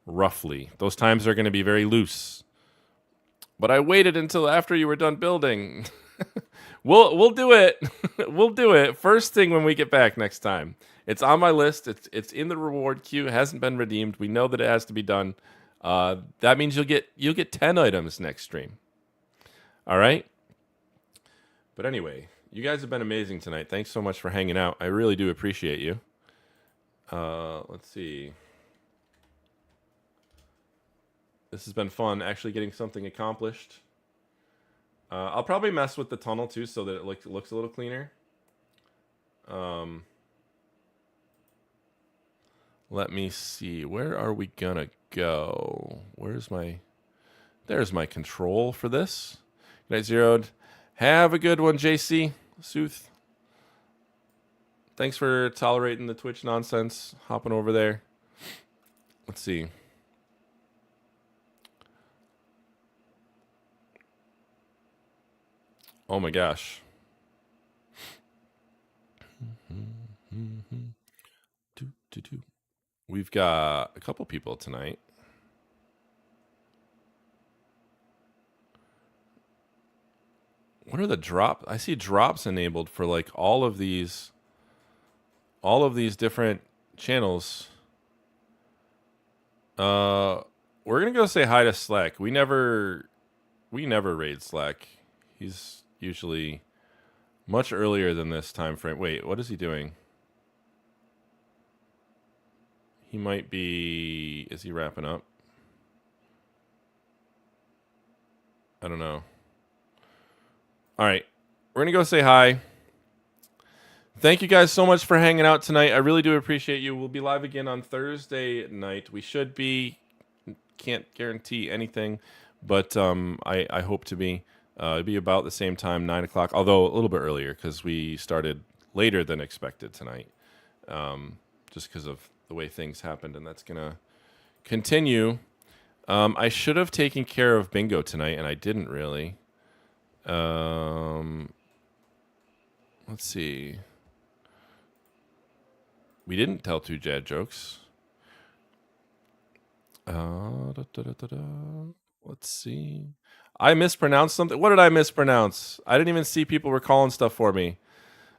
roughly. Those times are going to be very loose. But I waited until after you were done building. We'll do it. We'll do it first thing when we get back next time. It's on my list. It's in the reward queue. It hasn't been redeemed. We know that it has to be done. That means you'll get 10 items next stream. All right? But anyway, you guys have been amazing tonight. Thanks so much for hanging out. I really do appreciate you. Let's see. This has been fun, actually getting something accomplished. I'll probably mess with the tunnel too, so that it looks a little cleaner. Let me see. Where are we gonna go? There's my control for this. Good night, Zeroed. Have a good one, JC. Sooth. Thanks for tolerating the Twitch nonsense. Hopping over there. Let's see. Oh my gosh. We've got a couple people tonight. What are the drops? I see drops enabled for like all of these different channels. We're gonna go say hi to Slack. We never raid Slack. He's usually much earlier than this time frame. Wait, what is he doing? He might be... Is he wrapping up? I don't know. All right. We're going to go say hi. Thank you guys so much for hanging out tonight. I really do appreciate you. We'll be live again on Thursday night. We should be. Can't guarantee anything, but I hope to be. It'll be about the same time, 9 o'clock, although a little bit earlier because we started later than expected tonight, just because of the way things happened, and that's going to continue. I should have taken care of bingo tonight, and I didn't really. Let's see. We didn't tell 2 dad jokes. Let's see. I mispronounced something. What did I mispronounce? I didn't even see people were calling stuff for me.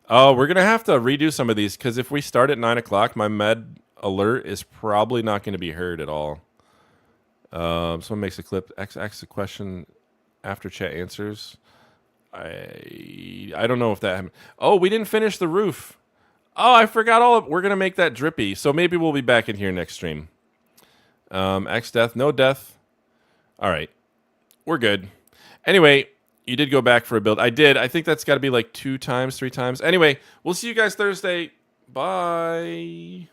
Oh, we're going to have to redo some of these because if we start at 9 o'clock, my med alert is probably not going to be heard at all. Someone makes a clip. Asks a question after chat answers. I don't know if that happened. Oh, we didn't finish the roof. Oh, I forgot all of... We're going to make that drippy. So maybe we'll be back in here next stream. X death. No death. All right. We're good. Anyway, you did go back for a build. I did. I think that's got to be like 2 times, 3 times. Anyway, we'll see you guys Thursday. Bye.